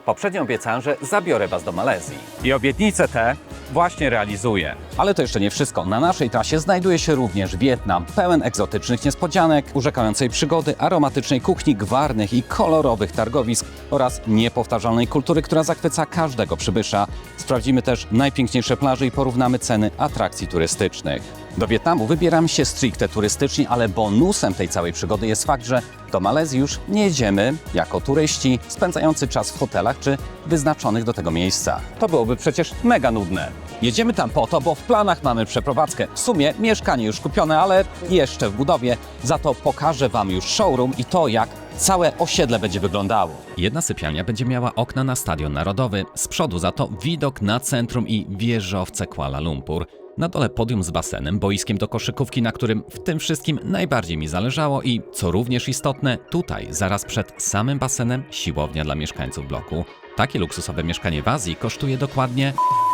Poprzednio obiecałem, że zabiorę Was do Malezji. I obietnice te właśnie realizuję. Ale to jeszcze nie wszystko. Na naszej trasie znajduje się również Wietnam, pełen egzotycznych niespodzianek, urzekającej przygody, aromatycznej kuchni, gwarnych i kolorowych targowisk oraz niepowtarzalnej kultury, która zachwyca każdego przybysza. Sprawdzimy też najpiękniejsze plaże i porównamy ceny atrakcji turystycznych. Do Wietnamu wybieramy się stricte turystycznie, ale bonusem tej całej przygody jest fakt, że do Malezji już nie jedziemy jako turyści spędzający czas w hotelach czy wyznaczonych do tego miejscach. To byłoby przecież mega nudne. Jedziemy tam po to, bo w planach mamy przeprowadzkę. W sumie mieszkanie już kupione, ale jeszcze w budowie. Za to pokażę Wam już showroom i to, jak całe osiedle będzie wyglądało. Jedna sypialnia będzie miała okna na Stadion Narodowy, z przodu za to widok na centrum i wieżowce Kuala Lumpur. Na dole podium z basenem, boiskiem do koszykówki, na którym w tym wszystkim najbardziej mi zależało i, co również istotne, tutaj, zaraz przed samym basenem, siłownia dla mieszkańców bloku. Takie luksusowe mieszkanie w Azji kosztuje dokładnie...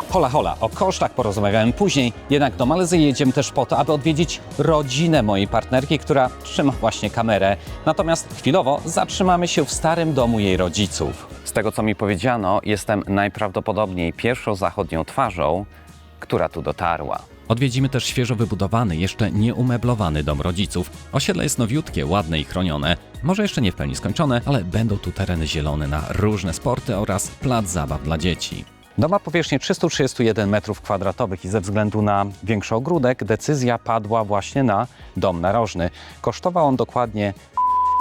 Hola, o kosztach porozmawiałem później, jednak do Malezji jedziemy też po to, aby odwiedzić rodzinę mojej partnerki, która trzyma właśnie kamerę. Natomiast chwilowo zatrzymamy się w starym domu jej rodziców. Z tego, co mi powiedziano, jestem najprawdopodobniej pierwszą zachodnią twarzą, która tu dotarła. Odwiedzimy też świeżo wybudowany, jeszcze nieumeblowany dom rodziców. Osiedle jest nowiutkie, ładne i chronione. Może jeszcze nie w pełni skończone, ale będą tu tereny zielone na różne sporty oraz plac zabaw dla dzieci. Dom ma powierzchnię 331 m2 i ze względu na większy ogródek decyzja padła właśnie na dom narożny. Kosztował on dokładnie...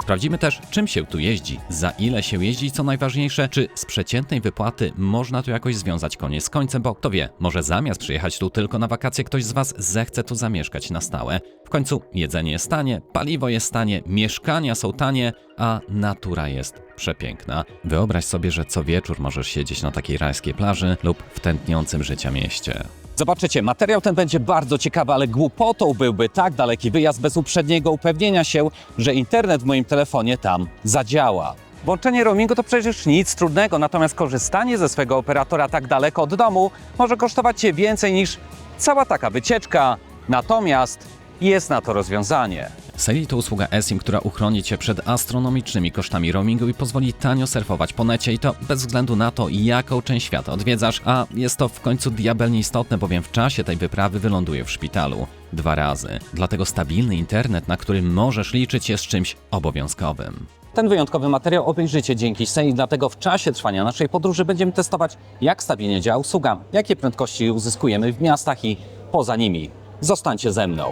Sprawdzimy też, czym się tu jeździ, za ile się jeździ, co najważniejsze, czy z przeciętnej wypłaty można tu jakoś związać koniec z końcem, bo kto wie, może zamiast przyjechać tu tylko na wakacje, ktoś z Was zechce tu zamieszkać na stałe. W końcu jedzenie jest tanie, paliwo jest tanie, mieszkania są tanie, a natura jest przepiękna. Wyobraź sobie, że co wieczór możesz siedzieć na takiej rajskiej plaży lub w tętniącym życia mieście. Zobaczycie, materiał ten będzie bardzo ciekawy, ale głupotą byłby tak daleki wyjazd bez uprzedniego upewnienia się, że internet w moim telefonie tam zadziała. Włączenie roamingu to przecież nic trudnego, natomiast korzystanie ze swego operatora tak daleko od domu może kosztować Cię więcej niż cała taka wycieczka. Natomiast jest na to rozwiązanie. Seli to usługa eSIM, która uchroni Cię przed astronomicznymi kosztami roamingu i pozwoli tanio surfować po necie i to bez względu na to, jaką część świata odwiedzasz, a jest to w końcu diabelnie istotne, bowiem w czasie tej wyprawy wyląduję w szpitalu 2 razy. Dlatego stabilny internet, na który możesz liczyć, jest czymś obowiązkowym. Ten wyjątkowy materiał obejrzycie dzięki Seli, dlatego w czasie trwania naszej podróży będziemy testować, jak stabilnie działa usługa, jakie prędkości uzyskujemy w miastach i poza nimi. Zostańcie ze mną.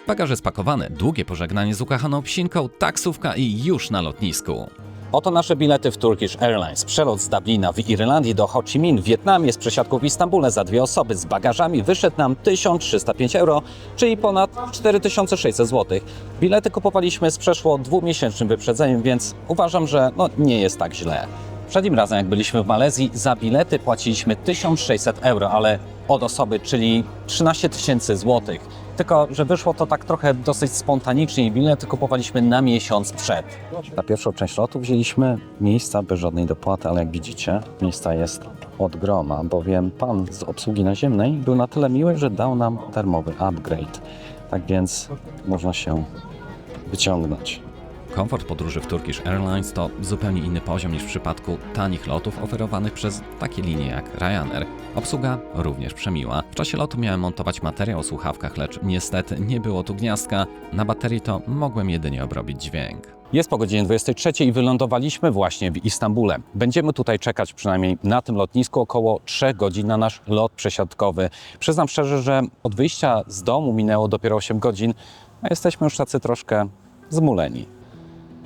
Bagaże spakowane, długie pożegnanie z ukochaną psinką, taksówka i już na lotnisku. Oto nasze bilety w Turkish Airlines. Przelot z Dublina w Irlandii do Ho Chi Minh w Wietnamie z przesiadką w Istambule za 2 osoby z bagażami wyszedł nam 1305 €, czyli ponad 4600 zł. Bilety kupowaliśmy z przeszło 2-miesięcznym wyprzedzeniem, więc uważam, że nie jest tak źle. Przednim razem, jak byliśmy w Malezji, za bilety płaciliśmy 1600 €, ale od osoby, czyli 13 000 złotych. Tylko że wyszło to tak trochę dosyć spontanicznie i bilety kupowaliśmy na miesiąc przed. Na pierwszą część lotu wzięliśmy miejsca bez żadnej dopłaty, ale jak widzicie, miejsca jest od groma, bowiem pan z obsługi naziemnej był na tyle miły, że dał nam darmowy upgrade. Tak więc można się wyciągnąć. Komfort podróży w Turkish Airlines to zupełnie inny poziom niż w przypadku tanich lotów oferowanych przez takie linie jak Ryanair. Obsługa również przemiła. W czasie lotu miałem montować materiał o słuchawkach, lecz niestety nie było tu gniazdka. Na baterii to mogłem jedynie obrobić dźwięk. Jest po godzinie 23 i wylądowaliśmy właśnie w Istambule. Będziemy tutaj czekać przynajmniej na tym lotnisku około 3 godzin na nasz lot przesiadkowy. Przyznam szczerze, że od wyjścia z domu minęło dopiero 8 godzin, a jesteśmy już tacy troszkę zmuleni.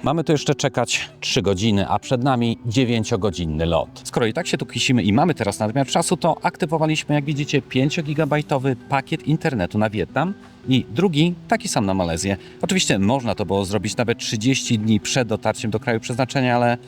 Mamy tu jeszcze czekać 3 godziny, a przed nami 9-godzinny lot. Skoro i tak się tu kisimy i mamy teraz nadmiar czasu, to aktywowaliśmy, jak widzicie, 5-gigabajtowy pakiet internetu na Wietnam i drugi taki sam na Malezję. Oczywiście można to było zrobić nawet 30 dni przed dotarciem do kraju przeznaczenia, ale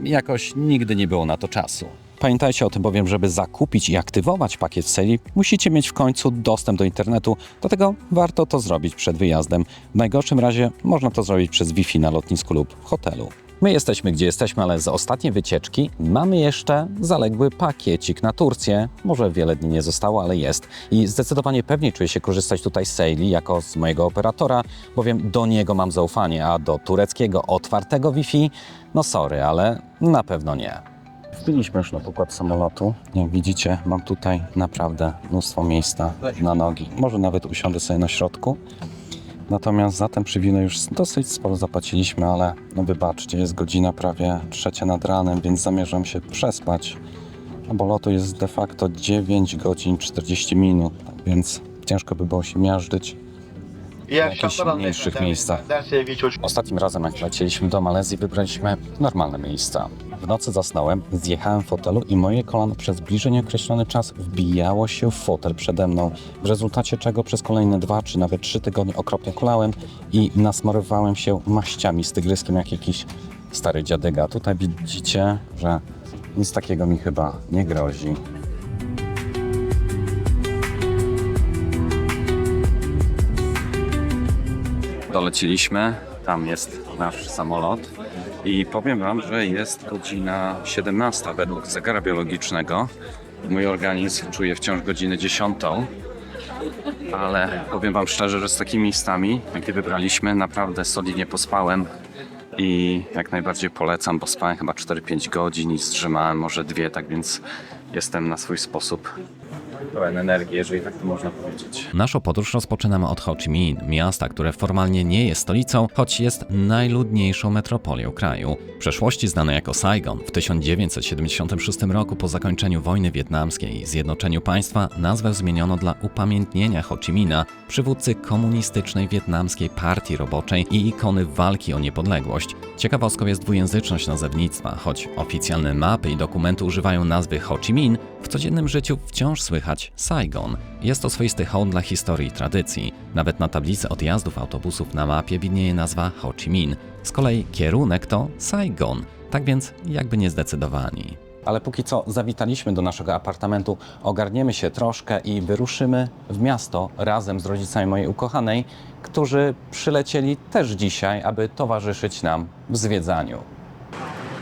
jakoś nigdy nie było na to czasu. Pamiętajcie o tym bowiem, żeby zakupić i aktywować pakiet w Seli, musicie mieć w końcu dostęp do internetu, dlatego warto to zrobić przed wyjazdem. W najgorszym razie można to zrobić przez Wi-Fi na lotnisku lub w hotelu. My jesteśmy gdzie jesteśmy, ale z ostatniej wycieczki mamy jeszcze zaległy pakiecik na Turcję. Może wiele dni nie zostało, ale jest. I zdecydowanie pewniej czuję się korzystać tutaj z Saili jako z mojego operatora, bowiem do niego mam zaufanie, a do tureckiego otwartego Wi-Fi, no sorry, ale na pewno nie. Wbiliśmy już na pokład samolotu. Jak widzicie, mam tutaj naprawdę mnóstwo miejsca na nogi. Może nawet usiądę sobie na środku. Natomiast za ten przywilej już dosyć sporo zapłaciliśmy, ale no wybaczcie, jest godzina prawie 3 nad ranem, więc zamierzam się przespać. Bo lotu jest de facto 9 godzin 40 minut, więc ciężko by było się miażdżyć w jakichś mniejszych miejscach. Ostatnim razem, jak lecieliśmy do Malezji, wybraliśmy normalne miejsca. W nocy zasnąłem, zjechałem w fotelu i moje kolano przez bliżej nieokreślony czas wbijało się w fotel przede mną, w rezultacie czego przez kolejne 2 czy nawet 3 tygodnie okropnie kulałem i nasmarowałem się maściami z tygryskiem jak jakiś stary dziadyga. Tutaj widzicie, że nic takiego mi chyba nie grozi. Doleciliśmy, tam jest nasz samolot i powiem Wam, że jest godzina 17 według zegara biologicznego. Mój organizm czuje wciąż godzinę 10, ale powiem Wam szczerze, że z takimi miejscami, jakie wybraliśmy, naprawdę solidnie pospałem i jak najbardziej polecam, bo spałem chyba 4-5 godzin i zdrzemałem może 2, tak więc jestem na swój sposób pełen energii, jeżeli tak to można powiedzieć. Naszą podróż rozpoczynamy od Ho Chi Minh, miasta, które formalnie nie jest stolicą, choć jest najludniejszą metropolią kraju. W przeszłości znane jako Saigon, w 1976 roku po zakończeniu wojny wietnamskiej i zjednoczeniu państwa nazwę zmieniono dla upamiętnienia Ho Chi Minha, przywódcy komunistycznej wietnamskiej partii roboczej i ikony walki o niepodległość. Ciekawostką jest dwujęzyczność nazewnictwa, choć oficjalne mapy i dokumenty używają nazwy Ho Chi Minh, w codziennym życiu wciąż słychać Saigon. Jest to swoisty hołd dla historii i tradycji. Nawet na tablicy odjazdów autobusów na mapie widnieje nazwa Ho Chi Minh. Z kolei kierunek to Saigon, tak więc jakby niezdecydowani. Ale póki co zawitaliśmy do naszego apartamentu, ogarniemy się troszkę i wyruszymy w miasto razem z rodzicami mojej ukochanej, którzy przylecieli też dzisiaj, aby towarzyszyć nam w zwiedzaniu.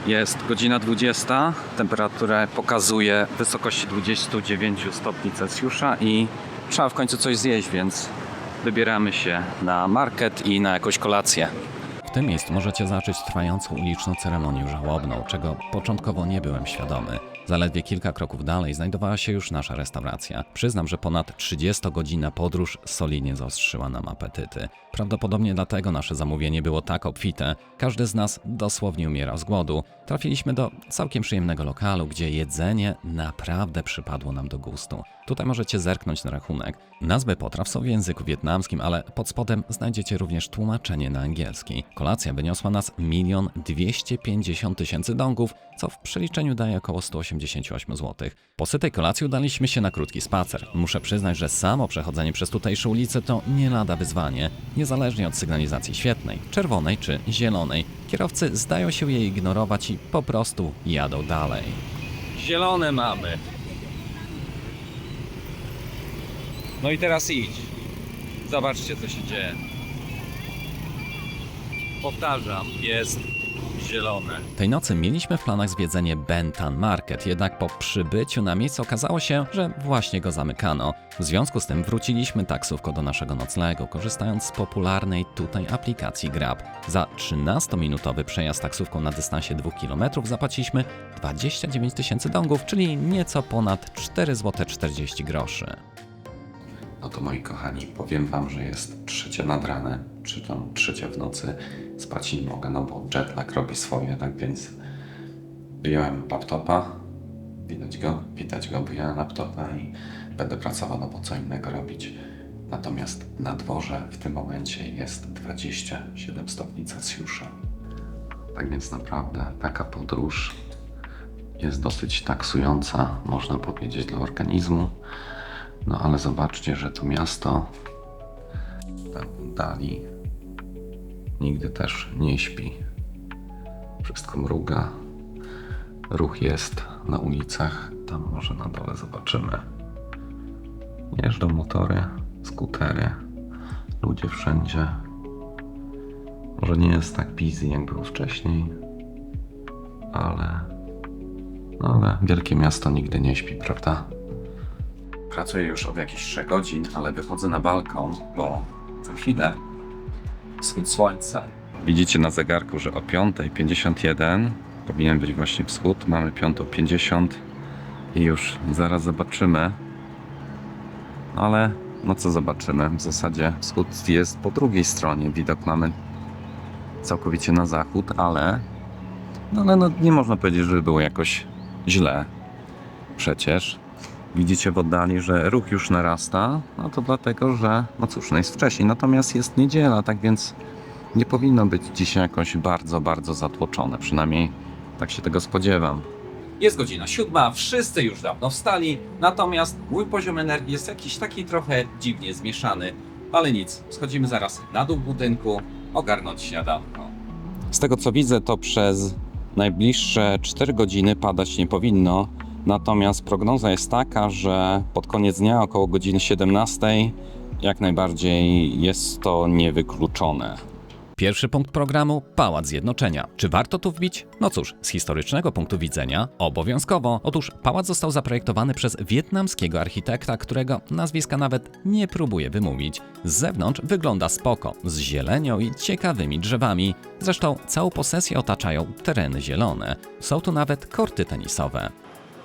Jest godzina 20, temperatura pokazuje wysokości 29 stopni Celsjusza i trzeba w końcu coś zjeść, więc wybieramy się na market i na jakąś kolację. W tym miejscu możecie zobaczyć trwającą uliczną ceremonię żałobną, czego początkowo nie byłem świadomy. Zaledwie kilka kroków dalej znajdowała się już nasza restauracja. Przyznam, że ponad 30-godzinna podróż solidnie zaostrzyła nam apetyty. Prawdopodobnie dlatego nasze zamówienie było tak obfite. Każdy z nas dosłownie umierał z głodu. Trafiliśmy do całkiem przyjemnego lokalu, gdzie jedzenie naprawdę przypadło nam do gustu. Tutaj możecie zerknąć na rachunek. Nazwy potraw są w języku wietnamskim, ale pod spodem znajdziecie również tłumaczenie na angielski. Kolacja wyniosła nas 1 250 000 dongów, co w przeliczeniu daje około 188 zł. Po sytej kolacji udaliśmy się na krótki spacer. Muszę przyznać, że samo przechodzenie przez tutejsze ulice to nie lada wyzwanie. Niezależnie od sygnalizacji świetnej, czerwonej czy zielonej, kierowcy zdają się jej ignorować i po prostu jadą dalej. Zielone mamy. No i teraz idź. Zobaczcie, co się dzieje. Powtarzam, jest zielone. Tej nocy mieliśmy w planach zwiedzenie Ben Thanh Market, jednak po przybyciu na miejsce okazało się, że właśnie go zamykano. W związku z tym wróciliśmy taksówką do naszego noclegu, korzystając z popularnej tutaj aplikacji Grab. Za 13-minutowy przejazd taksówką na dystansie 2 km zapłaciliśmy 29 000 dongów, czyli nieco ponad 4,40 zł. No to moi kochani, powiem wam, że jest 3 nad ranem, czy tam 3 w nocy, spać nie mogę, no bo jetlag robi swoje, tak więc wyjąłem laptopa, widać go, wyjąłem laptopa i będę pracował, no bo co innego robić. Natomiast na dworze w tym momencie jest 27 stopni Celsjusza. Tak więc naprawdę taka podróż jest dosyć taksująca, można powiedzieć, dla organizmu. No ale zobaczcie, że to miasto tam w dali nigdy też nie śpi. Wszystko mruga. Ruch jest na ulicach. Tam może na dole zobaczymy. Jeżdżą motory, skutery. Ludzie wszędzie. Może nie jest tak busy jak było wcześniej, ale wielkie miasto nigdy nie śpi, prawda? Pracuję już od jakichś 3 godzin, ale wychodzę na balkon, bo za chwilę wschód słońca. Widzicie na zegarku, że o 5:51 powinien być właśnie wschód. Mamy 5:50 i już zaraz zobaczymy. Ale no co zobaczymy? W zasadzie wschód jest po drugiej stronie. Widok mamy całkowicie na zachód, ale nie można powiedzieć, żeby było jakoś źle. Przecież widzicie w oddali, że ruch już narasta, no to dlatego, że no cóż, no jest wcześniej. Natomiast jest niedziela, tak więc nie powinno być dzisiaj jakoś bardzo, bardzo zatłoczone. Przynajmniej tak się tego spodziewam. Jest godzina 7, wszyscy już dawno wstali, natomiast mój poziom energii jest jakiś taki trochę dziwnie zmieszany. Ale nic, schodzimy zaraz na dół budynku, ogarnąć śniadanko. Z tego co widzę, to przez najbliższe 4 godziny padać nie powinno. Natomiast prognoza jest taka, że pod koniec dnia, około godziny 17, jak najbardziej jest to niewykluczone. Pierwszy punkt programu – Pałac Zjednoczenia. Czy warto tu wbić? No cóż, z historycznego punktu widzenia obowiązkowo. Otóż pałac został zaprojektowany przez wietnamskiego architekta, którego nazwiska nawet nie próbuję wymówić. Z zewnątrz wygląda spoko, z zielenią i ciekawymi drzewami. Zresztą całą posesję otaczają tereny zielone. Są tu nawet korty tenisowe.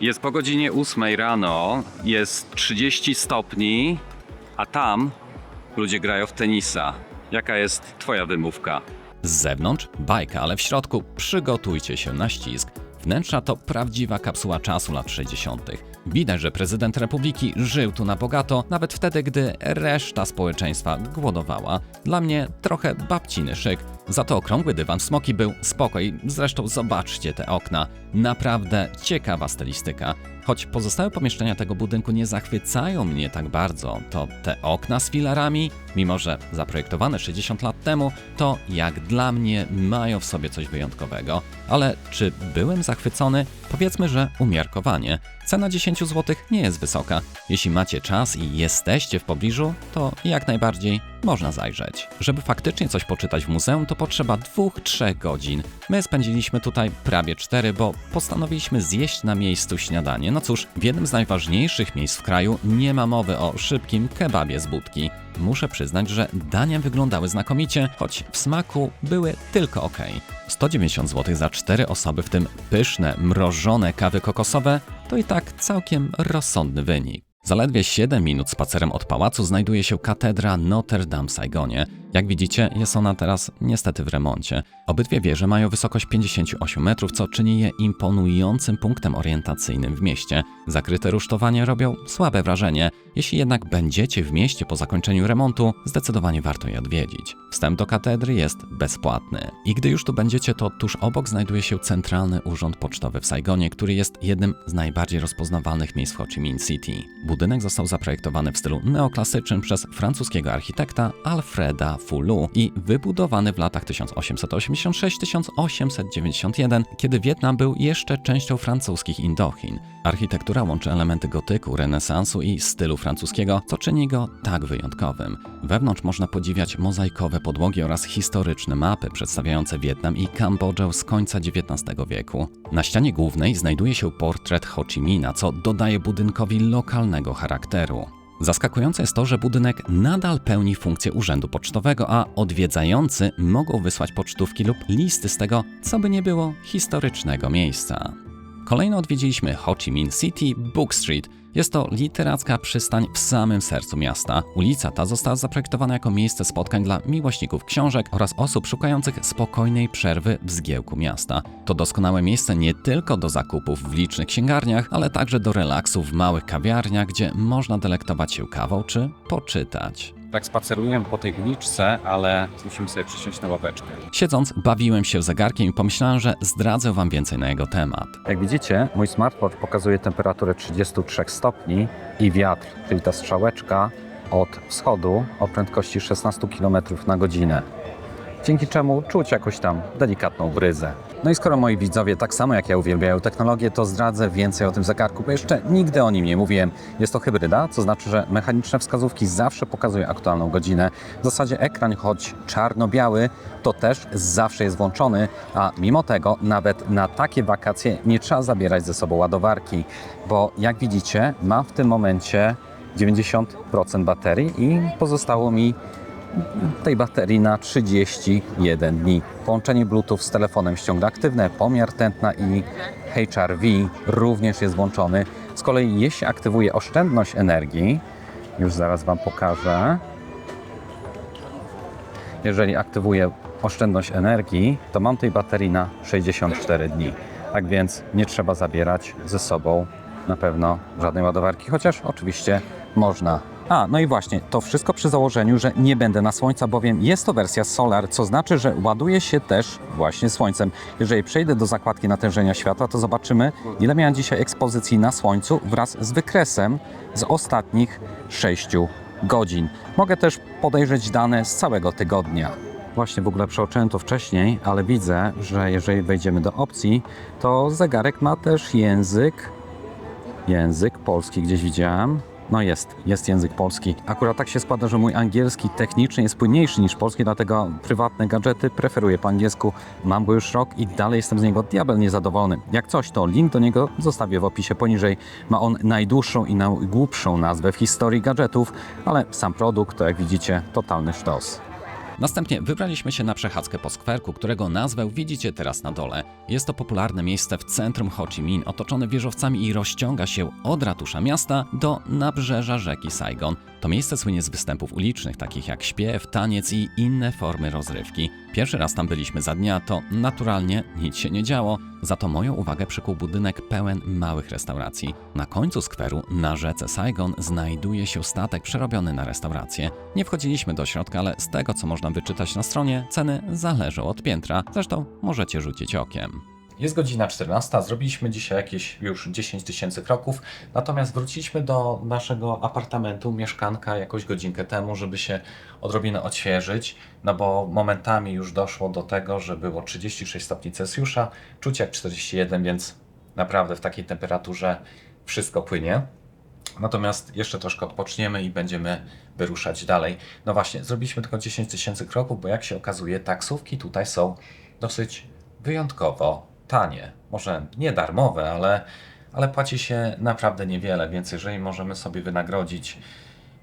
Jest po godzinie 8 rano, jest 30 stopni, a tam ludzie grają w tenisa. Jaka jest twoja wymówka? Z zewnątrz bajka, ale w środku przygotujcie się na ścisk. Wnętrza to prawdziwa kapsuła czasu lat 60. Widać, że prezydent republiki żył tu na bogato, nawet wtedy, gdy reszta społeczeństwa głodowała. Dla mnie trochę babciny szyk. Za to okrągły dywan w smoki był spokój. Zresztą zobaczcie te okna. Naprawdę ciekawa stylistyka. Choć pozostałe pomieszczenia tego budynku nie zachwycają mnie tak bardzo, to te okna z filarami, mimo że zaprojektowane 60 lat temu, to jak dla mnie mają w sobie coś wyjątkowego. Ale czy byłem zachwycony? Powiedzmy, że umiarkowanie. Cena 10 zł nie jest wysoka. Jeśli macie czas i jesteście w pobliżu, to jak najbardziej można zajrzeć. Żeby faktycznie coś poczytać w muzeum, to potrzeba 2-3 godzin. My spędziliśmy tutaj prawie 4, bo postanowiliśmy zjeść na miejscu śniadanie. No cóż, w jednym z najważniejszych miejsc w kraju nie ma mowy o szybkim kebabie z budki. Muszę przyznać, że dania wyglądały znakomicie, choć w smaku były tylko ok. 190 zł za 4 osoby, w tym pyszne, mrożone kawy kokosowe, to i tak całkiem rozsądny wynik. Zaledwie 7 minut spacerem od pałacu znajduje się katedra Notre Dame w Saigonie. Jak widzicie, jest ona teraz niestety w remoncie. Obydwie wieże mają wysokość 58 metrów, co czyni je imponującym punktem orientacyjnym w mieście. Zakryte rusztowanie robią słabe wrażenie. Jeśli jednak będziecie w mieście po zakończeniu remontu, zdecydowanie warto je odwiedzić. Wstęp do katedry jest bezpłatny. I gdy już tu będziecie, to tuż obok znajduje się Centralny Urząd Pocztowy w Saigonie, który jest jednym z najbardziej rozpoznawalnych miejsc w Ho Chi Minh City. Budynek został zaprojektowany w stylu neoklasycznym przez francuskiego architekta Alfreda Fulu i wybudowany w latach 1886-1891, kiedy Wietnam był jeszcze częścią francuskich Indochin. Architektura łączy elementy gotyku, renesansu i stylu francuskiego, co czyni go tak wyjątkowym. Wewnątrz można podziwiać mozaikowe podłogi oraz historyczne mapy przedstawiające Wietnam i Kambodżę z końca XIX wieku. Na ścianie głównej znajduje się portret Ho Chi Minha, co dodaje budynkowi lokalnego charakteru. Zaskakujące jest to, że budynek nadal pełni funkcję urzędu pocztowego, a odwiedzający mogą wysłać pocztówki lub listy z tego, co by nie było, historycznego miejsca. Kolejno odwiedziliśmy Ho Chi Minh City Book Street. Jest to literacka przystań w samym sercu miasta. Ulica ta została zaprojektowana jako miejsce spotkań dla miłośników książek oraz osób szukających spokojnej przerwy w zgiełku miasta. To doskonałe miejsce nie tylko do zakupów w licznych księgarniach, ale także do relaksu w małych kawiarniach, gdzie można delektować się kawą czy poczytać. Tak spaceruję po tej uliczce, ale musimy sobie przysiąść na ławeczkę. Siedząc, bawiłem się zegarkiem i pomyślałem, że zdradzę wam więcej na jego temat. Jak widzicie, mój smartwatch pokazuje temperaturę 33 stopni i wiatr, czyli ta strzałeczka od wschodu o prędkości 16 km na godzinę. dzięki czemu czuć jakąś tam delikatną bryzę. No i skoro moi widzowie tak samo jak ja uwielbiają technologię, to zdradzę więcej o tym zegarku, bo jeszcze nigdy o nim nie mówiłem. Jest to hybryda, co znaczy, że mechaniczne wskazówki zawsze pokazują aktualną godzinę. W zasadzie ekran, choć czarno-biały, to też zawsze jest włączony, a mimo tego nawet na takie wakacje nie trzeba zabierać ze sobą ładowarki, bo jak widzicie, ma w tym momencie 90% baterii i pozostało mi tej baterii na 31 dni. Połączenie Bluetooth z telefonem ściąga aktywne, pomiar tętna i HRV również jest włączony. Z kolei jeśli aktywuję oszczędność energii, już zaraz Wam pokażę. Jeżeli aktywuję oszczędność energii, to mam tej baterii na 64 dni. Tak więc nie trzeba zabierać ze sobą na pewno żadnej ładowarki, chociaż oczywiście można. No i właśnie, to wszystko przy założeniu, że nie będę na słońca, bowiem jest to wersja Solar, co znaczy, że ładuje się też właśnie słońcem. Jeżeli przejdę do zakładki natężenia światła, to zobaczymy, ile miałem dzisiaj ekspozycji na słońcu wraz z wykresem z ostatnich 6 godzin. Mogę też podejrzeć dane z całego tygodnia. Właśnie w ogóle przeoczyłem to wcześniej, ale widzę, że jeżeli wejdziemy do opcji, to zegarek ma też język polski gdzieś widziałem. No jest język polski. Akurat tak się składa, że mój angielski techniczny jest płynniejszy niż polski, dlatego prywatne gadżety preferuję po angielsku. Mam go już rok i dalej jestem z niego diabelnie zadowolony. Jak coś, to link do niego zostawię w opisie poniżej. Ma on najdłuższą i najgłupszą nazwę w historii gadżetów, ale sam produkt to, jak widzicie, totalny sztos. Następnie wybraliśmy się na przechadzkę po skwerku, którego nazwę widzicie teraz na dole. Jest to popularne miejsce w centrum Ho Chi Minh, otoczone wieżowcami i rozciąga się od ratusza miasta do nabrzeża rzeki Saigon. To miejsce słynie z występów ulicznych, takich jak śpiew, taniec i inne formy rozrywki. Pierwszy raz tam byliśmy za dnia, to naturalnie nic się nie działo, za to moją uwagę przykuł budynek pełen małych restauracji. Na końcu skweru, na rzece Saigon, znajduje się statek przerobiony na restaurację. Nie wchodziliśmy do środka, ale z tego, co można wyczytać na stronie, ceny zależą od piętra. Zresztą możecie rzucić okiem. Jest godzina 14, zrobiliśmy dzisiaj jakieś już 10 000 kroków, natomiast wróciliśmy do naszego apartamentu, mieszkanka jakąś godzinkę temu, żeby się odrobinę odświeżyć, no bo momentami już doszło do tego, że było 36 stopni Celsjusza, czuć jak 41, więc naprawdę w takiej temperaturze wszystko płynie. Natomiast jeszcze troszkę odpoczniemy i będziemy wyruszać dalej. No właśnie, zrobiliśmy tylko 10 000 kroków, bo jak się okazuje, taksówki tutaj są dosyć wyjątkowo tanie. Może nie darmowe, ale płaci się naprawdę niewiele, więc jeżeli możemy sobie wynagrodzić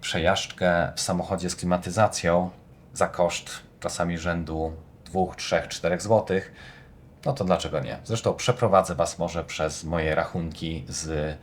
przejażdżkę w samochodzie z klimatyzacją za koszt czasami rzędu 2, 3, 4 zł, no to dlaczego nie? Zresztą przeprowadzę Was może przez moje rachunki z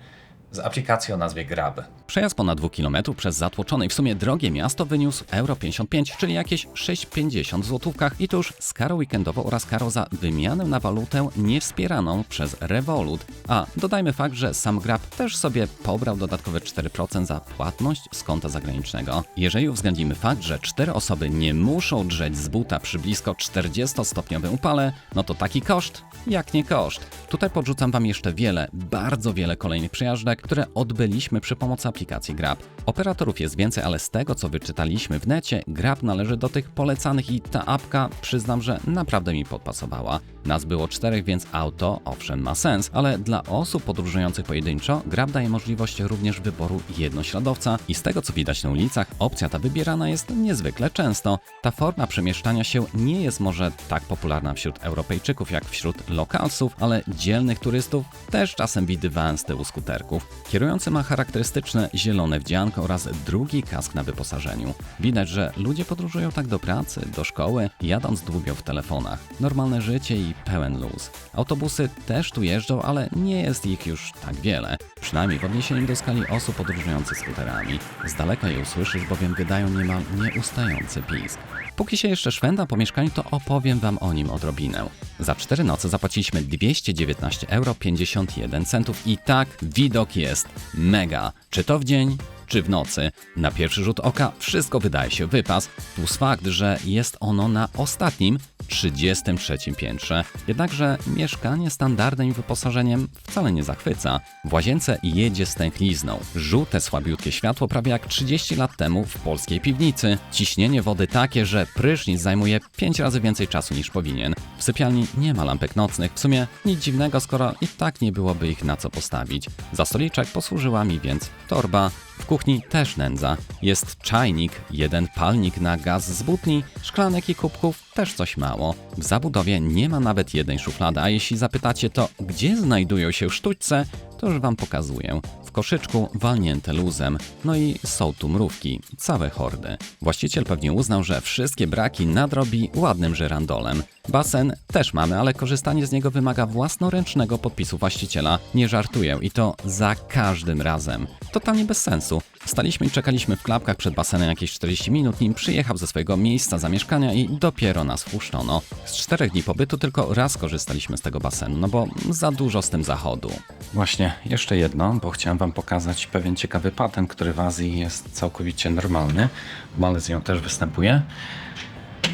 aplikacji o nazwie Grab. Przejazd ponad 2 km przez zatłoczone i w sumie drogie miasto wyniósł euro 55, czyli jakieś 6,50 w złotówkach i to już z karą weekendową oraz karą za wymianę na walutę niewspieraną przez Revolut. A dodajmy fakt, że sam Grab też sobie pobrał dodatkowe 4% za płatność z konta zagranicznego. Jeżeli uwzględnimy fakt, że 4 osoby nie muszą drzeć z buta przy blisko 40-stopniowym upale, no to taki koszt jak nie koszt. Tutaj podrzucam Wam jeszcze bardzo wiele kolejnych przejażdżek, które odbyliśmy przy pomocy aplikacji Grab. Operatorów jest więcej, ale z tego, co wyczytaliśmy w necie, Grab należy do tych polecanych i ta apka, przyznam, że naprawdę mi podpasowała. Nas było 4, więc auto owszem ma sens, ale dla osób podróżujących pojedynczo Grab daje możliwość również wyboru jednośladowca i z tego, co widać na ulicach, opcja ta wybierana jest niezwykle często. Ta forma przemieszczania się nie jest może tak popularna wśród Europejczyków jak wśród lokalsów, ale dzielnych turystów też czasem widywałem z tyłu skuterków. Kierujący ma charakterystyczne zielone wdzianko oraz drugi kask na wyposażeniu. Widać, że ludzie podróżują tak do pracy, do szkoły, jadąc dłubią w telefonach. Normalne życie i pełen luz. Autobusy też tu jeżdżą, ale nie jest ich już tak wiele. Przynajmniej w odniesieniu do skali osób podróżujących skuterami. Z daleka je usłyszysz, bowiem wydają niemal nieustający pisk. Póki się jeszcze szwendam po mieszkaniu, to opowiem Wam o nim odrobinę. Za 4 noce zapłaciliśmy 219,51 € i tak widok jest mega. Czy to w dzień, czy w nocy. Na pierwszy rzut oka wszystko wydaje się wypas, plus fakt, że jest ono na ostatnim, 33. piętrze. Jednakże mieszkanie standardem i wyposażeniem wcale nie zachwyca. W łazience jedzie stęchlizną. Żółte, słabiutkie światło prawie jak 30 lat temu w polskiej piwnicy. Ciśnienie wody takie, że prysznic zajmuje 5 razy więcej czasu niż powinien. W sypialni nie ma lampek nocnych. W sumie nic dziwnego, skoro i tak nie byłoby ich na co postawić. Za stoliczek posłużyła mi więc torba. W kuchni też nędza. Jest czajnik, jeden palnik na gaz z butni, szklanek i kubków też coś mało. W zabudowie nie ma nawet jednej szuflady, a jeśli zapytacie, to gdzie znajdują się sztućce, to już wam pokazuję. W koszyczku walnięte luzem. No i są tu mrówki, całe hordy. Właściciel pewnie uznał, że wszystkie braki nadrobi ładnym żyrandolem. Basen też mamy, ale korzystanie z niego wymaga własnoręcznego podpisu właściciela. Nie żartuję i to za każdym razem. Totalnie bez sensu. Staliśmy i czekaliśmy w klapkach przed basenem jakieś 40 minut, nim przyjechał ze swojego miejsca zamieszkania i dopiero nas wpuszczono. Z 4 dni pobytu tylko raz korzystaliśmy z tego basenu, no bo za dużo z tym zachodu. Właśnie, jeszcze jedno, bo chciałem wam pokazać pewien ciekawy patent, który w Azji jest całkowicie normalny. W Malezji on też występuje.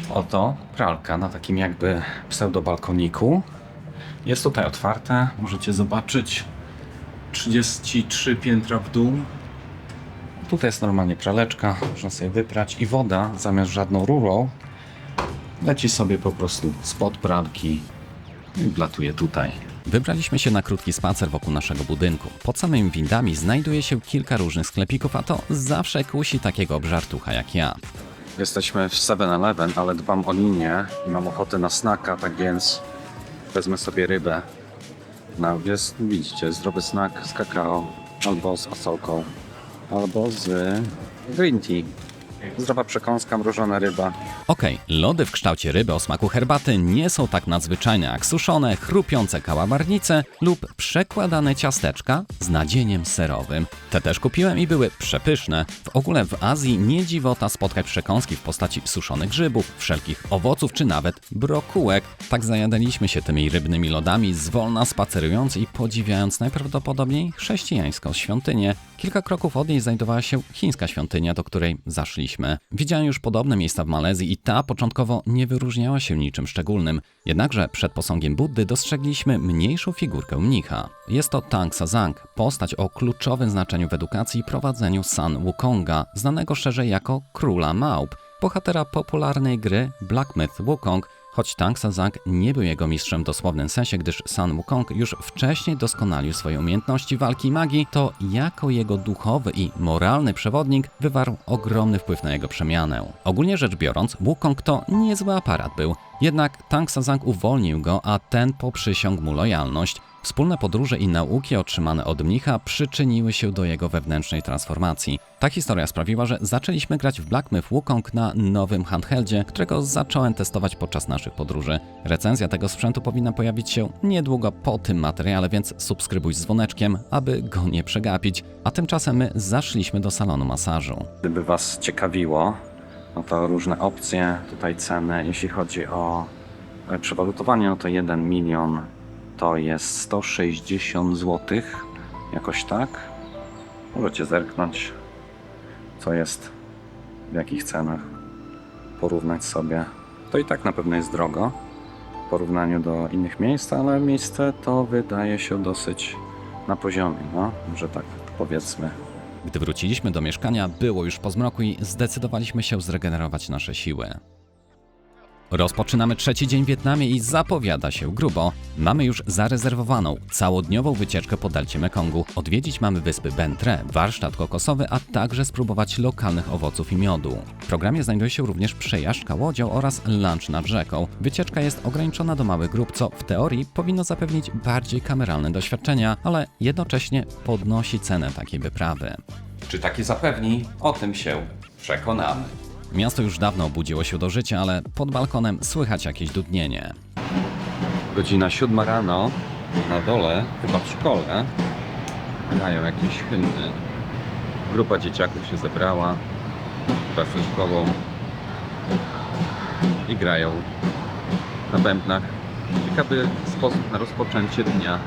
Oto pralka na takim jakby pseudo-balkoniku. Jest tutaj otwarte, możecie zobaczyć 33 piętra w dół. Tutaj jest normalnie praleczka, można sobie wyprać i woda zamiast żadną rurą leci sobie po prostu spod pralki i wlatuje tutaj. Wybraliśmy się na krótki spacer wokół naszego budynku. Pod samymi windami znajduje się kilka różnych sklepików, a to zawsze kusi takiego obżartucha jak ja. Jesteśmy w 7-Eleven, ale dbam o linię i mam ochotę na snacka, tak więc wezmę sobie rybę. No, jest, widzicie, zdrowy snack z kakao, albo z osolką, albo z green tea. Zdrowa przekąska, mrożona ryba. Okej, lody w kształcie ryby o smaku herbaty nie są tak nadzwyczajne jak suszone, chrupiące kałamarnice lub przekładane ciasteczka z nadzieniem serowym. Te też kupiłem i były przepyszne. W ogóle w Azji nie dziwota spotkać przekąski w postaci suszonych grzybów, wszelkich owoców czy nawet brokułek. Tak zajadaliśmy się tymi rybnymi lodami, zwolna spacerując i podziwiając najprawdopodobniej chrześcijańską świątynię. Kilka kroków od niej znajdowała się chińska świątynia, do której zaszliśmy. Widziałem już podobne miejsca w Malezji i ta początkowo nie wyróżniała się niczym szczególnym. Jednakże przed posągiem Buddy dostrzegliśmy mniejszą figurkę mnicha. Jest to Tang Sazang, postać o kluczowym znaczeniu w edukacji i prowadzeniu Sun Wukonga, znanego szerzej jako Króla Małp, bohatera popularnej gry Black Myth Wukong. Choć Tang Sazang nie był jego mistrzem w dosłownym sensie, gdyż Sun Wukong już wcześniej doskonalił swoje umiejętności walki i magii, to jako jego duchowy i moralny przewodnik wywarł ogromny wpływ na jego przemianę. Ogólnie rzecz biorąc, Wukong to niezły aparat był, jednak Tang Sazang uwolnił go, a ten poprzysiągł mu lojalność. Wspólne podróże i nauki otrzymane od mnicha przyczyniły się do jego wewnętrznej transformacji. Ta historia sprawiła, że zaczęliśmy grać w Black Myth Wukong na nowym handheldzie, którego zacząłem testować podczas naszych podróży. Recenzja tego sprzętu powinna pojawić się niedługo po tym materiale, więc subskrybuj z dzwoneczkiem, aby go nie przegapić. A tymczasem my zaszliśmy do salonu masażu. Gdyby was ciekawiło, no to różne opcje, tutaj ceny. Jeśli chodzi o przewalutowanie, no to 1 milion to jest 160 zł, jakoś tak. Możecie zerknąć, co jest, w jakich cenach, porównać sobie. To i tak na pewno jest drogo w porównaniu do innych miejsc, ale miejsce to wydaje się dosyć na poziomie, no, może tak powiedzmy. Gdy wróciliśmy do mieszkania, było już po zmroku i zdecydowaliśmy się zregenerować nasze siły. Rozpoczynamy 3. dzień w Wietnamie i zapowiada się grubo. Mamy już zarezerwowaną całodniową wycieczkę po delcie Mekongu. Odwiedzić mamy wyspy Ben Tre, warsztat kokosowy, a także spróbować lokalnych owoców i miodu. W programie znajduje się również przejażdżka łodzią oraz lunch nad rzeką. Wycieczka jest ograniczona do małych grup, co w teorii powinno zapewnić bardziej kameralne doświadczenia, ale jednocześnie podnosi cenę takiej wyprawy. Czy takie zapewni? O tym się przekonamy. Miasto już dawno obudziło się do życia, ale pod balkonem słychać jakieś dudnienie. Godzina 7 rano, na dole, chyba w szkole, grają jakieś hymny. Grupa dzieciaków się zebrała wraz ze szkołą i grają na bębnach. Ciekawy sposób na rozpoczęcie dnia.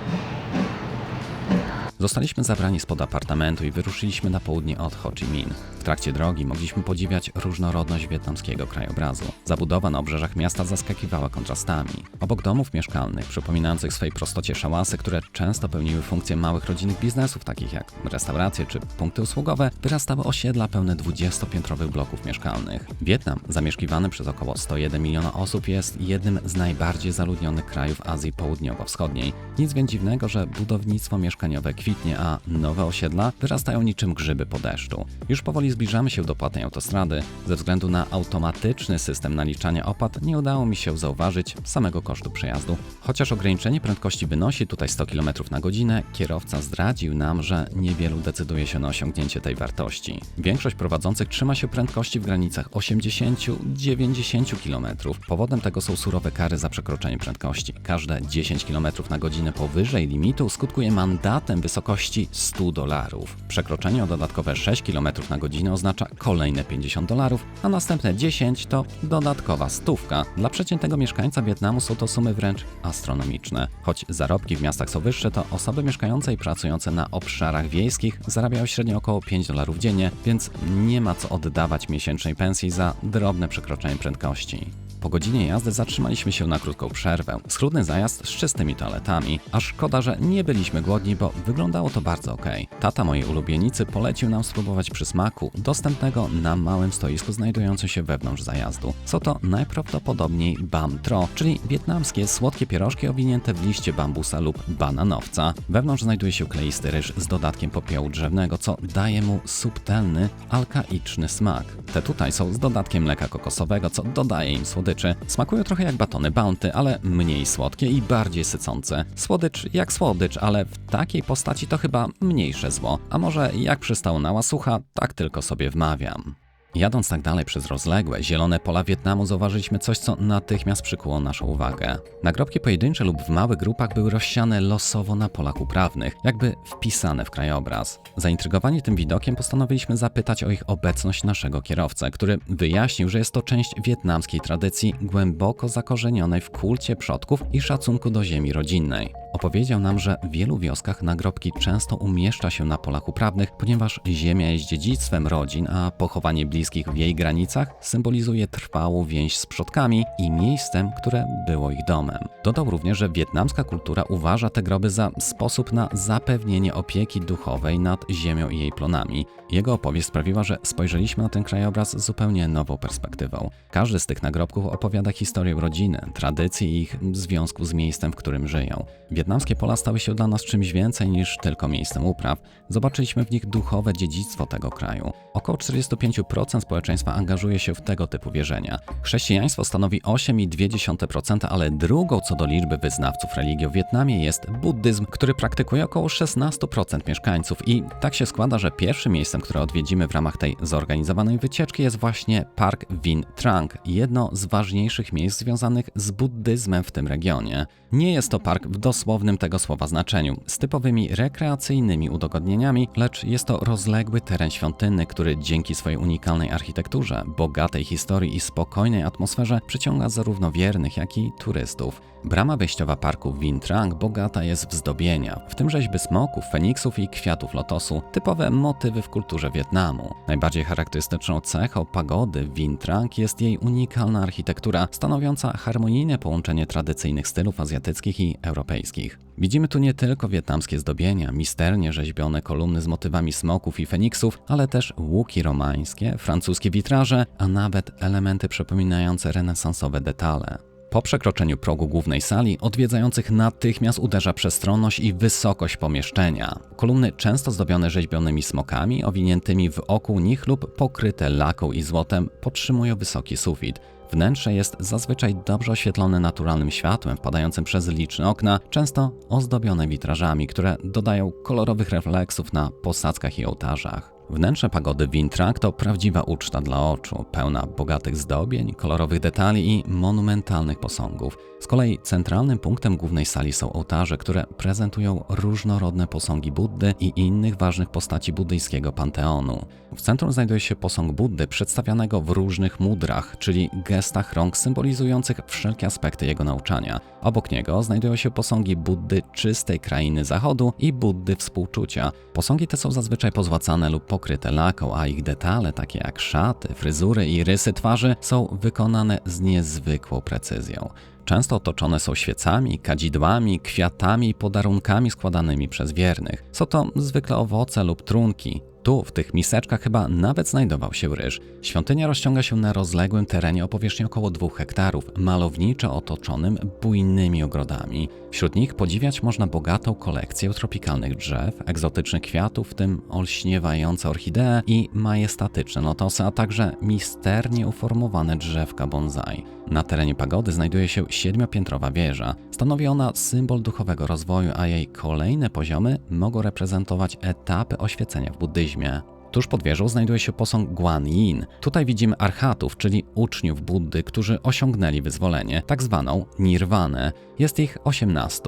Zostaliśmy zabrani spod apartamentu i wyruszyliśmy na południe od Ho Chi Minh. W W trakcie drogi mogliśmy podziwiać różnorodność wietnamskiego krajobrazu. Zabudowa na obrzeżach miasta zaskakiwała kontrastami. Obok domów mieszkalnych, przypominających w swej prostocie szałasy, które często pełniły funkcję małych rodzinnych biznesów, takich jak restauracje czy punkty usługowe, wyrastały osiedla pełne 20-piętrowych bloków mieszkalnych. Wietnam, zamieszkiwany przez około 101 miliona osób, jest jednym z najbardziej zaludnionych krajów Azji Południowo-Wschodniej. Nic więc dziwnego, że budownictwo mieszkaniowe kwitnie, a nowe osiedla wyrastają niczym grzyby po deszczu. Już powoli zbliżamy się do płatnej autostrady. Ze względu na automatyczny system naliczania opłat nie udało mi się zauważyć samego kosztu przejazdu. Chociaż ograniczenie prędkości wynosi tutaj 100 km na godzinę, kierowca zdradził nam, że niewielu decyduje się na osiągnięcie tej wartości. Większość prowadzących trzyma się prędkości w granicach 80-90 km. Powodem tego są surowe kary za przekroczenie prędkości. Każde 10 km na godzinę powyżej limitu skutkuje mandatem w wysokości $100. Przekroczenie o dodatkowe 6 km na godzinę oznacza kolejne $50, a następne 10 to dodatkowa 100. Dla przeciętnego mieszkańca Wietnamu są to sumy wręcz astronomiczne. Choć zarobki w miastach są wyższe, to osoby mieszkające i pracujące na obszarach wiejskich zarabiają średnio około $5 dziennie, więc nie ma co oddawać miesięcznej pensji za drobne przekroczenie prędkości. Po godzinie jazdy zatrzymaliśmy się na krótką przerwę. Schludny zajazd z czystymi toaletami. A szkoda, że nie byliśmy głodni, bo wyglądało to bardzo okej. Tata mojej ulubienicy polecił nam spróbować przysmaku dostępnego na małym stoisku znajdującym się wewnątrz zajazdu. Są to najprawdopodobniej bam tro, czyli wietnamskie słodkie pierożki owinięte w liście bambusa lub bananowca. Wewnątrz znajduje się kleisty ryż z dodatkiem popiołu drzewnego, co daje mu subtelny, alkaiczny smak. Te tutaj są z dodatkiem mleka kokosowego, co dodaje im słodyczy. Smakują trochę jak batony Bounty, ale mniej słodkie i bardziej sycące. Słodycz jak słodycz, ale w takiej postaci to chyba mniejsze zło. A może jak przystało na łasucha, tak tylko sobie wmawiam. Jadąc tak dalej przez rozległe, zielone pola Wietnamu zauważyliśmy coś, co natychmiast przykuło naszą uwagę. Nagrobki pojedyncze lub w małych grupach były rozsiane losowo na polach uprawnych, jakby wpisane w krajobraz. Zaintrygowani tym widokiem postanowiliśmy zapytać o ich obecność naszego kierowcę, który wyjaśnił, że jest to część wietnamskiej tradycji głęboko zakorzenionej w kulcie przodków i szacunku do ziemi rodzinnej. Opowiedział nam, że w wielu wioskach nagrobki często umieszcza się na polach uprawnych, ponieważ ziemia jest dziedzictwem rodzin, a pochowanie bliskich w jej granicach symbolizuje trwałą więź z przodkami i miejscem, które było ich domem. Dodał również, że wietnamska kultura uważa te groby za sposób na zapewnienie opieki duchowej nad ziemią i jej plonami. Jego opowieść sprawiła, że spojrzeliśmy na ten krajobraz z zupełnie nową perspektywą. Każdy z tych nagrobków opowiada historię rodziny, tradycji i ich związku z miejscem, w którym żyją. Wietnamskie pola stały się dla nas czymś więcej niż tylko miejscem upraw. Zobaczyliśmy w nich duchowe dziedzictwo tego kraju. Około 45% społeczeństwa angażuje się w tego typu wierzenia. Chrześcijaństwo stanowi 8,2%, ale drugą co do liczby wyznawców religii w Wietnamie jest buddyzm, który praktykuje około 16% mieszkańców. I tak się składa, że pierwszym miejscem, które odwiedzimy w ramach tej zorganizowanej wycieczki, jest właśnie Park Vinh Trang, jedno z ważniejszych miejsc związanych z buddyzmem w tym regionie. Nie jest to park w dosłownym tego słowa znaczeniu, z typowymi rekreacyjnymi udogodnieniami, lecz jest to rozległy teren świątynny, który dzięki swojej unikalnej architekturze, bogatej historii i spokojnej atmosferze przyciąga zarówno wiernych, jak i turystów. Brama wejściowa parku Vinh Trang bogata jest w zdobienia, w tym rzeźby smoków, feniksów i kwiatów lotosu, typowe motywy w kulturze Wietnamu. Najbardziej charakterystyczną cechą pagody Vinh Trang jest jej unikalna architektura, stanowiąca harmonijne połączenie tradycyjnych stylów azjatyckich i europejskich. Widzimy tu nie tylko wietnamskie zdobienia, misternie rzeźbione kolumny z motywami smoków i feniksów, ale też łuki romańskie, francuskie witraże, a nawet elementy przypominające renesansowe detale. Po przekroczeniu progu głównej sali odwiedzających natychmiast uderza przestronność i wysokość pomieszczenia. Kolumny często zdobione rzeźbionymi smokami, owiniętymi wokół nich lub pokryte laką i złotem, podtrzymują wysoki sufit. Wnętrze jest zazwyczaj dobrze oświetlone naturalnym światłem wpadającym przez liczne okna, często ozdobione witrażami, które dodają kolorowych refleksów na posadzkach i ołtarzach. Wnętrze pagody Vinh Trang to prawdziwa uczta dla oczu, pełna bogatych zdobień, kolorowych detali i monumentalnych posągów. Z kolei centralnym punktem głównej sali są ołtarze, które prezentują różnorodne posągi Buddy i innych ważnych postaci buddyjskiego panteonu. W centrum znajduje się posąg Buddy przedstawianego w różnych mudrach, czyli gestach rąk symbolizujących wszelkie aspekty jego nauczania. Obok niego znajdują się posągi Buddy czystej krainy zachodu i Buddy współczucia. Posągi te są zazwyczaj pozłacane lub pokryte pokryte laką, a ich detale, takie jak szaty, fryzury i rysy twarzy, są wykonane z niezwykłą precyzją. Często otoczone są świecami, kadzidłami, kwiatami i podarunkami składanymi przez wiernych. Są to zwykle owoce lub trunki. Tu, w tych miseczkach, chyba nawet znajdował się ryż. Świątynia rozciąga się na rozległym terenie o powierzchni około 2 hektarów, malowniczo otoczonym bujnymi ogrodami. Wśród nich podziwiać można bogatą kolekcję tropikalnych drzew, egzotycznych kwiatów, w tym olśniewające orchidee i majestatyczne lotosy, a także misternie uformowane drzewka bonsai. Na terenie pagody znajduje się 7-piętrowa wieża. Stanowi ona symbol duchowego rozwoju, a jej kolejne poziomy mogą reprezentować etapy oświecenia w buddyzmie. Tuż pod wieżą znajduje się posąg Guanyin. Tutaj widzimy archatów, czyli uczniów Buddy, którzy osiągnęli wyzwolenie, tak zwaną nirwanę. Jest ich 18.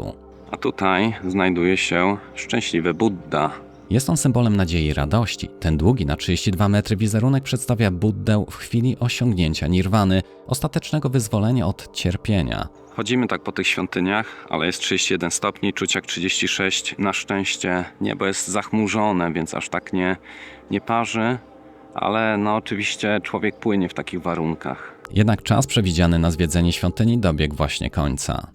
A tutaj znajduje się szczęśliwy Buddha. Jest on symbolem nadziei i radości. Ten długi na 32 metry wizerunek przedstawia Buddę w chwili osiągnięcia nirwany, ostatecznego wyzwolenia od cierpienia. Chodzimy tak po tych świątyniach, ale jest 31 stopni, czuć jak 36. Na szczęście niebo jest zachmurzone, więc aż tak nie parzy, ale no oczywiście człowiek płynie w takich warunkach. Jednak czas przewidziany na zwiedzenie świątyni dobiegł właśnie końca.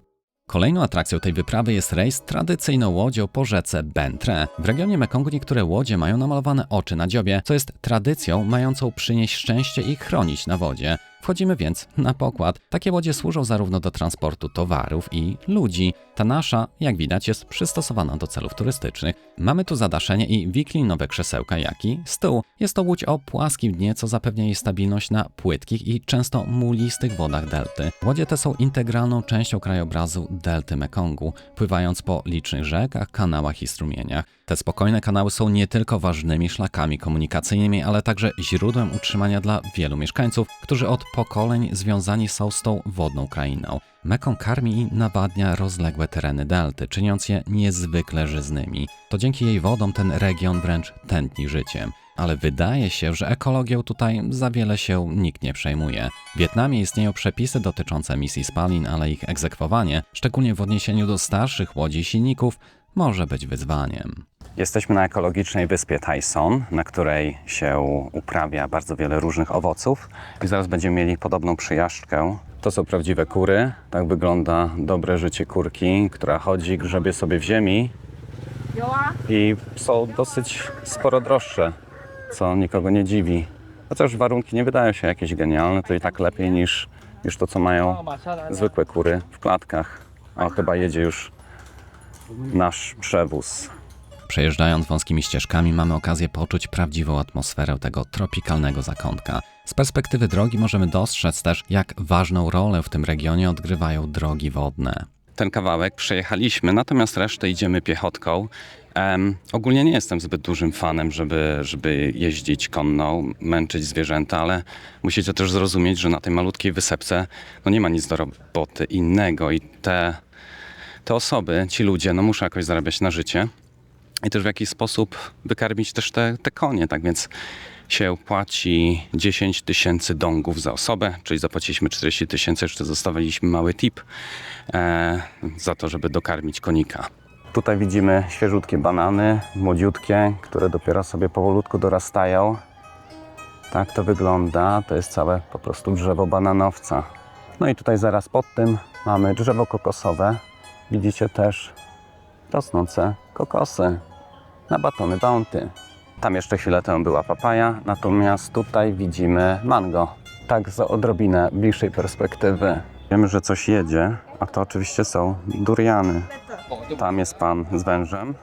Kolejną atrakcją tej wyprawy jest rejs tradycyjną łodzią po rzece Bentre. W regionie Mekongu niektóre łodzie mają namalowane oczy na dziobie, co jest tradycją mającą przynieść szczęście i chronić na wodzie. Wchodzimy więc na pokład. Takie łodzie służą zarówno do transportu towarów i ludzi. Ta nasza, jak widać, jest przystosowana do celów turystycznych. Mamy tu zadaszenie i wiklinowe krzesełka, jak i stół. Jest to łódź o płaskim dnie, co zapewnia jej stabilność na płytkich i często mulistych wodach delty. Łodzie te są integralną częścią krajobrazu delty Mekongu, pływając po licznych rzekach, kanałach i strumieniach. Te spokojne kanały są nie tylko ważnymi szlakami komunikacyjnymi, ale także źródłem utrzymania dla wielu mieszkańców, którzy od pokoleń związani są z tą wodną krainą. Mekong karmi i nawadnia rozległe tereny delty, czyniąc je niezwykle żyznymi. To dzięki jej wodom ten region wręcz tętni życiem. Ale wydaje się, że ekologią tutaj za wiele się nikt nie przejmuje. W Wietnamie istnieją przepisy dotyczące emisji spalin, ale ich egzekwowanie, szczególnie w odniesieniu do starszych łodzi i silników, może być wyzwaniem. Jesteśmy na ekologicznej wyspie Tai Son, na której się uprawia bardzo wiele różnych owoców. I zaraz będziemy mieli podobną przyjażdżkę. To są prawdziwe kury. Tak wygląda dobre życie kurki, która chodzi, grzebie sobie w ziemi. I są dosyć sporo droższe, co nikogo nie dziwi. Chociaż warunki nie wydają się jakieś genialne, to i tak lepiej niż to, co mają zwykłe kury w klatkach. O, chyba jedzie już nasz przewóz. Przejeżdżając wąskimi ścieżkami mamy okazję poczuć prawdziwą atmosferę tego tropikalnego zakątka. Z perspektywy drogi możemy dostrzec też, jak ważną rolę w tym regionie odgrywają drogi wodne. Ten kawałek przejechaliśmy, natomiast resztę idziemy piechotką. Ogólnie nie jestem zbyt dużym fanem, żeby jeździć konno, męczyć zwierzęta, ale musicie też zrozumieć, że na tej malutkiej wysepce nie ma nic do roboty innego i te osoby, ci ludzie, muszą jakoś zarabiać na życie. I też w jakiś sposób wykarmić też te konie, tak więc się płaci 10 000 dongów za osobę, czyli zapłaciliśmy 40 000, jeszcze zostawiliśmy mały tip za to, żeby dokarmić konika. Tutaj widzimy świeżutkie banany, młodziutkie, które dopiero sobie powolutku dorastają. Tak to wygląda, to jest całe po prostu drzewo bananowca. No i tutaj zaraz pod tym mamy drzewo kokosowe. Widzicie też rosnące kokosy na batony Bounty. Tam jeszcze chwilę temu była papaja, natomiast tutaj widzimy mango. Tak z odrobinę bliższej perspektywy. Wiemy, że coś jedzie, a to oczywiście są duriany. Tam jest pan z wężem.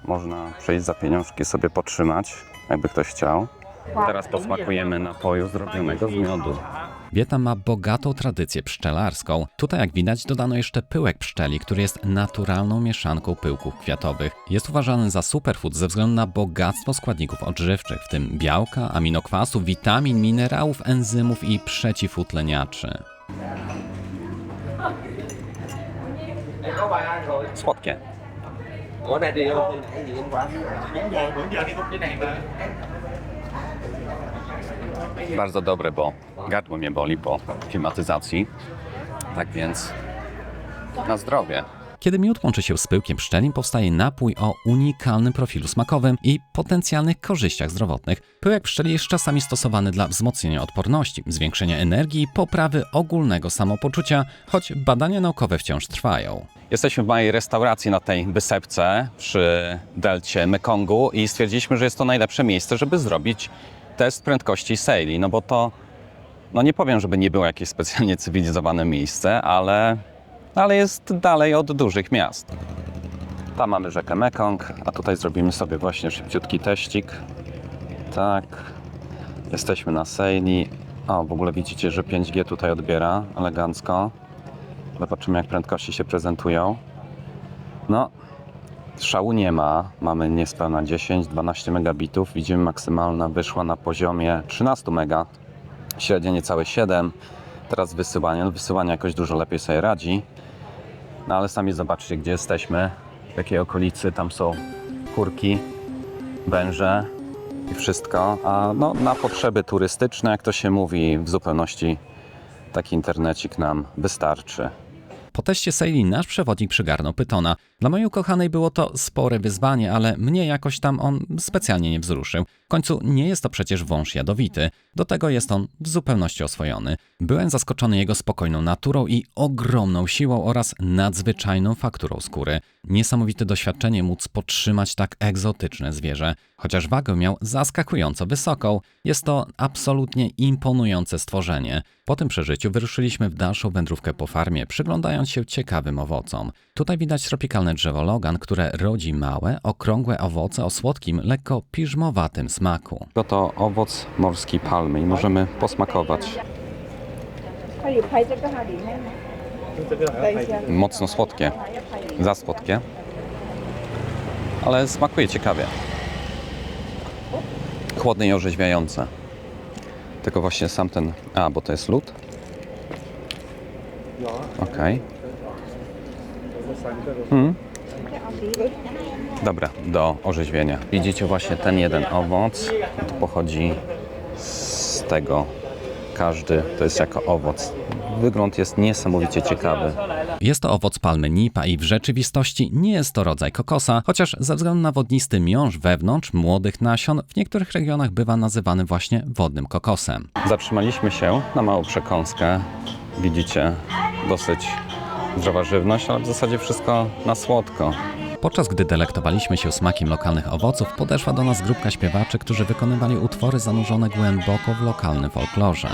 Można przejść za pieniążki, sobie potrzymać, jakby ktoś chciał. Teraz posmakujemy napoju zrobionego z miodu. Wietnam ma bogatą tradycję pszczelarską. Tutaj, jak widać, dodano jeszcze pyłek pszczeli, który jest naturalną mieszanką pyłków kwiatowych. Jest uważany za superfood ze względu na bogactwo składników odżywczych, w tym białka, aminokwasów, witamin, minerałów, enzymów i przeciwutleniaczy. Słodkie. Bardzo dobre, bo gardło mnie boli po klimatyzacji. Tak więc na zdrowie. Kiedy miód łączy się z pyłkiem pszczelim, powstaje napój o unikalnym profilu smakowym i potencjalnych korzyściach zdrowotnych. Pyłek pszczeli jest czasami stosowany dla wzmocnienia odporności, zwiększenia energii i poprawy ogólnego samopoczucia, choć badania naukowe wciąż trwają. Jesteśmy w mojej restauracji na tej wysepce przy delcie Mekongu i stwierdziliśmy, że jest to najlepsze miejsce, żeby zrobić test prędkości Saili, no bo to, no nie powiem, żeby nie było jakieś specjalnie cywilizowane miejsce, ale jest dalej od dużych miast. Tam mamy rzekę Mekong, a tutaj zrobimy sobie właśnie szybciutki teścik. Tak, jesteśmy na Saili. O, w ogóle widzicie, że 5G tutaj odbiera elegancko. Zobaczymy, jak prędkości się prezentują. No, szału nie ma. Mamy niespełna 10-12 megabitów. Widzimy, maksymalna wyszła na poziomie 13 mega. Średnie niecałe 7. Teraz wysyłanie. No, wysyłanie jakoś dużo lepiej sobie radzi. No ale sami zobaczcie, gdzie jesteśmy. W jakiej okolicy. Tam są kurki, węże i wszystko. A no, na potrzeby turystyczne, jak to się mówi, w zupełności taki internecik nam wystarczy. Po teście Saili nasz przewodnik przygarnął pytona. Dla mojej ukochanej było to spore wyzwanie, ale mnie jakoś tam on specjalnie nie wzruszył. W końcu nie jest to przecież wąż jadowity. Do tego jest on w zupełności oswojony. Byłem zaskoczony jego spokojną naturą i ogromną siłą oraz nadzwyczajną fakturą skóry. Niesamowite doświadczenie móc podtrzymać tak egzotyczne zwierzę. Chociaż wagę miał zaskakująco wysoką, jest to absolutnie imponujące stworzenie. Po tym przeżyciu wyruszyliśmy w dalszą wędrówkę po farmie, przyglądając się ciekawym owocom. Tutaj widać tropikalne drzewo logan, które rodzi małe, okrągłe owoce o słodkim, lekko piżmowatym smaku. To owoc morskiej palmy i możemy posmakować. Mocno słodkie, za słodkie, ale smakuje ciekawie. Chłodne i orzeźwiające. Tylko właśnie sam ten... bo to jest lód. Okej. Dobra, do orzeźwienia. Widzicie właśnie ten jeden owoc pochodzi z tego. Każdy to jest jako owoc. Wygląd jest niesamowicie ciekawy. Jest to owoc palmy nipa i w rzeczywistości nie jest to rodzaj kokosa, chociaż ze względu na wodnisty miąższ wewnątrz młodych nasion w niektórych regionach bywa nazywany właśnie wodnym kokosem. Zatrzymaliśmy się na małą przekąskę. Widzicie, dosyć zdrowa żywność, ale w zasadzie wszystko na słodko. Podczas gdy delektowaliśmy się smakiem lokalnych owoców, podeszła do nas grupka śpiewaczy, którzy wykonywali utwory zanurzone głęboko w lokalnym folklorze.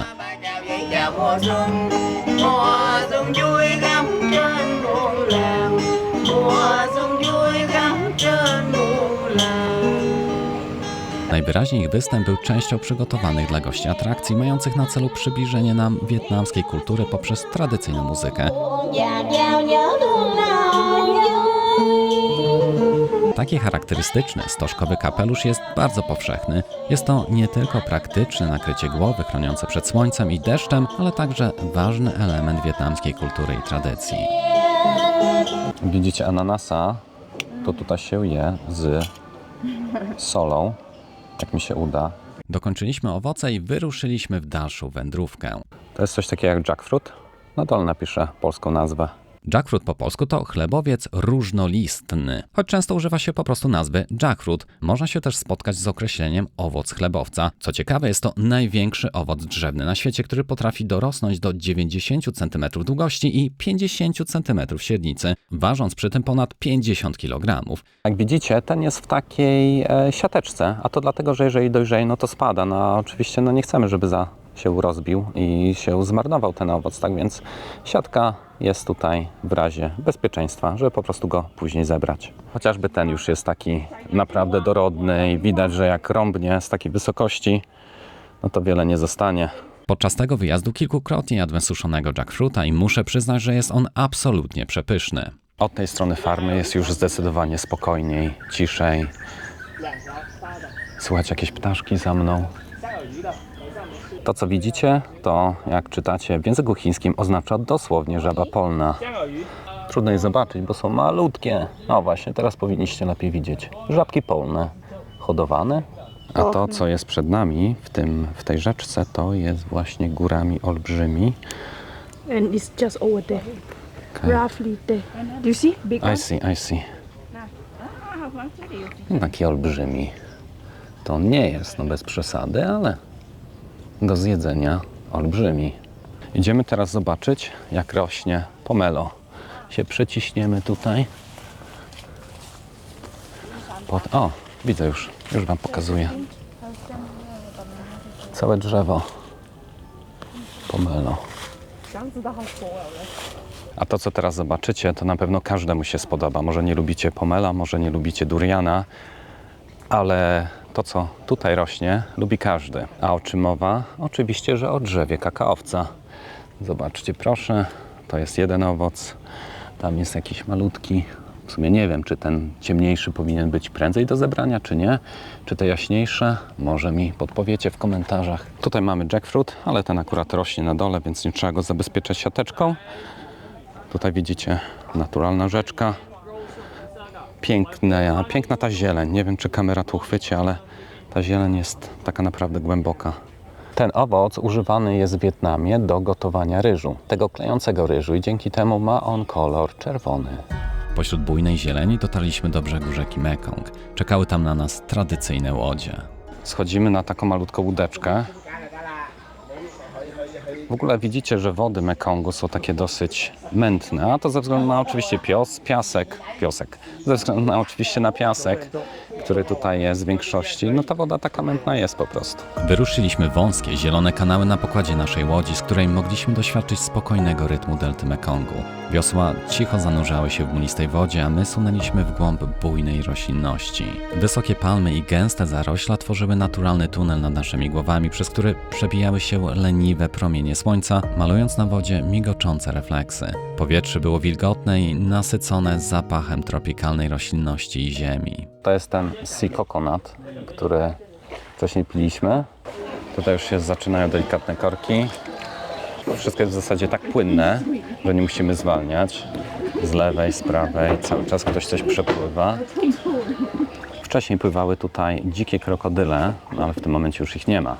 Najwyraźniej ich występ był częścią przygotowanych dla gości atrakcji, mających na celu przybliżenie nam wietnamskiej kultury poprzez tradycyjną muzykę. Taki charakterystyczny stożkowy kapelusz jest bardzo powszechny. Jest to nie tylko praktyczne nakrycie głowy chroniące przed słońcem i deszczem, ale także ważny element wietnamskiej kultury i tradycji. Widzicie ananasa? To tutaj się je z solą, jak mi się uda. Dokończyliśmy owoce i wyruszyliśmy w dalszą wędrówkę. To jest coś takiego jak jackfruit? Na dole napiszę polską nazwę. Jackfruit po polsku to chlebowiec różnolistny. Choć często używa się po prostu nazwy jackfruit, można się też spotkać z określeniem owoc chlebowca. Co ciekawe, jest to największy owoc drzewny na świecie, który potrafi dorosnąć do 90 cm długości i 50 cm średnicy, ważąc przy tym ponad 50 kg. Jak widzicie, ten jest w takiej siateczce, a to dlatego, że jeżeli dojrzeje, no to spada. No oczywiście nie chcemy, żeby się rozbił i się zmarnował ten owoc, tak więc siatka jest tutaj w razie bezpieczeństwa, żeby po prostu go później zebrać. Chociażby ten już jest taki naprawdę dorodny i widać, że jak rąbnie z takiej wysokości, no to wiele nie zostanie. Podczas tego wyjazdu kilkukrotnie jadłem suszonego jackfruita i muszę przyznać, że jest on absolutnie przepyszny. Od tej strony farmy jest już zdecydowanie spokojniej, ciszej. Słychać jakieś ptaszki za mną. To, co widzicie, to jak czytacie w języku chińskim oznacza dosłownie żaba polna. Trudno je zobaczyć, bo są malutkie. No właśnie, teraz powinniście lepiej widzieć. Żabki polne, hodowane. A to, co jest przed nami w tej rzeczce, to jest właśnie górami olbrzymi. And it's just over there. roughly there. Do you see? Big one? I see. No, taki olbrzymi. To on nie jest, no bez przesady, ale do zjedzenia olbrzymi. Idziemy teraz zobaczyć, jak rośnie pomelo. Się przeciśniemy tutaj. O, widzę już wam pokazuję. Całe drzewo pomelo. A to, co teraz zobaczycie, to na pewno każdemu się spodoba. Może nie lubicie pomela, może nie lubicie duriana, ale to, co tutaj rośnie, lubi każdy. A o czym mowa? Oczywiście, że o drzewie kakaowca. Zobaczcie, proszę, to jest jeden owoc, tam jest jakiś malutki. W sumie nie wiem, czy ten ciemniejszy powinien być prędzej do zebrania, czy nie. Czy te jaśniejsze? Może mi podpowiecie w komentarzach. Tutaj mamy jackfruit, ale ten akurat rośnie na dole, więc nie trzeba go zabezpieczać siateczką. Tutaj widzicie naturalna rzeczka. Piękna ta zieleń. Nie wiem, czy kamera tu chwyci, ale ta zieleń jest taka naprawdę głęboka. Ten owoc używany jest w Wietnamie do gotowania ryżu, tego klejącego ryżu, i dzięki temu ma on kolor czerwony. Pośród bujnej zieleni dotarliśmy do brzegu rzeki Mekong. Czekały tam na nas tradycyjne łodzie. Schodzimy na taką malutką łódeczkę. W ogóle widzicie, że wody Mekongu są takie dosyć mętne, a to ze względu na oczywiście piasek. Ze względu na oczywiście na piasek, który tutaj jest w większości, no ta woda taka mętna jest po prostu. Wyruszyliśmy wąskie, zielone kanały na pokładzie naszej łodzi, z której mogliśmy doświadczyć spokojnego rytmu delty Mekongu. Wiosła cicho zanurzały się w mglistej wodzie, a my sunęliśmy w głąb bujnej roślinności. Wysokie palmy i gęste zarośla tworzyły naturalny tunel nad naszymi głowami, przez który przebijały się leniwe promienie słońca, malując na wodzie migoczące refleksy. Powietrze było wilgotne i nasycone zapachem tropikalnej roślinności i ziemi. To jest ten sea coconut, który wcześniej piliśmy. Tutaj już się zaczynają delikatne korki. Wszystko jest w zasadzie tak płynne, że nie musimy zwalniać. Z lewej, z prawej, cały czas ktoś coś przepływa. Wcześniej pływały tutaj dzikie krokodyle, ale w tym momencie już ich nie ma.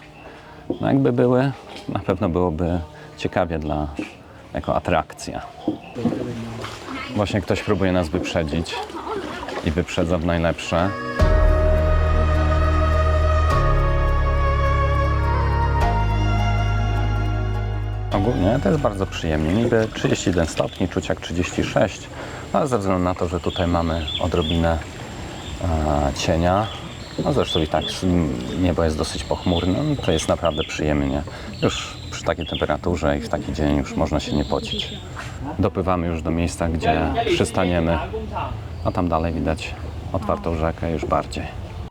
No jakby były, na pewno byłoby ciekawie jako atrakcja. Właśnie ktoś próbuje nas wyprzedzić i wyprzedza w najlepsze. Ogólnie to jest bardzo przyjemnie. Niby 31 stopni, czuć jak 36, ale ze względu na to, że tutaj mamy odrobinę cienia, no zresztą i tak niebo jest dosyć pochmurne, no to jest naprawdę przyjemnie. Już przy takiej temperaturze i w taki dzień już można się nie pocić. Dopływamy już do miejsca, gdzie przystaniemy, a tam dalej widać otwartą rzekę już bardziej.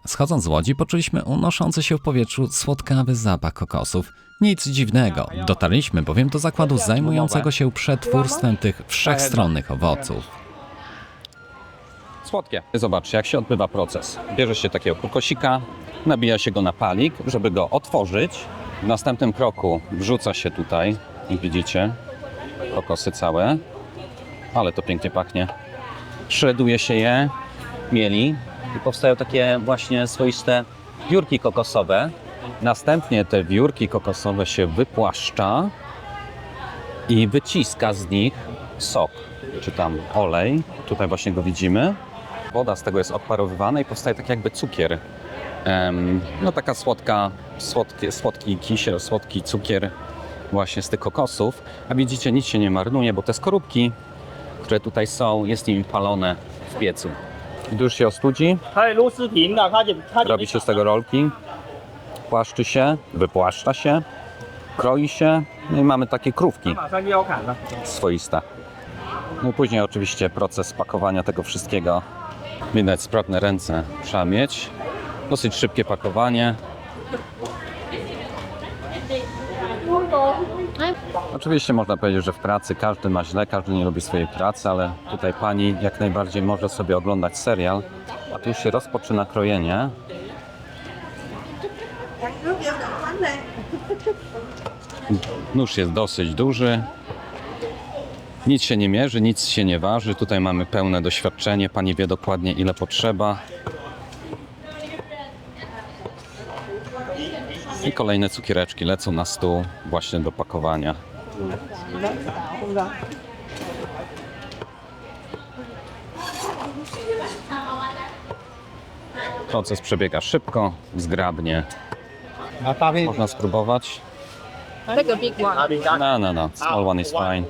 Schodząc z łodzi, poczuliśmy unoszący się w powietrzu słodkawy zapach kokosów. Nic dziwnego. Dotarliśmy bowiem do zakładu zajmującego się przetwórstwem tych wszechstronnych owoców. Słodkie. Zobaczcie, jak się odbywa proces. Bierze się takiego kokosika, nabija się go na palik, żeby go otworzyć. W następnym kroku wrzuca się tutaj, jak widzicie, kokosy całe, ale to pięknie pachnie. Shreduje się je, mieli i powstają takie właśnie swoiste wiórki kokosowe. Następnie te wiórki kokosowe się wypłaszcza i wyciska z nich sok, czy tam olej. Tutaj właśnie go widzimy. Woda z tego jest odparowywana i powstaje tak jakby cukier. No taka słodki kisiel, słodki cukier właśnie z tych kokosów. A widzicie, nic się nie marnuje, bo te skorupki, które tutaj są, jest nimi palone w piecu. Gdy już się ostudzi, robi się z tego rolki, płaszczy się, wypłaszcza się, kroi się, no i mamy takie krówki swoiste. No i później oczywiście proces pakowania tego wszystkiego. Widać, sprawne ręce trzeba mieć. Dosyć szybkie pakowanie. Oczywiście można powiedzieć, że w pracy każdy ma źle, każdy nie lubi swojej pracy, ale tutaj pani jak najbardziej może sobie oglądać serial, a tu już się rozpoczyna krojenie. Nóż jest dosyć duży. Nic się nie mierzy, nic się nie waży. Tutaj mamy pełne doświadczenie. Pani wie dokładnie, ile potrzeba. I kolejne cukiereczki lecą na stół właśnie do pakowania. Proces przebiega szybko, zgrabnie. Można spróbować. Take a big one. No. Small one is fine.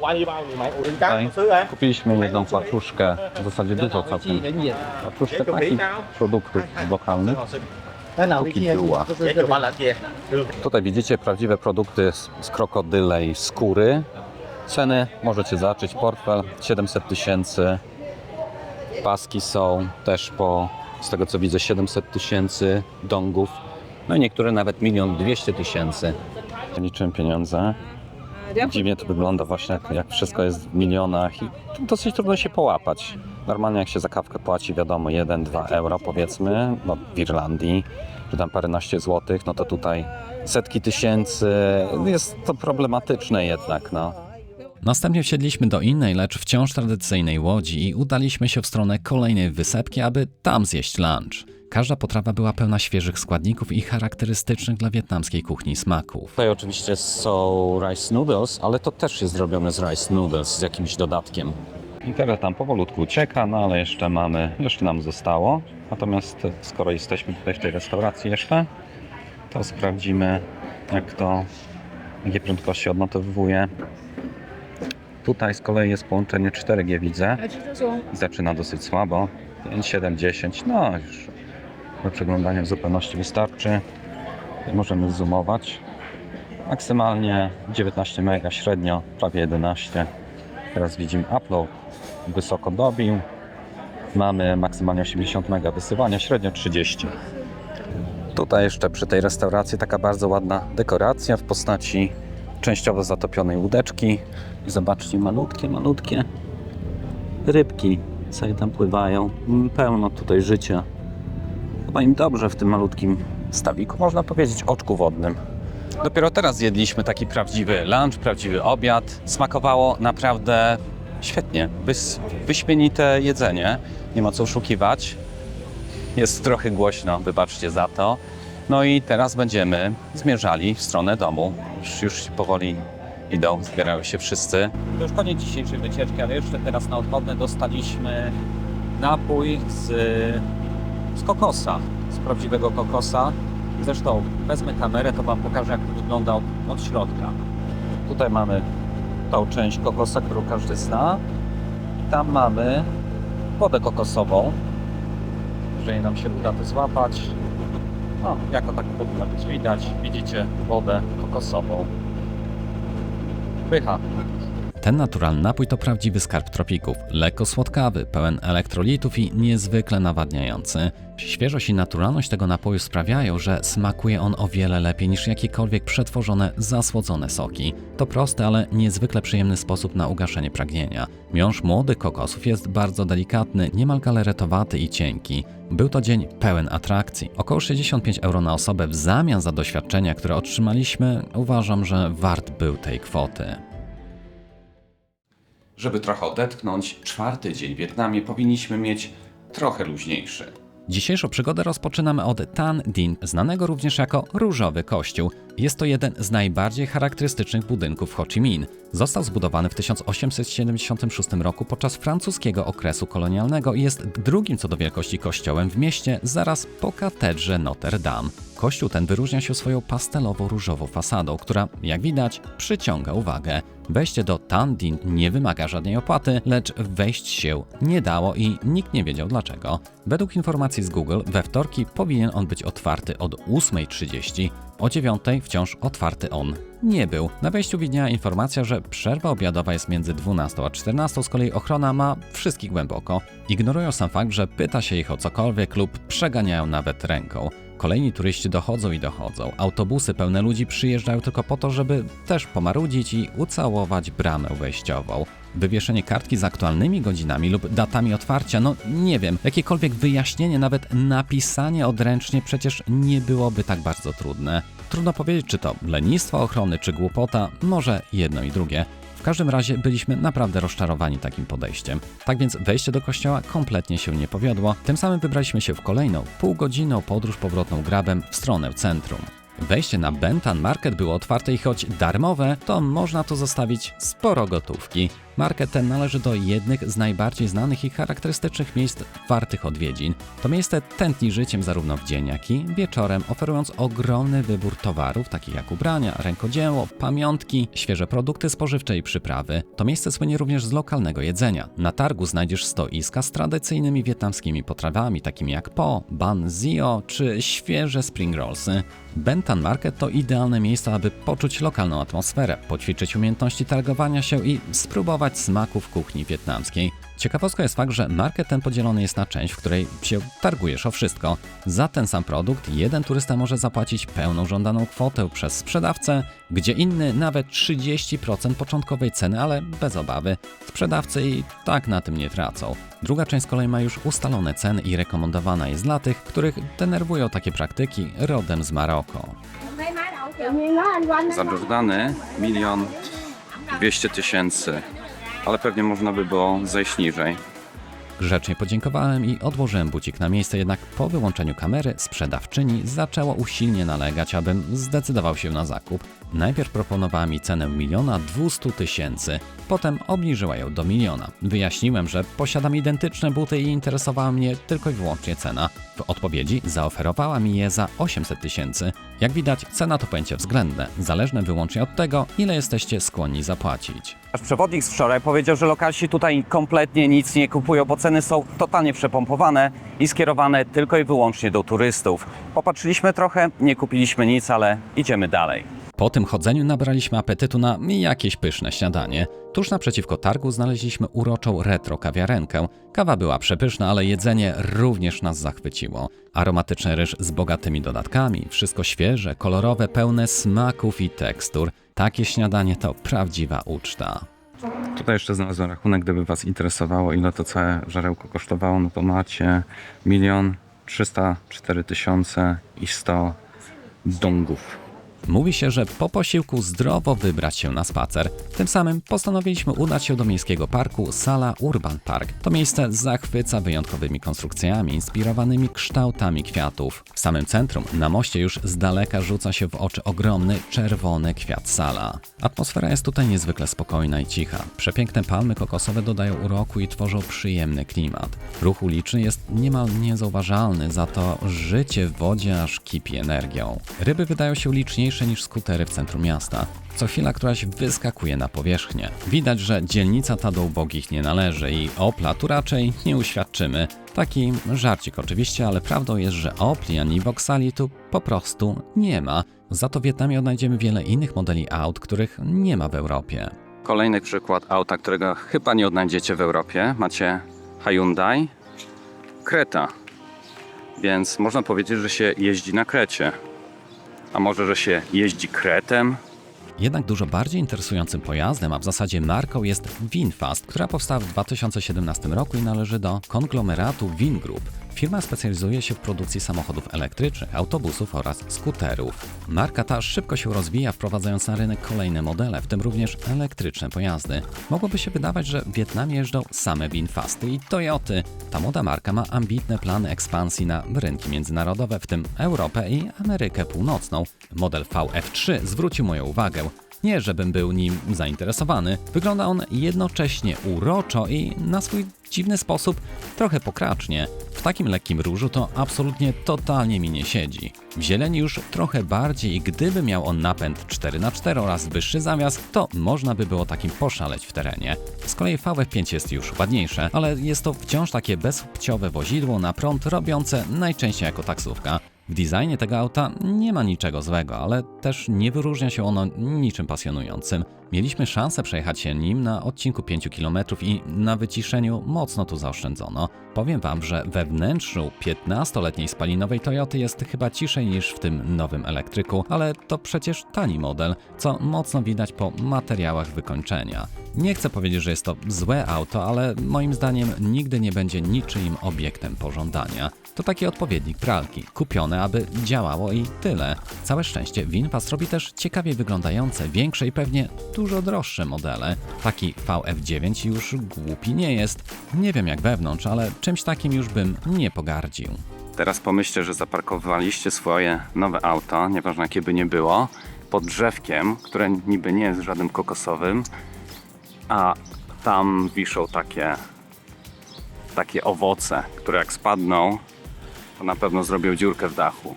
Tutaj kupiliśmy jedną paczuszkę, w zasadzie dużo całkiem. Paczuszkę takich produktów lokalnych. Była. Tutaj widzicie prawdziwe produkty z krokodylej skóry. Ceny możecie zobaczyć. Portfel 700 000. Paski są też po, z tego co widzę, 700 000 dongów. No i niektóre nawet 1 200 000. Liczyłem pieniądze. Dziwnie to wygląda właśnie, jak wszystko jest w milionach i dosyć trudno się połapać. Normalnie jak się za kawkę płaci, wiadomo, 1-2 euro powiedzmy, no w Irlandii, czy tam paręnaście złotych, no to tutaj setki tysięcy, jest to problematyczne jednak, no. Następnie wsiedliśmy do innej, lecz wciąż tradycyjnej łodzi i udaliśmy się w stronę kolejnej wysepki, aby tam zjeść lunch. Każda potrawa była pełna świeżych składników i charakterystycznych dla wietnamskiej kuchni smaków. Tutaj oczywiście są rice noodles, ale to też jest zrobione z rice noodles z jakimś dodatkiem. I teraz tam powolutku ucieka, no ale jeszcze nam zostało. Natomiast skoro jesteśmy tutaj w tej restauracji jeszcze, to sprawdzimy jakie prędkości odnotowuje. Tutaj z kolei jest połączenie 4G widzę. Zaczyna dosyć słabo. 5, 7, 10, no już do przeglądania w zupełności wystarczy. Możemy zoomować. Maksymalnie 19 MB, średnio prawie 11. Teraz widzimy upload wysoko dobił. Mamy maksymalnie 80 MB wysyłania, średnio 30. Tutaj jeszcze przy tej restauracji taka bardzo ładna dekoracja w postaci częściowo zatopionej łódeczki. I zobaczcie, malutkie rybki sobie tam pływają. Pełno tutaj życia. Chyba im dobrze w tym malutkim stawiku, można powiedzieć, oczku wodnym. Dopiero teraz jedliśmy taki prawdziwy lunch, prawdziwy obiad. Smakowało naprawdę świetnie. Wyśmienite jedzenie. Nie ma co oszukiwać. Jest trochę głośno, wybaczcie za to. No i teraz będziemy zmierzali w stronę domu. Już powoli idą, zbierają się wszyscy. To już koniec dzisiejszej wycieczki, ale jeszcze teraz na odchodne dostaliśmy napój z kokosa, z prawdziwego kokosa. Zresztą wezmę kamerę, to Wam pokażę, jak to wygląda od środka. Tutaj mamy tą część kokosa, którą każdy zna. I tam mamy wodę kokosową. Jeżeli nam się uda to złapać. No, jako tak powinno być widać. Widzicie wodę kokosową. Pycha. Ten naturalny napój to prawdziwy skarb tropików. Lekko słodkawy, pełen elektrolitów i niezwykle nawadniający. Świeżość i naturalność tego napoju sprawiają, że smakuje on o wiele lepiej niż jakiekolwiek przetworzone, zasłodzone soki. To prosty, ale niezwykle przyjemny sposób na ugaszenie pragnienia. Miąższ młodych kokosów jest bardzo delikatny, niemal galaretowaty i cienki. Był to dzień pełen atrakcji. Około 65 euro na osobę w zamian za doświadczenia, które otrzymaliśmy, uważam, że wart był tej kwoty. Żeby trochę odetchnąć, 4. dzień w Wietnamie powinniśmy mieć trochę luźniejszy. Dzisiejszą przygodę rozpoczynamy od Tan Dinh, znanego również jako Różowy Kościół. Jest to jeden z najbardziej charakterystycznych budynków w Ho Chi Minh. Został zbudowany w 1876 roku podczas francuskiego okresu kolonialnego i jest drugim co do wielkości kościołem w mieście zaraz po katedrze Notre Dame. Kościół ten wyróżnia się swoją pastelowo-różową fasadą, która, jak widać, przyciąga uwagę. Wejście do Tan Dinh nie wymaga żadnej opłaty, lecz wejść się nie dało i nikt nie wiedział dlaczego. Według informacji z Google we wtorki powinien on być otwarty od 8:30. O 9:00 wciąż otwarty on nie był. Na wejściu widniała informacja, że przerwa obiadowa jest między 12 a 14, z kolei ochrona ma wszystkich głęboko. Ignorują sam fakt, że pyta się ich o cokolwiek lub przeganiają nawet ręką. Kolejni turyści dochodzą i dochodzą. Autobusy pełne ludzi przyjeżdżają tylko po to, żeby też pomarudzić i ucałować bramę wejściową. Wywieszenie kartki z aktualnymi godzinami lub datami otwarcia, no nie wiem, jakiekolwiek wyjaśnienie, nawet napisanie odręcznie przecież nie byłoby tak bardzo trudne. Trudno powiedzieć, czy to lenistwo ochrony, czy głupota, może jedno i drugie. W każdym razie byliśmy naprawdę rozczarowani takim podejściem. Tak więc wejście do kościoła kompletnie się nie powiodło, tym samym wybraliśmy się w kolejną, półgodzinną podróż powrotną grabem w stronę centrum. Wejście na Ben Thanh Market było otwarte i choć darmowe, to można tu zostawić sporo gotówki. Market ten należy do jednych z najbardziej znanych i charakterystycznych miejsc wartych odwiedzin. To miejsce tętni życiem zarówno w dzień, jak i wieczorem, oferując ogromny wybór towarów, takich jak ubrania, rękodzieło, pamiątki, świeże produkty spożywcze i przyprawy. To miejsce słynie również z lokalnego jedzenia. Na targu znajdziesz stoiska z tradycyjnymi wietnamskimi potrawami, takimi jak po, ban zio czy świeże spring rollsy. Ben Thanh Market to idealne miejsce, aby poczuć lokalną atmosferę, poćwiczyć umiejętności targowania się i spróbować smaków kuchni wietnamskiej. Ciekawostką jest fakt, że market ten podzielony jest na część, w której się targujesz o wszystko. Za ten sam produkt jeden turysta może zapłacić pełną żądaną kwotę przez sprzedawcę, gdzie inny nawet 30% początkowej ceny, ale bez obawy. Sprzedawcy i tak na tym nie tracą. Druga część z kolei ma już ustalone ceny i rekomendowana jest dla tych, których denerwują takie praktyki rodem z Maroko. Za Jordany 1 200 000, ale pewnie można by było zejść niżej. Grzecznie podziękowałem i odłożyłem bucik na miejsce, jednak po wyłączeniu kamery sprzedawczyni zaczęła usilnie nalegać, abym zdecydował się na zakup. Najpierw proponowała mi cenę 1 200 000, potem obniżyła ją do 1 000 000. Wyjaśniłem, że posiadam identyczne buty i interesowała mnie tylko i wyłącznie cena. W odpowiedzi zaoferowała mi je za 800 000. Jak widać, cena to pojęcie względne, zależne wyłącznie od tego, ile jesteście skłonni zapłacić. Nasz przewodnik z wczoraj powiedział, że lokalsi tutaj kompletnie nic nie kupują, bo ceny są totalnie przepompowane i skierowane tylko i wyłącznie do turystów. Popatrzyliśmy trochę, nie kupiliśmy nic, ale idziemy dalej. Po tym chodzeniu nabraliśmy apetytu na jakieś pyszne śniadanie. Tuż naprzeciwko targu znaleźliśmy uroczą retro kawiarenkę. Kawa była przepyszna, ale jedzenie również nas zachwyciło. Aromatyczny ryż z bogatymi dodatkami, wszystko świeże, kolorowe, pełne smaków i tekstur. Takie śniadanie to prawdziwa uczta. Tutaj jeszcze znalazłem rachunek, gdyby Was interesowało, ile to całe żarełko kosztowało, no to macie 1 304 100 dongów. Mówi się, że po posiłku zdrowo wybrać się na spacer. Tym samym postanowiliśmy udać się do miejskiego parku Sala Urban Park. To miejsce zachwyca wyjątkowymi konstrukcjami, inspirowanymi kształtami kwiatów. W samym centrum, na moście już z daleka rzuca się w oczy ogromny, czerwony kwiat sala. Atmosfera jest tutaj niezwykle spokojna i cicha. Przepiękne palmy kokosowe dodają uroku i tworzą przyjemny klimat. Ruch uliczny jest niemal niezauważalny, za to życie w wodzie aż kipi energią. Ryby wydają się liczniejsze niż skutery w centrum miasta. Co chwila któraś wyskakuje na powierzchnię. Widać, że dzielnica ta do ubogich nie należy i Opla tu raczej nie uświadczymy. Taki żarcik oczywiście, ale prawdą jest, że Opli ani Vauxhalli tu po prostu nie ma. Za to w Wietnamie odnajdziemy wiele innych modeli aut, których nie ma w Europie. Kolejny przykład auta, którego chyba nie odnajdziecie w Europie. Macie Hyundai Creta, więc można powiedzieć, że się jeździ na Krecie. A może, że się jeździ Kretem? Jednak dużo bardziej interesującym pojazdem, a w zasadzie marką jest VinFast, która powstała w 2017 roku i należy do konglomeratu Vingroup. Firma specjalizuje się w produkcji samochodów elektrycznych, autobusów oraz skuterów. Marka ta szybko się rozwija, wprowadzając na rynek kolejne modele, w tym również elektryczne pojazdy. Mogłoby się wydawać, że w Wietnamie jeżdżą same VinFasty i Toyoty. Ta młoda marka ma ambitne plany ekspansji na rynki międzynarodowe, w tym Europę i Amerykę Północną. Model VF3 zwrócił moją uwagę. Nie, żebym był nim zainteresowany. Wygląda on jednocześnie uroczo i na swój dziwny sposób trochę pokracznie. W takim lekkim różu to absolutnie totalnie mi nie siedzi. W zieleni już trochę bardziej i gdyby miał on napęd 4x4 oraz wyższy zawias, to można by było takim poszaleć w terenie. Z kolei VF5 jest już ładniejsze, ale jest to wciąż takie bezpłciowe wozidło na prąd robiące najczęściej jako taksówka. W designie tego auta nie ma niczego złego, ale też nie wyróżnia się ono niczym pasjonującym. Mieliśmy szansę przejechać się nim na odcinku 5 km i na wyciszeniu mocno tu zaoszczędzono. Powiem Wam, że we wnętrzu 15-letniej spalinowej Toyoty jest chyba ciszej niż w tym nowym elektryku, ale to przecież tani model, co mocno widać po materiałach wykończenia. Nie chcę powiedzieć, że jest to złe auto, ale moim zdaniem nigdy nie będzie niczyim obiektem pożądania. To taki odpowiednik pralki, kupione, aby działało i tyle. Całe szczęście VinFast robi też ciekawie wyglądające, większe i pewnie dużo droższe modele. Taki VF9 już głupi nie jest. Nie wiem jak wewnątrz, ale czymś takim już bym nie pogardził. Teraz pomyślcie, że zaparkowaliście swoje nowe auto, nieważne jakie by nie było, pod drzewkiem, które niby nie jest żadnym kokosowym, a tam wiszą takie owoce, które jak spadną, to na pewno zrobią dziurkę w dachu.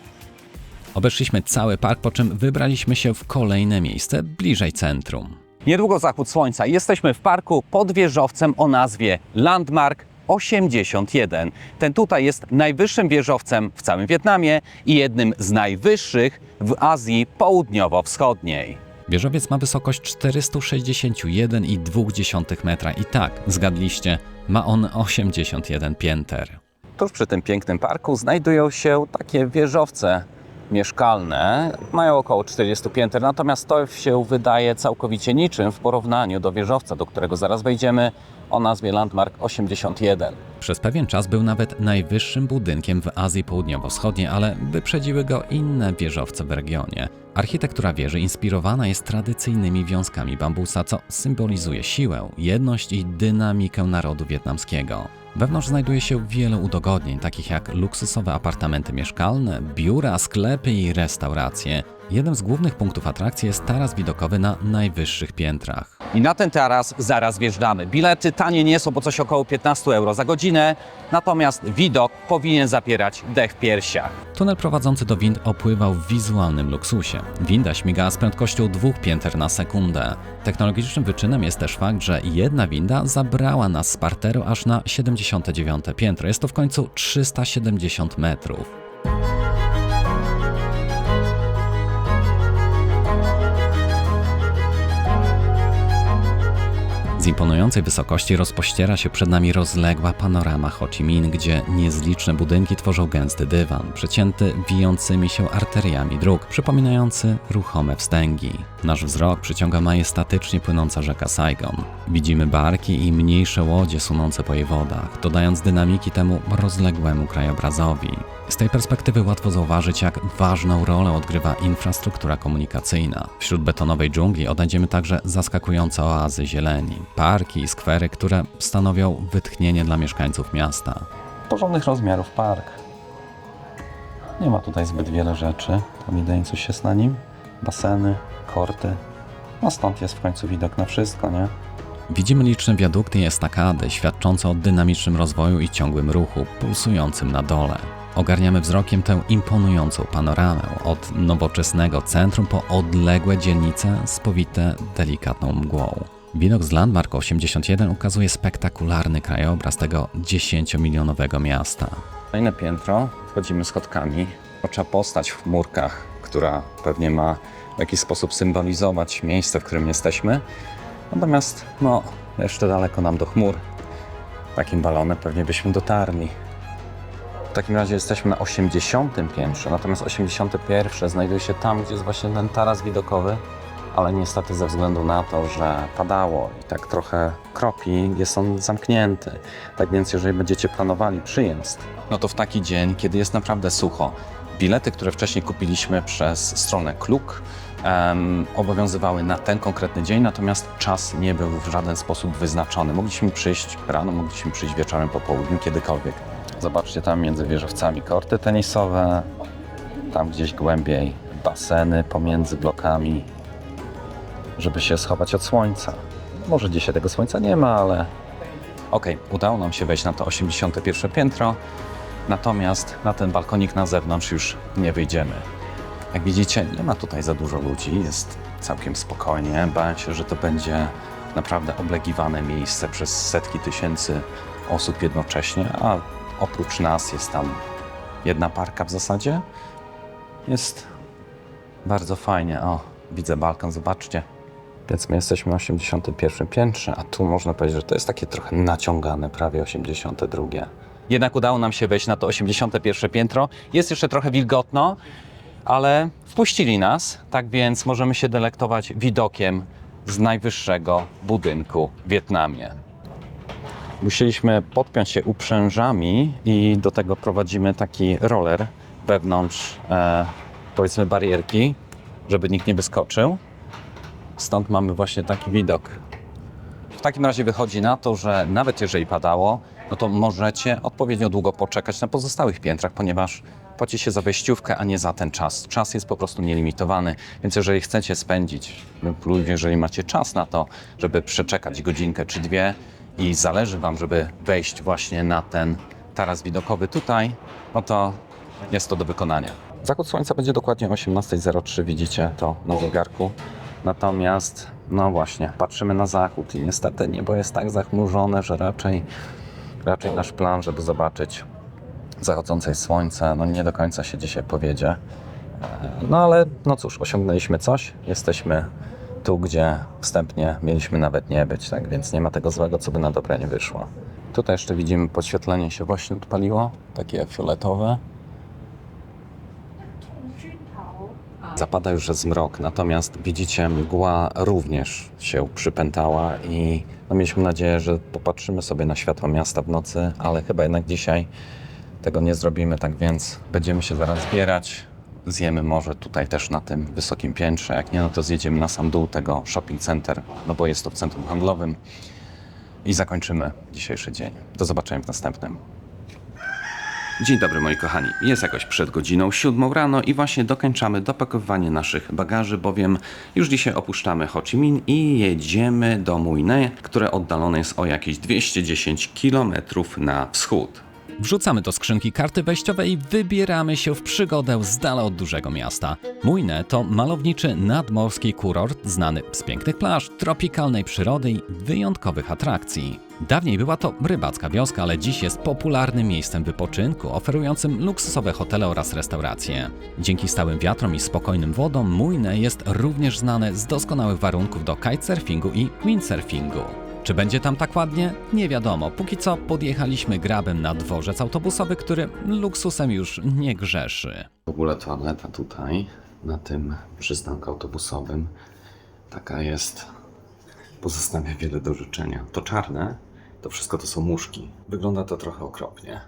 Obeszliśmy cały park, po czym wybraliśmy się w kolejne miejsce bliżej centrum. Niedługo zachód słońca. Jesteśmy w parku pod wieżowcem o nazwie Landmark 81. Ten tutaj jest najwyższym wieżowcem w całym Wietnamie i jednym z najwyższych w Azji Południowo-Wschodniej. Wieżowiec ma wysokość 461,2 metra i tak, zgadliście, ma on 81 pięter. Tuż przy tym pięknym parku znajdują się takie wieżowce mieszkalne. Mają około 40 pięter, natomiast to się wydaje całkowicie niczym w porównaniu do wieżowca, do którego zaraz wejdziemy, o nazwie Landmark 81. Przez pewien czas był nawet najwyższym budynkiem w Azji Południowo-Wschodniej, ale wyprzedziły go inne wieżowce w regionie. Architektura wieży inspirowana jest tradycyjnymi wiązkami bambusa, co symbolizuje siłę, jedność i dynamikę narodu wietnamskiego. Wewnątrz znajduje się wiele udogodnień, takich jak luksusowe apartamenty mieszkalne, biura, sklepy i restauracje. Jednym z głównych punktów atrakcji jest taras widokowy na najwyższych piętrach. I na ten taras zaraz wjeżdżamy. Bilety tanie nie są, bo coś około 15 euro za godzinę, natomiast widok powinien zapierać dech w piersiach. Tunel prowadzący do wind opływał w wizualnym luksusie. Winda śmigała z prędkością 2 pięter na sekundę. Technologicznym wyczynem jest też fakt, że jedna winda zabrała nas z parteru aż na 79 piętro. Jest to w końcu 370 metrów. Z imponującej wysokości rozpościera się przed nami rozległa panorama Ho Chi Minh, gdzie niezliczne budynki tworzą gęsty dywan, przecięty wijącymi się arteriami dróg, przypominający ruchome wstęgi. Nasz wzrok przyciąga majestatycznie płynąca rzeka Saigon. Widzimy barki i mniejsze łodzie sunące po jej wodach, dodając dynamiki temu rozległemu krajobrazowi. Z tej perspektywy łatwo zauważyć, jak ważną rolę odgrywa infrastruktura komunikacyjna. Wśród betonowej dżungli odnajdziemy także zaskakujące oazy zieleni, parki i skwery, które stanowią wytchnienie dla mieszkańców miasta. Porządnych rozmiarów park. Nie ma tutaj zbyt wiele rzeczy. Tam jedynie coś jest na nim. Baseny, korty. No stąd jest w końcu widok na wszystko, nie? Widzimy liczne wiadukty i estakady, świadczące o dynamicznym rozwoju i ciągłym ruchu, pulsującym na dole. Ogarniamy wzrokiem tę imponującą panoramę, od nowoczesnego centrum po odległe dzielnice spowite delikatną mgłą. Widok z Landmark 81 ukazuje spektakularny krajobraz tego 10-milionowego miasta. Kolejne piętro, wchodzimy schodkami. Ocza postać w murkach, która pewnie ma w jakiś sposób symbolizować miejsce, w którym jesteśmy. Natomiast, jeszcze daleko nam do chmur. Takim balonem pewnie byśmy dotarli. W takim razie jesteśmy na 80 piętrze, natomiast 81 znajduje się tam, gdzie jest właśnie ten taras widokowy, ale niestety ze względu na to, że padało i tak trochę kropi, jest on zamknięty. Tak więc jeżeli będziecie planowali przyjazd, no to w taki dzień, kiedy jest naprawdę sucho, bilety, które wcześniej kupiliśmy przez stronę Klook, obowiązywały na ten konkretny dzień, natomiast czas nie był w żaden sposób wyznaczony. Mogliśmy przyjść rano, mogliśmy przyjść wieczorem, po południu, kiedykolwiek. Zobaczcie tam między wieżowcami korty tenisowe, tam gdzieś głębiej baseny pomiędzy blokami, żeby się schować od słońca. Może dzisiaj tego słońca nie ma, ale okej, udało nam się wejść na to 81 piętro, natomiast na ten balkonik na zewnątrz już nie wyjdziemy. Jak widzicie, nie ma tutaj za dużo ludzi, jest całkiem spokojnie. Bałem się, że to będzie naprawdę oblegiwane miejsce przez setki tysięcy osób jednocześnie, a oprócz nas jest tam jedna parka w zasadzie. Jest bardzo fajnie. O, widzę balkon, zobaczcie. Więc my jesteśmy na 81 piętrze, a tu można powiedzieć, że to jest takie trochę naciągane, prawie 82. Jednak udało nam się wejść na to 81 piętro. Jest jeszcze trochę wilgotno, ale wpuścili nas, tak więc możemy się delektować widokiem z najwyższego budynku w Wietnamie. Musieliśmy podpiąć się uprzężami i do tego prowadzimy taki roller wewnątrz, powiedzmy, barierki, żeby nikt nie wyskoczył. Stąd mamy właśnie taki widok. W takim razie wychodzi na to, że nawet jeżeli padało, no to możecie odpowiednio długo poczekać na pozostałych piętrach, ponieważ płaci się za wejściówkę, a nie za ten czas. Czas jest po prostu nielimitowany, więc jeżeli chcecie spędzić, lub jeżeli macie czas na to, żeby przeczekać godzinkę czy dwie i zależy Wam, żeby wejść właśnie na ten taras widokowy tutaj, no to jest to do wykonania. Zachód słońca będzie dokładnie o 18:03, widzicie to na zegarku. Natomiast, no właśnie, patrzymy na zachód i niestety niebo jest tak zachmurzone, że raczej nasz plan, żeby zobaczyć zachodzące słońce, no nie do końca się dzisiaj powiedzie. No ale, no cóż, osiągnęliśmy coś. Jesteśmy tu, gdzie wstępnie mieliśmy nawet nie być, tak więc nie ma tego złego, co by na dobre nie wyszło. Tutaj jeszcze widzimy, podświetlenie się właśnie odpaliło, takie fioletowe. Zapada już zmrok, natomiast widzicie, mgła również się przypętała i no, mieliśmy nadzieję, że popatrzymy sobie na światło miasta w nocy, ale chyba jednak dzisiaj tego nie zrobimy, tak więc będziemy się zaraz zbierać. Zjemy może tutaj też na tym wysokim piętrze, jak nie, no to zjedziemy na sam dół tego shopping center, no bo jest to w centrum handlowym i zakończymy dzisiejszy dzień. Do zobaczenia w następnym. Dzień dobry moi kochani, jest jakoś przed godziną 7 rano i właśnie dokończamy dopakowywanie naszych bagaży, bowiem już dzisiaj opuszczamy Ho Chi Minh i jedziemy do Mui Ne, które oddalone jest o jakieś 210 km na wschód. Wrzucamy do skrzynki karty wejściowe i wybieramy się w przygodę z dala od dużego miasta. Mui Ne to malowniczy nadmorski kurort znany z pięknych plaż, tropikalnej przyrody i wyjątkowych atrakcji. Dawniej była to rybacka wioska, ale dziś jest popularnym miejscem wypoczynku, oferującym luksusowe hotele oraz restauracje. Dzięki stałym wiatrom i spokojnym wodom Mui Ne jest również znane z doskonałych warunków do kitesurfingu i windsurfingu. Czy będzie tam tak ładnie? Nie wiadomo. Póki co podjechaliśmy grabem na dworzec autobusowy, który luksusem już nie grzeszy. W ogóle toaleta tutaj, na tym przystanku autobusowym, taka jest, pozostawia wiele do życzenia. To czarne, to wszystko to są muszki. Wygląda to trochę okropnie.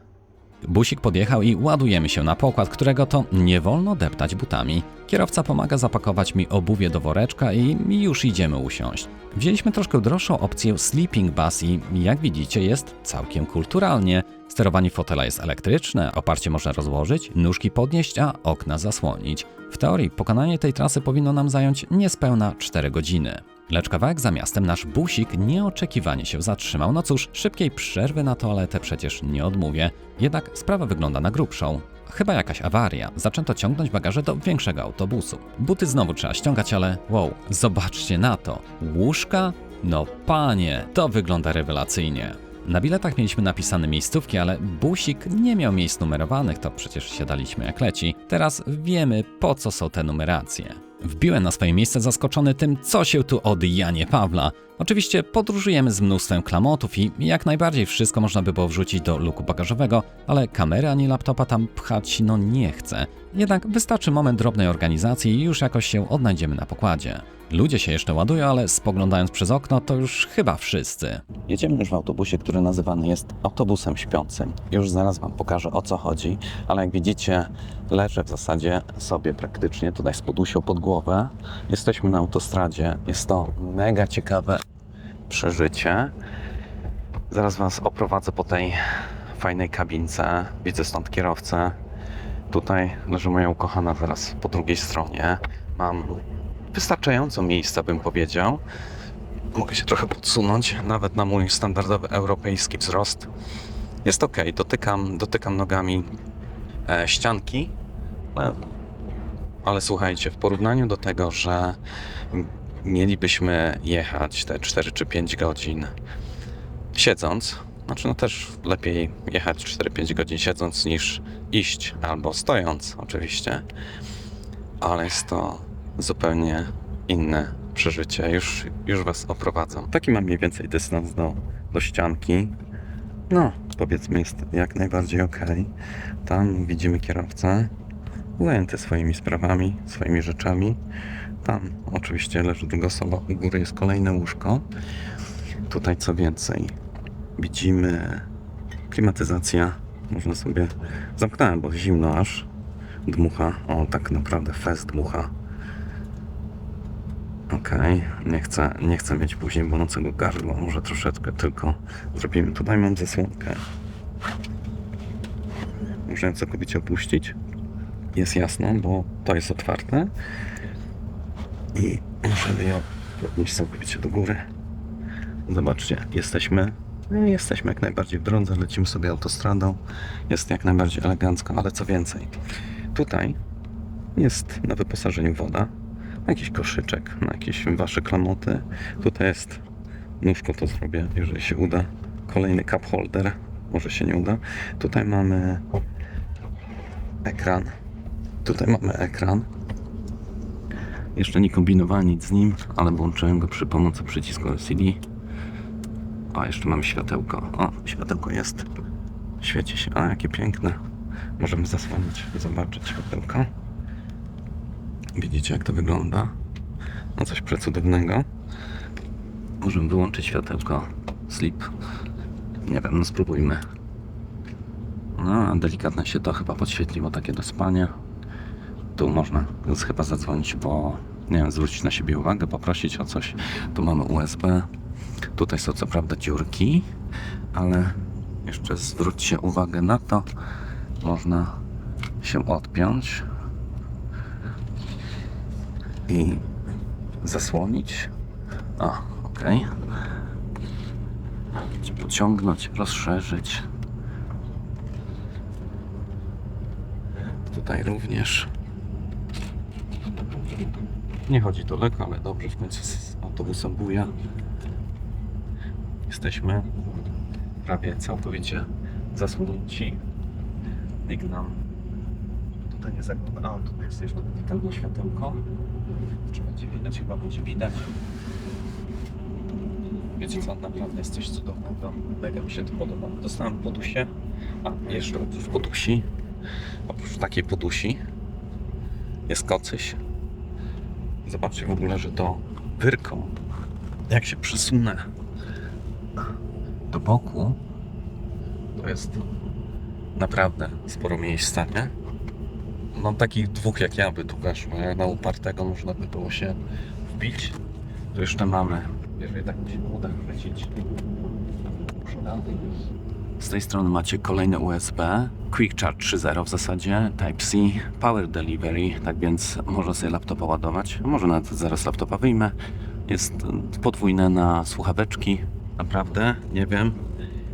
Busik podjechał i ładujemy się na pokład, którego to nie wolno deptać butami. Kierowca pomaga zapakować mi obuwie do woreczka i już idziemy usiąść. Wzięliśmy troszkę droższą opcję Sleeping Bus i jak widzicie jest całkiem kulturalnie. Sterowanie fotela jest elektryczne, oparcie można rozłożyć, nóżki podnieść, a okna zasłonić. W teorii pokonanie tej trasy powinno nam zająć niespełna 4 godziny. Lecz kawałek za miastem nasz busik nieoczekiwanie się zatrzymał. No cóż, szybkiej przerwy na toaletę przecież nie odmówię. Jednak sprawa wygląda na grubszą. Chyba jakaś awaria. Zaczęto ciągnąć bagaże do większego autobusu. Buty znowu trzeba ściągać, ale wow, zobaczcie na to. Łóżka? No panie, to wygląda rewelacyjnie. Na biletach mieliśmy napisane miejscówki, ale busik nie miał miejsc numerowanych, to przecież siadaliśmy jak leci. Teraz wiemy, po co są te numeracje. Wbiłem na swoje miejsce zaskoczony tym, co się tu od Janie Pawla. Oczywiście podróżujemy z mnóstwem klamotów i jak najbardziej wszystko można by było wrzucić do luku bagażowego, ale kamery ani laptopa tam pchać no nie chcę. Jednak wystarczy moment drobnej organizacji i już jakoś się odnajdziemy na pokładzie. Ludzie się jeszcze ładują, ale spoglądając przez okno to już chyba wszyscy. Jedziemy już w autobusie, który nazywany jest autobusem śpiącym. Już zaraz Wam pokażę, o co chodzi, ale jak widzicie, leżę w zasadzie sobie praktycznie tutaj z podusią pod głowę. Jesteśmy na autostradzie. Jest to mega ciekawe przeżycie. Zaraz Was oprowadzę po tej fajnej kabince. Widzę stąd kierowcę. Tutaj leży moja ukochana zaraz po drugiej stronie. Mam wystarczająco miejsca, bym powiedział. Mogę się trochę podsunąć, nawet na mój standardowy europejski wzrost. Jest ok, dotykam nogami ścianki, ale słuchajcie, w porównaniu do tego, że mielibyśmy jechać te 4 czy 5 godzin siedząc, znaczy no też lepiej jechać 4-5 godzin siedząc niż iść albo stojąc oczywiście, ale jest to zupełnie inne przeżycie. Już Was oprowadzam. Taki mam mniej więcej dystans do ścianki. No, powiedzmy jest jak najbardziej ok. Tam widzimy kierowcę zajęty swoimi sprawami, swoimi rzeczami. Tam oczywiście leży druga osoba, u góry jest kolejne łóżko. Tutaj co więcej, widzimy klimatyzacja. Można sobie... Zamknąłem, bo zimno aż. Dmucha. O, tak naprawdę fest dmucha. Okej, nie chcę mieć później bolącego gardła, może troszeczkę tylko zrobimy. Tutaj mam zasłonkę. Muszę ją całkowicie opuścić. Jest jasno, bo to jest otwarte. I muszę ją podnieść całkowicie do góry. Zobaczcie, jesteśmy jak najbardziej w drodze, lecimy sobie autostradą. Jest jak najbardziej elegancko, ale co więcej, tutaj jest na wyposażeniu woda, jakiś koszyczek, na jakieś wasze klamoty. Tutaj jest nóżko, to zrobię, jeżeli się uda. Kolejny cup holder, może się nie uda. Tutaj mamy ekran. Jeszcze nie kombinowałem nic z nim, ale włączyłem go przy pomocy przycisku LCD. O, jeszcze mamy światełko. O, światełko jest. Świeci się. A, jakie piękne. Możemy zasłonić, zobaczyć światełko. Widzicie, jak to wygląda? No coś przecudownego. Możemy wyłączyć światełko. Sleep. Nie wiem, no spróbujmy. No, delikatnie się to chyba podświetliło, takie do spania. Tu można chyba zadzwonić, bo nie wiem, zwrócić na siebie uwagę, poprosić o coś. Tu mamy USB. Tutaj są co prawda dziurki, ale jeszcze zwróćcie uwagę na to. Można się odpiąć i zasłonić. O, ok. Pociągnąć, rozszerzyć. Tutaj również. Nie chodzi daleko, ale dobrze, w końcu z autobusem buja. Jesteśmy prawie całkowicie zasłonięci. Nikt nam tutaj nie zagląda. A, tutaj jest jeszcze delikatne światełko. Czy będzie widać? Chyba będzie widać. Wiecie co, naprawdę jest coś cudownego. Mega mi się to podoba. Dostałem podusię. A, jeszcze oprócz podusi. Oprócz takiej podusi jest kocyś. Zobaczcie w ogóle, że to wyrką. Jak się przesunę do boku, to jest naprawdę sporo miejsca, nie? Mam takich dwóch jak ja by tu weszło. Jak na upartego można by było się wbić. Tu jeszcze mamy, jeżeli tak mi się uda chwycić. Z tej strony macie kolejne USB, Quick Charge 3.0 w zasadzie, Type-C, Power Delivery, tak więc można sobie laptopa ładować. Może nawet zaraz laptopa wyjmę. Jest podwójne na słuchaweczki. Naprawdę, nie wiem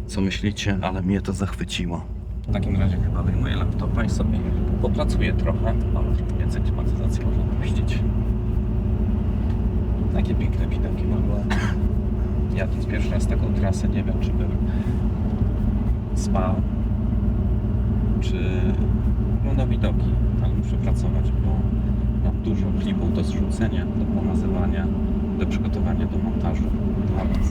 co myślicie, ale mnie to zachwyciło. W takim razie chyba wyjmuję laptopa i sobie popracuję trochę. Mam trochę więcej klimatyzacji można puścić. Takie piękne widoki w ogóle. Jadąc pierwszy raz taką trasę, nie wiem czy bym spał, czy oglądał widoki, ale muszę pracować, bo mam dużo klipów do zrzucenia, do pokazywania, do przygotowania do montażu dla Was.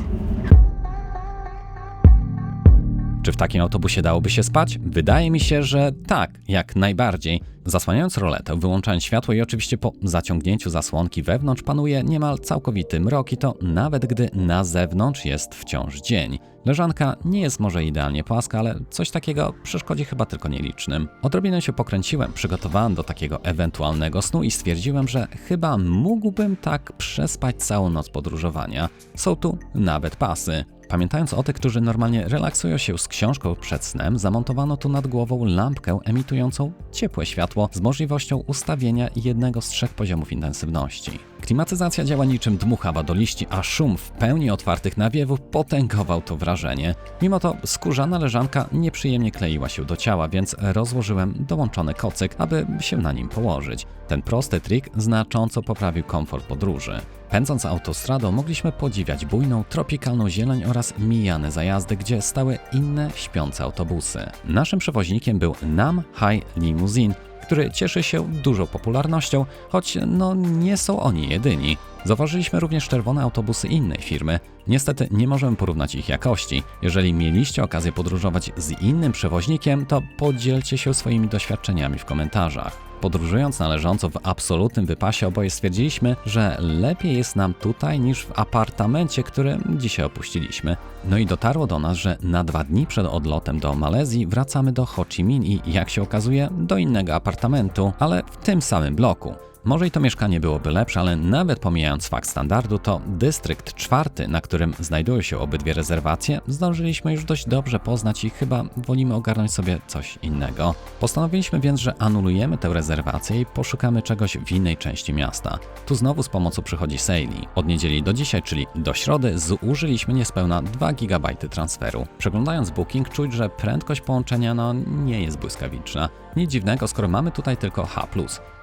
Czy w takim autobusie dałoby się spać? Wydaje mi się, że tak, jak najbardziej. Zasłaniając roletę, wyłączając światło i oczywiście po zaciągnięciu zasłonki wewnątrz panuje niemal całkowity mrok i to nawet gdy na zewnątrz jest wciąż dzień. Leżanka nie jest może idealnie płaska, ale coś takiego przeszkodzi chyba tylko nielicznym. Odrobinę się pokręciłem, przygotowałem do takiego ewentualnego snu i stwierdziłem, że chyba mógłbym tak przespać całą noc podróżowania. Są tu nawet pasy. Pamiętając o tych, którzy normalnie relaksują się z książką przed snem, zamontowano tu nad głową lampkę emitującą ciepłe światło z możliwością ustawienia jednego z 3 poziomów intensywności. Klimatyzacja działa niczym dmuchawa do liści, a szum w pełni otwartych nawiewów potęgował to wrażenie. Mimo to skórzana leżanka nieprzyjemnie kleiła się do ciała, więc rozłożyłem dołączony kocyk, aby się na nim położyć. Ten prosty trik znacząco poprawił komfort podróży. Pędząc autostradą mogliśmy podziwiać bujną, tropikalną zieleń oraz mijane zajazdy, gdzie stały inne śpiące autobusy. Naszym przewoźnikiem był Nam Hai Limousine, który cieszy się dużą popularnością, choć nie są oni jedyni. Zauważyliśmy również czerwone autobusy innej firmy. Niestety nie możemy porównać ich jakości. Jeżeli mieliście okazję podróżować z innym przewoźnikiem, to podzielcie się swoimi doświadczeniami w komentarzach. Podróżując należąco w absolutnym wypasie, oboje stwierdziliśmy, że lepiej jest nam tutaj niż w apartamencie, który dzisiaj opuściliśmy. No i dotarło do nas, że na 2 dni przed odlotem do Malezji wracamy do Ho Chi Minh i, jak się okazuje, do innego apartamentu, ale w tym samym bloku. Może i to mieszkanie byłoby lepsze, ale nawet pomijając fakt standardu, to dystrykt 4, na którym znajdują się obydwie rezerwacje, zdążyliśmy już dość dobrze poznać i chyba wolimy ogarnąć sobie coś innego. Postanowiliśmy więc, że anulujemy tę rezerwację i poszukamy czegoś w innej części miasta. Tu znowu z pomocą przychodzi Saili. Od niedzieli do dzisiaj, czyli do środy, zużyliśmy niespełna 2 GB transferu. Przeglądając booking, czuć, że prędkość połączenia nie jest błyskawiczna. Nic dziwnego, skoro mamy tutaj tylko H+.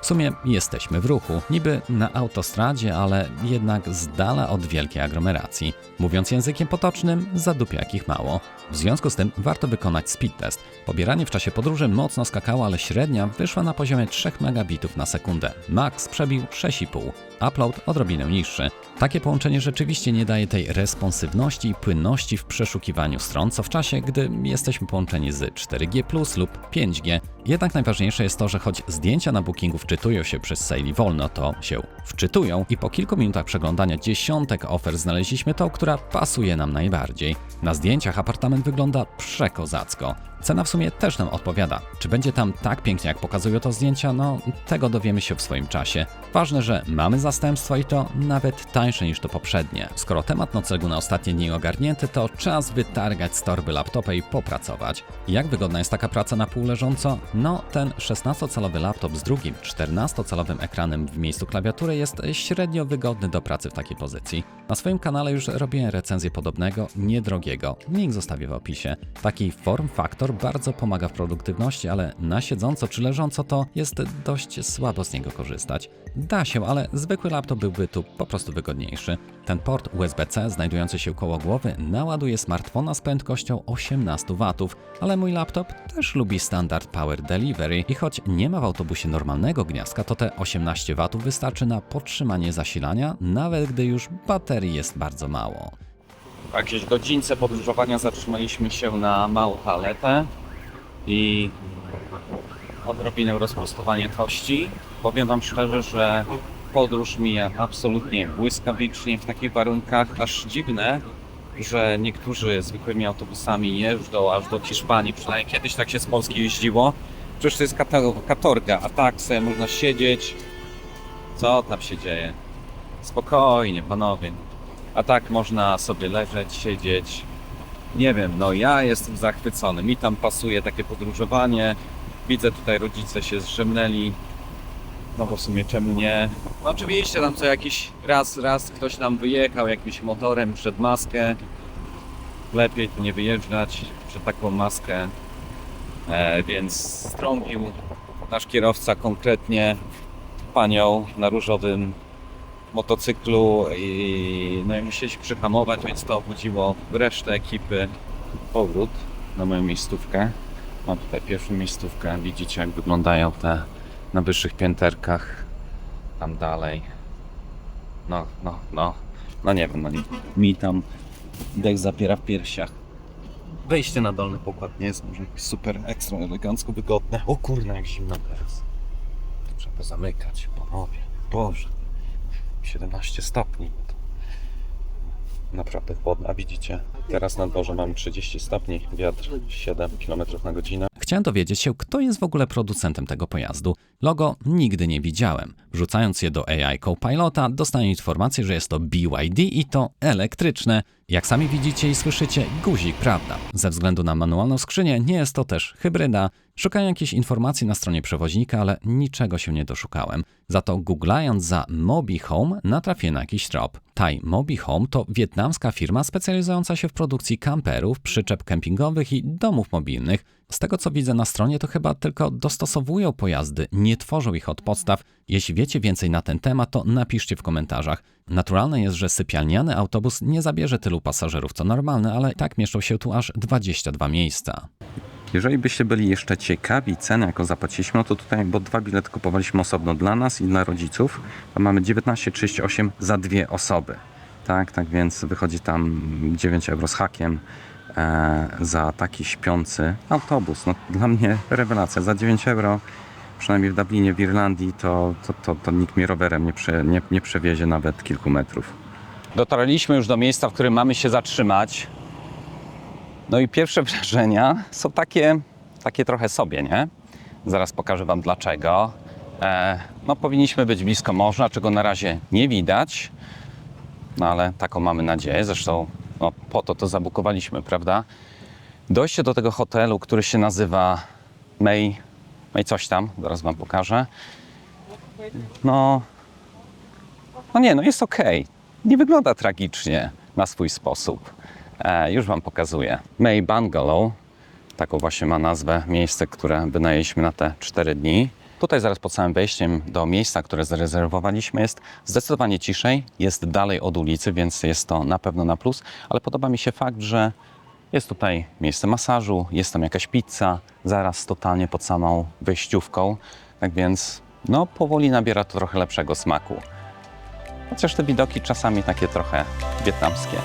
W sumie jesteśmy w ruchu, niby na autostradzie, ale jednak z dala od wielkiej aglomeracji. Mówiąc językiem potocznym, zadupiak ich mało. W związku z tym warto wykonać speed test. Pobieranie w czasie podróży mocno skakało, ale średnia wyszła na poziomie 3 megabitów na sekundę. Max przebił 6,5. Upload odrobinę niższy. Takie połączenie rzeczywiście nie daje tej responsywności i płynności w przeszukiwaniu stron, co w czasie, gdy jesteśmy połączeni z 4G+ lub 5G. Jednak najważniejsze jest to, że choć zdjęcia na bookingu wczytują się przez Saili wolno, to się wczytują i po kilku minutach przeglądania dziesiątek ofert znaleźliśmy tą, która pasuje nam najbardziej. Na zdjęciach apartament wygląda przekozacko. Cena w sumie też nam odpowiada. Czy będzie tam tak pięknie, jak pokazują to zdjęcia? No, tego dowiemy się w swoim czasie. Ważne, że mamy zastępstwo i to nawet tańsze niż to poprzednie. Skoro temat noclegu na ostatnie dni ogarnięty, to czas wytargać z torby laptopa i popracować. Jak wygodna jest taka praca na pół leżąco? No, ten 16-calowy laptop z drugim 14-calowym ekranem w miejscu klawiatury jest średnio wygodny do pracy w takiej pozycji. Na swoim kanale już robiłem recenzję podobnego, niedrogiego. Link zostawię w opisie. Taki form factor bardzo pomaga w produktywności, ale na siedząco czy leżąco to jest dość słabo z niego korzystać. Da się, ale zwykły laptop byłby tu po prostu wygodniejszy. Ten port USB-C znajdujący się koło głowy naładuje smartfona z prędkością 18 W, ale mój laptop też lubi standard Power Delivery i choć nie ma w autobusie normalnego gniazdka, to te 18 W wystarczy na podtrzymanie zasilania, nawet gdy już baterii jest bardzo mało. Po jakiejś godzince podróżowania zatrzymaliśmy się na małą toaletę i odrobinę rozprostowanie kości. Powiem Wam szczerze, że podróż mija absolutnie błyskawicznie w takich warunkach. Aż dziwne, że niektórzy zwykłymi autobusami jeżdżą aż do Hiszpanii. Przynajmniej kiedyś tak się z Polski jeździło. Przecież to jest katorga, a tak sobie można siedzieć. Co tam się dzieje? Spokojnie, panowie. A tak można sobie leżeć, siedzieć. Nie wiem, no ja jestem zachwycony. Mi tam pasuje takie podróżowanie. Widzę tutaj rodzice się zrzemnęli. No bo w sumie czemu nie? No oczywiście tam co jakiś raz ktoś tam wyjechał jakimś motorem przed maskę. Lepiej tu nie wyjeżdżać przed taką maskę. Więc strąbił nasz kierowca konkretnie panią na różowym motocyklu i no i musieliśmy przyhamować, więc to obudziło resztę ekipy. Powrót na moją miejscówkę. Mam tutaj pierwszą miejscówkę. Widzicie, jak wyglądają te na wyższych pięterkach. Tam dalej. No nie wiem, mi tam dech zapiera w piersiach. Wejście na dolny pokład nie jest może super ekstra elegancko wygodne. O kurna, jak zimno teraz. Trzeba to zamykać, panowie. Boże. 17 stopni. Naprawdę chłodno, a widzicie, teraz na dworze mamy 30 stopni, wiatr 7 km na godzinę. Chciałem dowiedzieć się, kto jest w ogóle producentem tego pojazdu. Logo nigdy nie widziałem. Wrzucając je do AI Copilota, dostaję informację, że jest to BYD i to elektryczne. Jak sami widzicie i słyszycie, guzik, prawda. Ze względu na manualną skrzynię nie jest to też hybryda. Szukałem jakichś informacji na stronie przewoźnika, ale niczego się nie doszukałem. Za to googlając za Mobi Home natrafię na jakiś trop. Thai Mobi Home to wietnamska firma specjalizująca się w produkcji kamperów, przyczep kempingowych i domów mobilnych. Z tego co widzę na stronie, to chyba tylko dostosowują pojazdy, nie tworzą ich od podstaw. Jeśli wiecie więcej na ten temat, to napiszcie w komentarzach. Naturalne jest, że sypialniany autobus nie zabierze tylu pasażerów co normalny, ale tak mieszczą się tu aż 22 miejsca. Jeżeli byście byli jeszcze ciekawi ceny, jaką zapłaciliśmy, to tutaj, bo 2 bilety kupowaliśmy osobno dla nas i dla rodziców, to mamy 19,38 za 2 osoby. Tak więc wychodzi tam 9 euro z hakiem za taki śpiący autobus. No, dla mnie rewelacja. Za 9 euro przynajmniej w Dublinie, w Irlandii, to nikt mnie rowerem nie przewiezie nawet kilku metrów. Dotarliśmy już do miejsca, w którym mamy się zatrzymać. No i pierwsze wrażenia są takie trochę sobie, nie? Zaraz pokażę wam dlaczego. No powinniśmy być blisko morza, czego na razie nie widać. No ale taką mamy nadzieję. Zresztą no, po to zabukowaliśmy, prawda? Dojście do tego hotelu, który się nazywa May coś tam, zaraz wam pokażę. No jest okej. Nie wygląda tragicznie na swój sposób. Już wam pokazuję. May Bungalow, taką właśnie ma nazwę, miejsce, które wynajęliśmy na te 4 dni. Tutaj zaraz pod samym wejściem do miejsca, które zarezerwowaliśmy, jest zdecydowanie ciszej, jest dalej od ulicy, więc jest to na pewno na plus, ale podoba mi się fakt, że jest tutaj miejsce masażu, jest tam jakaś pizza, zaraz totalnie pod samą wejściówką, tak więc no powoli nabiera to trochę lepszego smaku. Chociaż te widoki czasami takie trochę wietnamskie.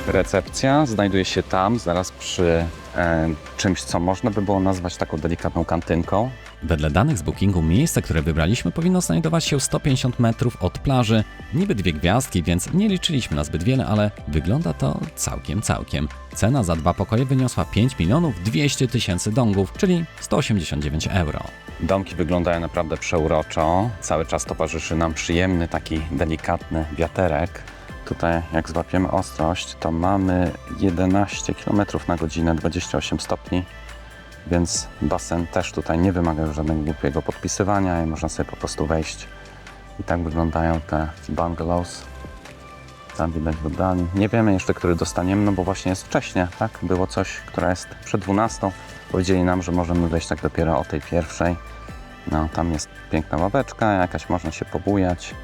Recepcja znajduje się tam, zaraz przy czymś, co można by było nazwać taką delikatną kantynką. Wedle danych z Bookingu miejsce, które wybraliśmy, powinno znajdować się 150 metrów od plaży. Niby 2 gwiazdki, więc nie liczyliśmy na zbyt wiele, ale wygląda to całkiem. Cena za 2 pokoje wyniosła 5 200 000 dongów, czyli 189 euro. Domki wyglądają naprawdę przeuroczo. Cały czas towarzyszy nam przyjemny, taki delikatny wiaterek. Tutaj jak złapiemy ostrość, to mamy 11 km na godzinę, 28 stopni, więc basen też tutaj nie wymaga żadnego głupiego podpisywania i można sobie po prostu wejść. I tak wyglądają te bungalows. Tam widać w oddali. Nie wiemy jeszcze, który dostaniemy, no bo właśnie jest wcześnie, tak? Było coś, która jest przed 12. Powiedzieli nam, że możemy wejść tak dopiero o tej 1. No, tam jest piękna ławeczka, jakaś można się pobujać.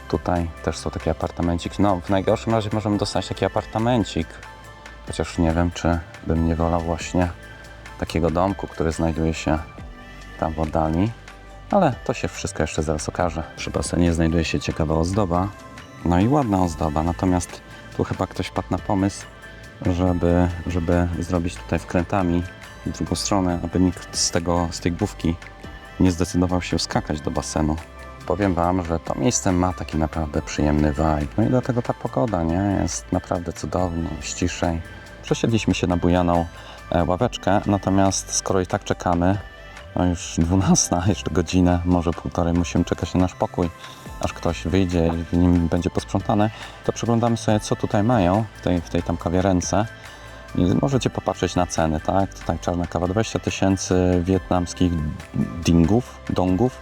Tutaj też są takie apartamenciki. No, w najgorszym razie możemy dostać taki apartamencik. Chociaż nie wiem, czy bym nie wolał właśnie takiego domku, który znajduje się tam w oddali. Ale to się wszystko jeszcze zaraz okaże. Przy basenie znajduje się ciekawa ozdoba. No i ładna ozdoba. Natomiast tu chyba ktoś wpadł na pomysł, żeby zrobić tutaj wkrętami w drugą stronę, aby nikt z tej główki nie zdecydował się skakać do basenu. Powiem wam, że to miejsce ma taki naprawdę przyjemny vibe. No i do tego ta pogoda, nie? Jest naprawdę cudownie, jest ciszej. Przesiedliśmy się na bujaną ławeczkę, natomiast skoro i tak czekamy, no już 12, jeszcze godzinę, może półtorej musimy czekać na nasz pokój, aż ktoś wyjdzie i w nim będzie posprzątane, to przeglądamy sobie, co tutaj mają w tej tam kawiarence. I możecie popatrzeć na ceny, tak? Tutaj czarna kawa 20 000 wietnamskich dongów.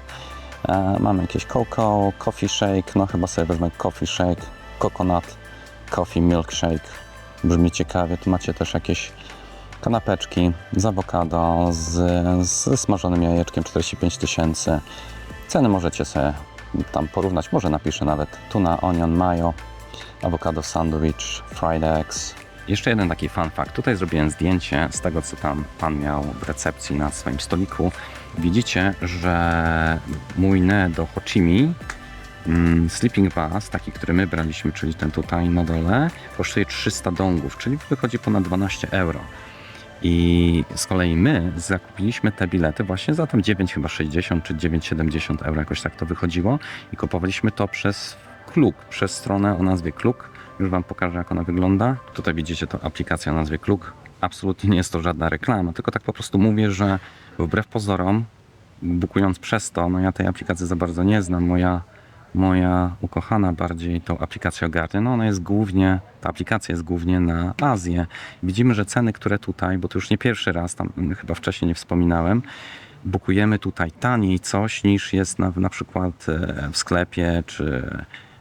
Mamy jakieś cocoa, coffee shake, no chyba sobie wezmę coffee shake, coconut, coffee milkshake. Brzmi ciekawie. Tu macie też jakieś kanapeczki z awokado, z smażonym jajeczkiem 45 000. Ceny możecie sobie tam porównać, może napiszę nawet tuna, onion, mayo, awokado sandwich, fried eggs. Jeszcze jeden taki fun fact. Tutaj zrobiłem zdjęcie z tego, co tam pan miał w recepcji na swoim stoliku. Widzicie, że mój ne do Ho Chi Minh sleeping bus, taki, który my braliśmy, czyli ten tutaj na dole, kosztuje 300 dongów, czyli wychodzi ponad 12 euro. I z kolei my zakupiliśmy te bilety właśnie za tam 9,60 czy 9,70 euro, jakoś tak to wychodziło i kupowaliśmy to przez Klook, przez stronę o nazwie Klook. Już wam pokażę, jak ona wygląda. Tutaj widzicie to aplikacja o nazwie Klook. Absolutnie nie jest to żadna reklama, tylko tak po prostu mówię, że wbrew pozorom, bukując przez to, no ja tej aplikacji za bardzo nie znam. Moja ukochana bardziej tą aplikację ogarnia. No ona jest głównie, ta aplikacja jest głównie na Azję. Widzimy, że ceny, które tutaj, bo to już nie pierwszy raz, tam chyba wcześniej nie wspominałem, bukujemy tutaj taniej coś niż jest na przykład w sklepie,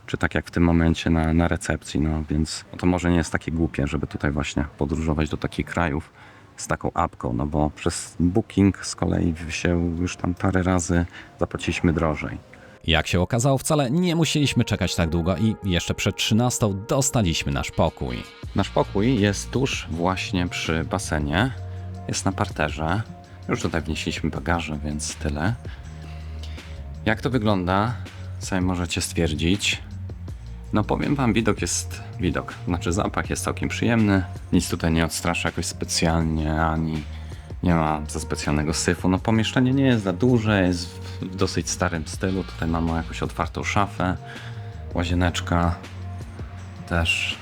czy tak jak w tym momencie na recepcji. No więc to może nie jest takie głupie, żeby tutaj właśnie podróżować do takich krajów z taką apką, no bo przez Booking z kolei się już tam parę razy zapłaciliśmy drożej. Jak się okazało, wcale nie musieliśmy czekać tak długo i jeszcze przed 13 dostaliśmy nasz pokój. Nasz pokój jest tuż właśnie przy basenie, jest na parterze. Już tutaj wnieśliśmy bagaże, więc tyle. Jak to wygląda, sami możecie stwierdzić. No powiem wam, znaczy zapach jest całkiem przyjemny, nic tutaj nie odstrasza jakoś specjalnie, ani nie ma za specjalnego syfu. No pomieszczenie nie jest za duże, jest w dosyć starym stylu, tutaj mamy jakąś otwartą szafę, łazieneczka też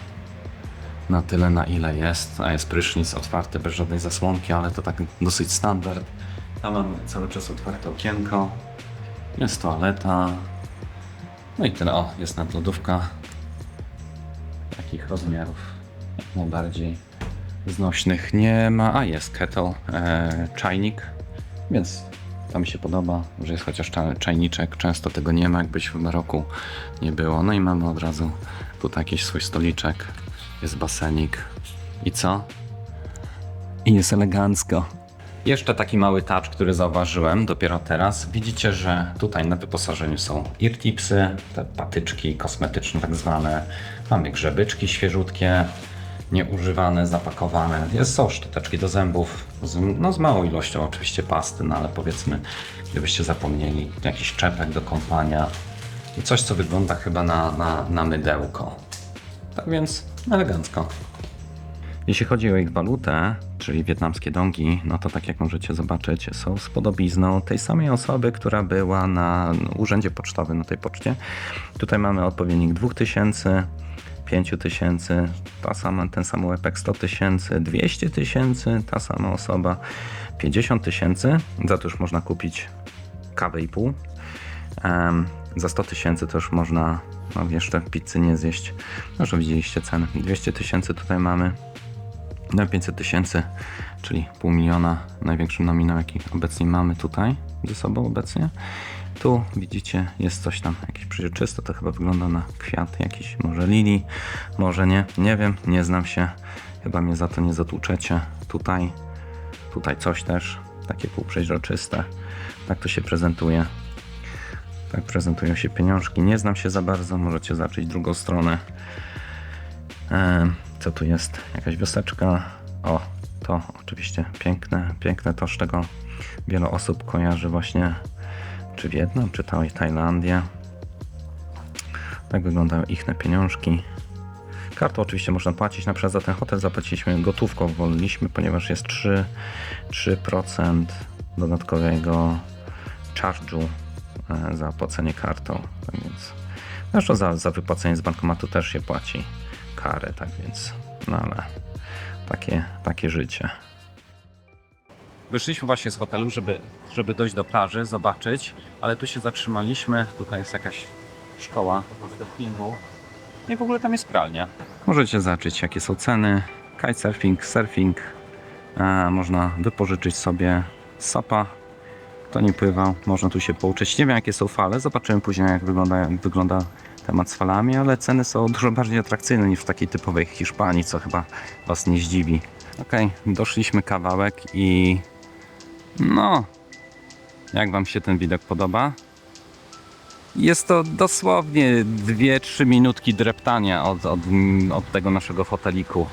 na tyle, na ile jest, a jest prysznic otwarty bez żadnej zasłonki, ale to tak dosyć standard. Tam mamy cały czas otwarte okienko, jest toaleta, no i tyle. O, jest nadlodówka takich rozmiarów jak najbardziej znośnych nie ma, a jest kettle, czajnik, więc to mi się podoba, że jest chociaż czajniczek, często tego nie ma, jakbyś w Maroku nie było. No i mamy od razu tutaj jakiś swój stoliczek, jest basenik i co? I jest elegancko. Jeszcze taki mały touch, który zauważyłem dopiero teraz. Widzicie, że tutaj na wyposażeniu są eartipsy, te patyczki kosmetyczne tak zwane. Mamy grzebyczki świeżutkie, nieużywane, zapakowane. Są szczoteczki do zębów, z małą ilością oczywiście pasty, no ale powiedzmy, gdybyście zapomnieli, jakiś czepek do kąpania i coś, co wygląda chyba na mydełko. Tak więc elegancko. Jeśli chodzi o ich walutę, czyli wietnamskie dongi, no to tak jak możecie zobaczyć, są z podobizną tej samej osoby, która była na urzędzie pocztowym, na tej poczcie. Tutaj mamy odpowiednik 2000, 5000, ten sam łepek 100 000, 200 000, ta sama osoba 50 000, za to już można kupić kawę i pół. Za 100 000 to już można jeszcze pizzy nie zjeść. No już widzieliście ceny. 200 000 tutaj mamy. No 500 000, czyli pół miliona, największy nominał jaki obecnie mamy tutaj ze sobą obecnie. Tu widzicie, jest coś tam, jakieś przeźroczyste, to chyba wygląda na kwiat jakiś, może lilii, może nie, nie wiem, nie znam się, chyba mnie za to nie zatłuczecie. Tutaj coś też, takie półprzeźroczyste, tak to się prezentuje. Tak prezentują się pieniążki, nie znam się za bardzo, możecie zacząć drugą stronę. Co tu jest? Jakaś wioseczka. O, to oczywiście piękne to, z czego wiele osób kojarzy właśnie czy Wietnam, czy Tajlandię. Tak wyglądają ich pieniążki. Kartą oczywiście można płacić, na przykład za ten hotel zapłaciliśmy gotówką, woleliśmy, ponieważ jest 3% dodatkowego charge'u za płacenie kartą. Tak więc, zresztą za wypłacenie z bankomatu też się płaci karę, tak więc, no ale takie życie. Wyszliśmy właśnie z hotelu, żeby dojść do plaży, zobaczyć, ale tu się zatrzymaliśmy, tutaj jest jakaś szkoła surfingu i w ogóle tam jest pralnia. Możecie zobaczyć, jakie są ceny, kitesurfing, surfing, można wypożyczyć sobie SUP-a, kto nie pływał, można tu się pouczyć. Nie wiem, jakie są fale, zobaczymy później, jak wygląda temat z falami, ale ceny są dużo bardziej atrakcyjne niż w takiej typowej Hiszpanii, co chyba Was nie zdziwi. Okej, doszliśmy kawałek i no, jak Wam się ten widok podoba? Jest to dosłownie 2-3 minutki dreptania od tego naszego foteliku.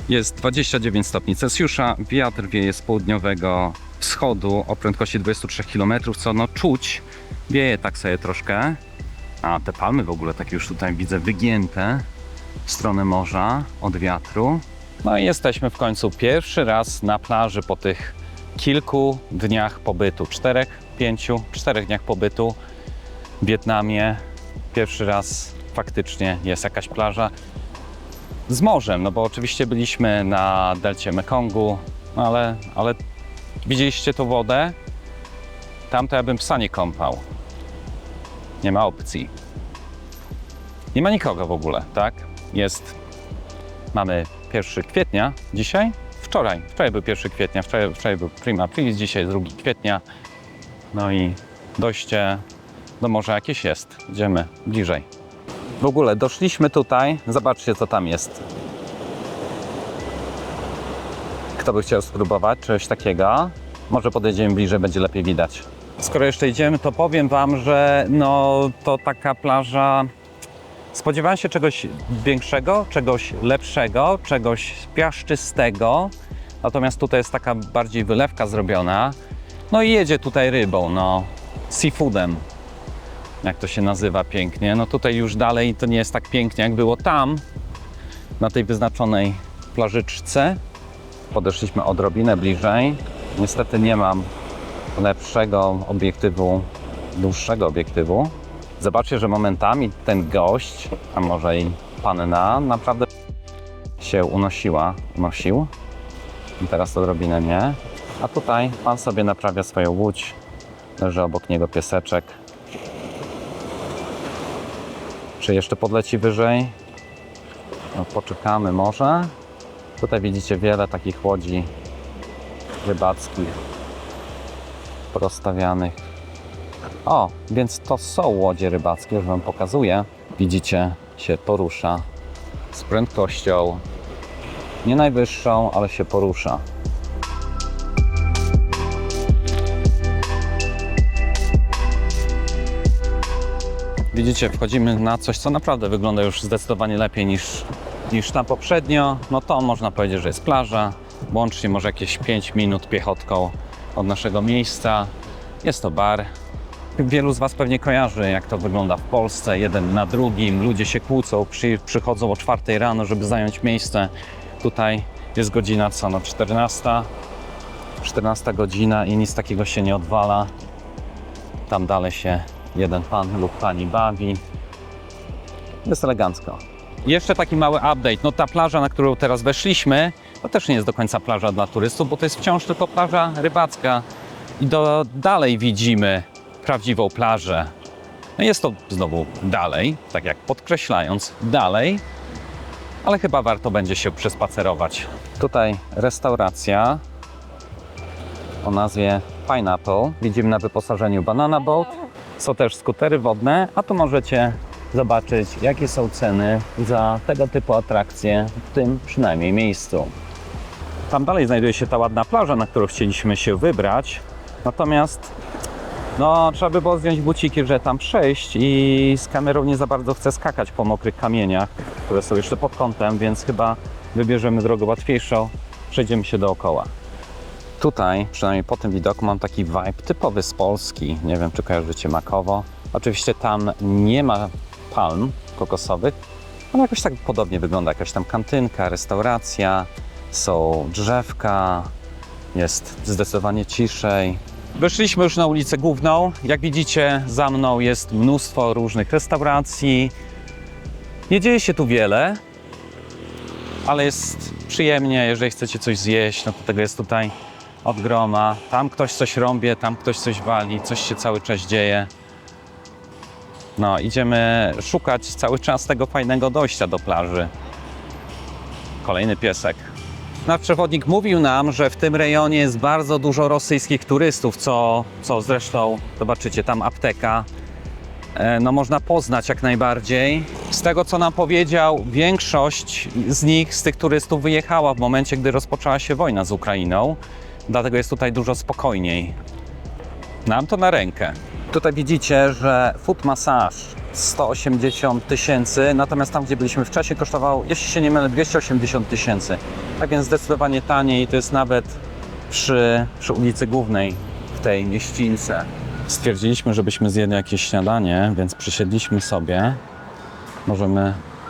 Jest 29 stopni Celsjusza, wiatr wieje z południowego wschodu o prędkości 23 km, co no czuć, wieje tak sobie troszkę. A te palmy w ogóle takie już tutaj widzę wygięte w stronę morza od wiatru. No i jesteśmy w końcu pierwszy raz na plaży po tych kilku dniach pobytu, 4 dniach pobytu w Wietnamie. Pierwszy raz faktycznie jest jakaś plaża z morzem, no bo oczywiście byliśmy na delcie Mekongu, ale widzieliście tą wodę? Tam to ja bym psa nie kąpał. Nie ma opcji. Nie ma nikogo w ogóle, tak? Mamy 1 kwietnia dzisiaj? Wczoraj był 1 kwietnia, wczoraj był prima aprilis, dzisiaj jest 2 kwietnia. No i dojście do morza jakieś jest. Idziemy bliżej. W ogóle doszliśmy tutaj, zobaczcie co tam jest. Kto by chciał spróbować czegoś takiego? Może podejdziemy bliżej, będzie lepiej widać. Skoro jeszcze idziemy, to powiem Wam, że no to taka plaża. Spodziewałem się czegoś większego, czegoś lepszego, czegoś piaszczystego. Natomiast tutaj jest taka bardziej wylewka zrobiona. No i jedzie tutaj rybą, no, seafoodem. jak to się nazywa pięknie. No tutaj już dalej to nie jest tak pięknie, jak było tam, na tej wyznaczonej plażyczce. Podeszliśmy odrobinę bliżej. Niestety nie mam lepszego obiektywu, dłuższego obiektywu. Zobaczcie, że momentami ten gość, a może i panna, naprawdę się unosił. I teraz odrobinę nie. A tutaj pan sobie naprawia swoją łódź. Leży obok niego pieseczek. Czy jeszcze podleci wyżej? No, poczekamy może. Tutaj widzicie wiele takich łodzi rybackich porozstawianych. O, więc to są łodzie rybackie, już wam pokazuję. Widzicie, się porusza z prędkością nie najwyższą, ale się porusza. Widzicie, wchodzimy na coś, co naprawdę wygląda już zdecydowanie lepiej niż tam poprzednio. No to można powiedzieć, że jest plaża. Łącznie może jakieś 5 minut piechotką od naszego miejsca. Jest to bar. Wielu z was pewnie kojarzy, jak to wygląda w Polsce, jeden na drugim. Ludzie się kłócą, przychodzą o 4 rano, żeby zająć miejsce. Tutaj jest godzina co, no 14 godzina i nic takiego się nie odwala. Tam dalej się jeden pan lub pani bawi. Jest elegancko. Jeszcze taki mały update. No ta plaża, na którą teraz weszliśmy, to też nie jest do końca plaża dla turystów, bo to jest wciąż tylko plaża rybacka. I dalej widzimy prawdziwą plażę. No jest to znowu dalej, tak jak podkreślając, dalej, ale chyba warto będzie się przespacerować. Tutaj restauracja o nazwie Pineapple. Widzimy na wyposażeniu Banana Boat. Są też skutery wodne, a tu możecie zobaczyć, jakie są ceny za tego typu atrakcje w tym przynajmniej miejscu. Tam dalej znajduje się ta ładna plaża, na którą chcieliśmy się wybrać. Natomiast no, trzeba by było zdjąć buciki, żeby tam przejść i z kamerą nie za bardzo chcę skakać po mokrych kamieniach, które są jeszcze pod kątem, więc chyba wybierzemy drogę łatwiejszą, przejdziemy się dookoła. Tutaj, przynajmniej po tym widoku, mam taki vibe typowy z Polski. Nie wiem, czy kojarzycie Makowo. Oczywiście tam nie ma palm kokosowych, ale jakoś tak podobnie wygląda. Jakaś tam kantynka, restauracja, są drzewka, jest zdecydowanie ciszej. Wyszliśmy już na ulicę główną. Jak widzicie, za mną jest mnóstwo różnych restauracji. Nie dzieje się tu wiele, ale jest przyjemnie. Jeżeli chcecie coś zjeść, no to tego jest tutaj od groma. Tam ktoś coś rąbie, tam ktoś coś wali, coś się cały czas dzieje. No, idziemy szukać cały czas tego fajnego dojścia do plaży. Kolejny piesek. Nasz przewodnik mówił nam, że w tym rejonie jest bardzo dużo rosyjskich turystów, co zresztą, zobaczycie, tam apteka, no można poznać jak najbardziej. Z tego, co nam powiedział, większość z nich, z tych turystów wyjechała w momencie, gdy rozpoczęła się wojna z Ukrainą. Dlatego jest tutaj dużo spokojniej. Nam to na rękę. Tutaj widzicie, że foot massage 180 000, natomiast tam, gdzie byliśmy wcześniej, kosztował, jeśli się nie mylę, 280 000. Tak więc zdecydowanie taniej, to jest nawet przy ulicy Głównej w tej mieścińce. Stwierdziliśmy, żebyśmy zjedli jakieś śniadanie, więc przysiedliśmy sobie.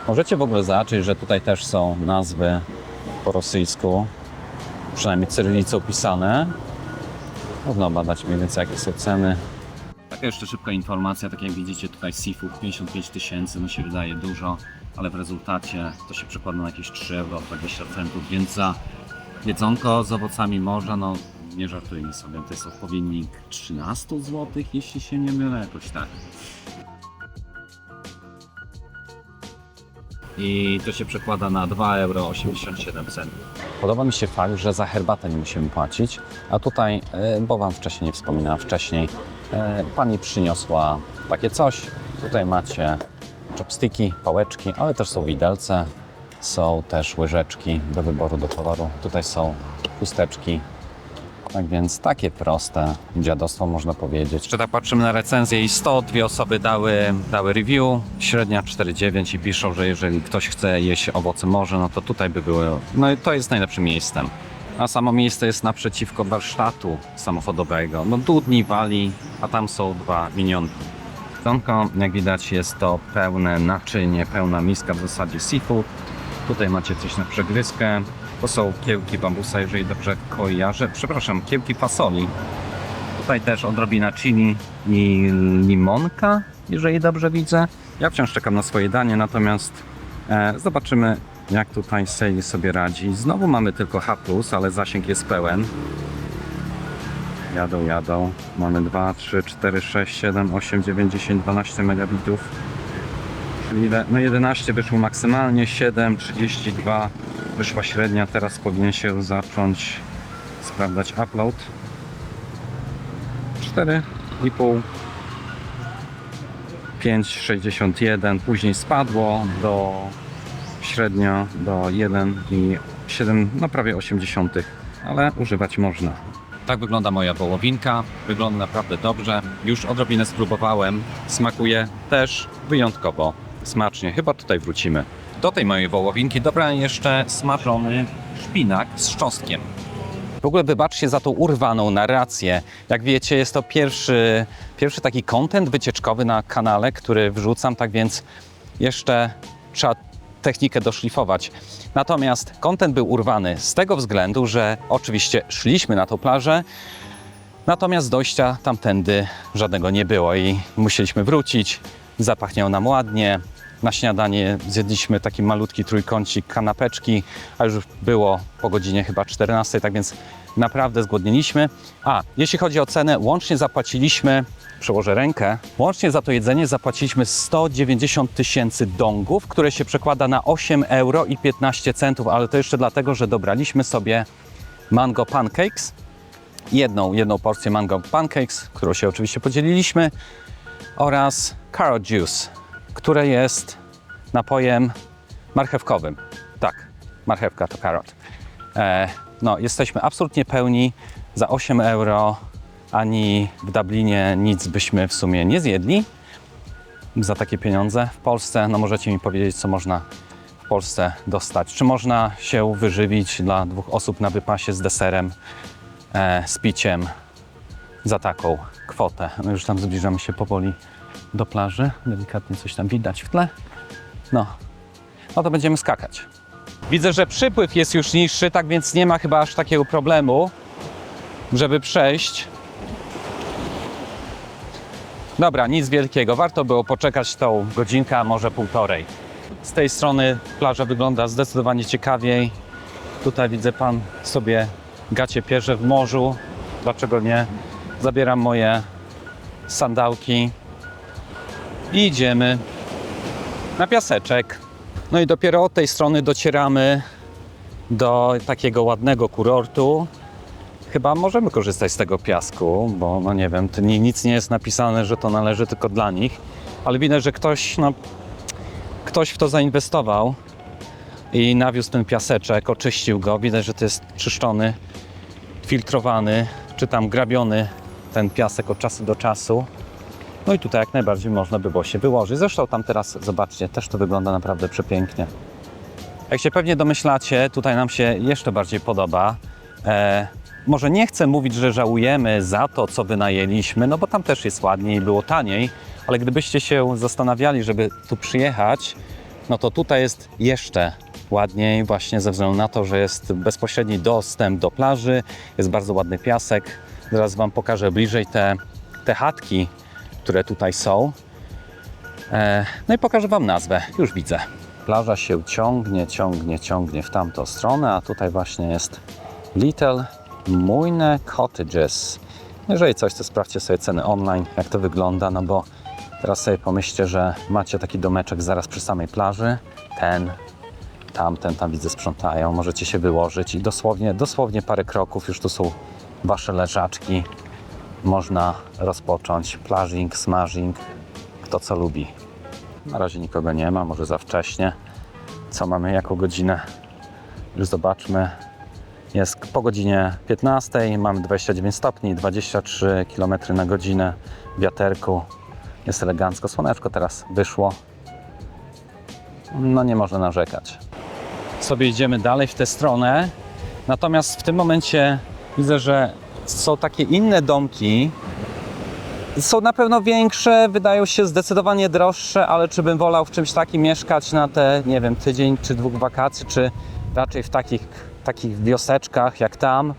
Możecie w ogóle zobaczyć, że tutaj też są nazwy po rosyjsku, przynajmniej cyrylicą pisane. Można badać mniej więcej, jakie są ceny. Taka jeszcze szybka informacja, tak jak widzicie tutaj seafood 55 000, no się wydaje dużo, ale w rezultacie to się przekłada na jakieś 3,20 €, więc za jedzonko z owocami morza, no nie żartujmy sobie, to jest odpowiednik 13 zł, jeśli się nie mylę, jakoś tak. I to się przekłada na 2,87 €. Podoba mi się fakt, że za herbatę nie musimy płacić, a tutaj, bo wam wcześniej nie wspominałam, pani przyniosła takie coś. Tutaj macie chopsticki, pałeczki, ale też są widelce, są też łyżeczki do wyboru do koloru. Tutaj są chusteczki. Tak więc takie proste dziadostwo, można powiedzieć. Jeszcze tak patrzymy na recenzję i 102 osoby dały review, średnia 4,9 i piszą, że jeżeli ktoś chce jeść owoce morza, no to tutaj by było, no i to jest najlepszym miejscem. A samo miejsce jest naprzeciwko warsztatu samochodowego. No dudni wali, a tam są 2 minionki. Jedzonko, jak widać, jest to pełne naczynie, pełna miska w zasadzie seafood. Tutaj macie coś na przegryzkę. To są kiełki bambusa, jeżeli dobrze kojarzę. Przepraszam, kiełki fasoli. Tutaj też odrobina chili i limonka, jeżeli dobrze widzę. Ja wciąż czekam na swoje danie, natomiast zobaczymy, jak tutaj Sally sobie radzi. Znowu mamy tylko H+, ale zasięg jest pełen. Jadą. Mamy 2, 3, 4, 6, 7, 8, 9, 10, 12 megabitów. Czyli ile? No 11 wyszło maksymalnie, 7, 32 wyszła średnia. Teraz powinien się zacząć sprawdzać upload. 4,5, 5,61, później spadło do średnio do 1,7, no prawie 80, ale używać można. Tak wygląda moja wołowinka, wygląda naprawdę dobrze. Już odrobinę spróbowałem, smakuje też wyjątkowo smacznie. Chyba tutaj wrócimy. Do tej mojej wołowinki dobrałem jeszcze smażony szpinak z czosnkiem. W ogóle wybaczcie za tą urwaną narrację. Jak wiecie, jest to pierwszy taki content wycieczkowy na kanale, który wrzucam, tak więc jeszcze trzeba technikę doszlifować. Natomiast content był urwany z tego względu, że oczywiście szliśmy na tą plażę, natomiast dojścia tamtędy żadnego nie było i musieliśmy wrócić. Zapachniało nam ładnie. Na śniadanie zjedliśmy taki malutki trójkącik kanapeczki, a już było po godzinie chyba 14, tak więc naprawdę zgłodniliśmy. A jeśli chodzi o cenę, łącznie zapłaciliśmy, przełożę rękę, łącznie za to jedzenie zapłaciliśmy 190 000 dongów, które się przekłada na 8 euro i 15 centów, ale to jeszcze dlatego, że dobraliśmy sobie mango pancakes, jedną porcję mango pancakes, którą się oczywiście podzieliliśmy, oraz carrot juice, które jest napojem marchewkowym. Tak, marchewka to carrot. No, jesteśmy absolutnie pełni. Za 8 euro ani w Dublinie nic byśmy w sumie nie zjedli za takie pieniądze. W Polsce, no możecie mi powiedzieć, co można w Polsce dostać. Czy można się wyżywić dla 2 osób na wypasie z deserem, z piciem za taką kwotę. No już tam zbliżamy się powoli do plaży. Delikatnie coś tam widać w tle. No to będziemy skakać. Widzę, że przypływ jest już niższy, tak więc nie ma chyba aż takiego problemu, żeby przejść. Dobra, nic wielkiego. Warto było poczekać tą godzinkę, a może półtorej. Z tej strony plaża wygląda zdecydowanie ciekawiej. Tutaj widzę, pan sobie gacie pierze w morzu. Dlaczego nie? Zabieram moje sandałki i idziemy na piaseczek. No i dopiero od tej strony docieramy do takiego ładnego kurortu. Chyba możemy korzystać z tego piasku, bo no nie wiem, nic nie jest napisane, że to należy tylko dla nich, ale widać, że ktoś w to zainwestował i nawiózł ten piaseczek, oczyścił go. Widać, że to jest czyszczony, filtrowany, czy tam grabiony ten piasek od czasu do czasu. No i tutaj jak najbardziej można by było się wyłożyć. Zresztą tam teraz, zobaczcie, też to wygląda naprawdę przepięknie. Jak się pewnie domyślacie, tutaj nam się jeszcze bardziej podoba. Może nie chcę mówić, że żałujemy za to, co wynajęliśmy, no bo tam też jest ładniej i było taniej, ale gdybyście się zastanawiali, żeby tu przyjechać, no to tutaj jest jeszcze ładniej właśnie ze względu na to, że jest bezpośredni dostęp do plaży, jest bardzo ładny piasek. Zaraz Wam pokażę bliżej te chatki, które tutaj są. No i pokażę Wam nazwę, już widzę. Plaża się ciągnie w tamtą stronę, a tutaj właśnie jest Little Muyne Cottages. Jeżeli coś, to sprawdźcie sobie ceny online, jak to wygląda, no bo teraz sobie pomyślcie, że macie taki domeczek zaraz przy samej plaży, tamten tam widzę sprzątają, możecie się wyłożyć i dosłownie parę kroków już tu są Wasze leżaczki. Można rozpocząć plażing, smażing, kto co lubi. Na razie nikogo nie ma, może za wcześnie. Co mamy, jaką godzinę? Już zobaczmy. Jest po godzinie 15, mamy 29 stopni, 23 km na godzinę, wiaterku. Jest elegancko, słoneczko teraz wyszło. No nie można narzekać. Sobie idziemy dalej w tę stronę. Natomiast w tym momencie widzę, że są takie inne domki Są na pewno większe, wydają się zdecydowanie droższe, ale czy bym wolał w czymś takim mieszkać na te, nie wiem, tydzień czy 2 wakacji, czy raczej w takich wioseczkach jak tam?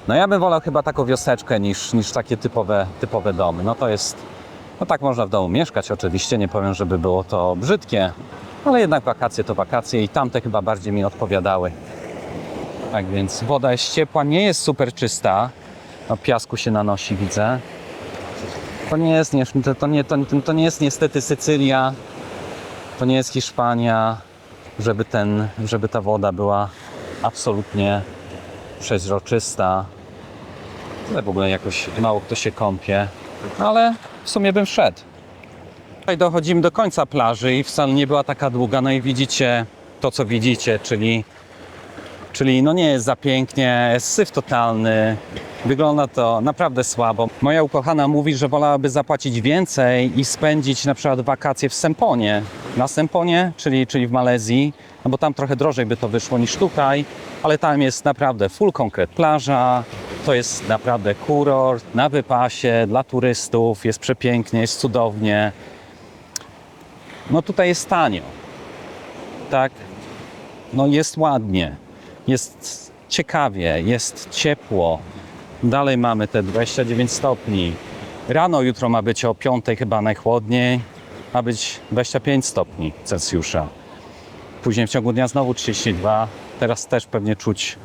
No ja bym wolał chyba taką wioseczkę niż takie typowe domy. No to jest, no tak można w domu mieszkać oczywiście, nie powiem, żeby było to brzydkie, ale jednak wakacje to wakacje i tamte chyba bardziej mi odpowiadały. Tak więc woda jest ciepła, nie jest super czysta. No, piasku się nanosi, widzę. To nie jest niestety Sycylia, to nie jest Hiszpania, żeby ta woda była absolutnie przeźroczysta. Ale w ogóle jakoś mało kto się kąpie, ale w sumie bym wszedł. Tutaj dochodzimy do końca plaży i wcale nie była taka długa, no i widzicie to, co widzicie, czyli no nie jest za pięknie, jest syf totalny, wygląda to naprawdę słabo. Moja ukochana mówi, że wolałaby zapłacić więcej i spędzić na przykład wakacje w Semponie. Na Semponie, czyli w Malezji, no bo tam trochę drożej by to wyszło niż tutaj, ale tam jest naprawdę full concrete plaża, to jest naprawdę kurort na wypasie dla turystów, jest przepięknie, jest cudownie. No tutaj jest tanio, tak, no jest ładnie. Jest ciekawie, jest ciepło. Dalej mamy te 29 stopni. Rano jutro ma być o 5 chyba najchłodniej. Ma być 25 stopni Celsjusza. Później w ciągu dnia znowu 32. Teraz też pewnie czuć.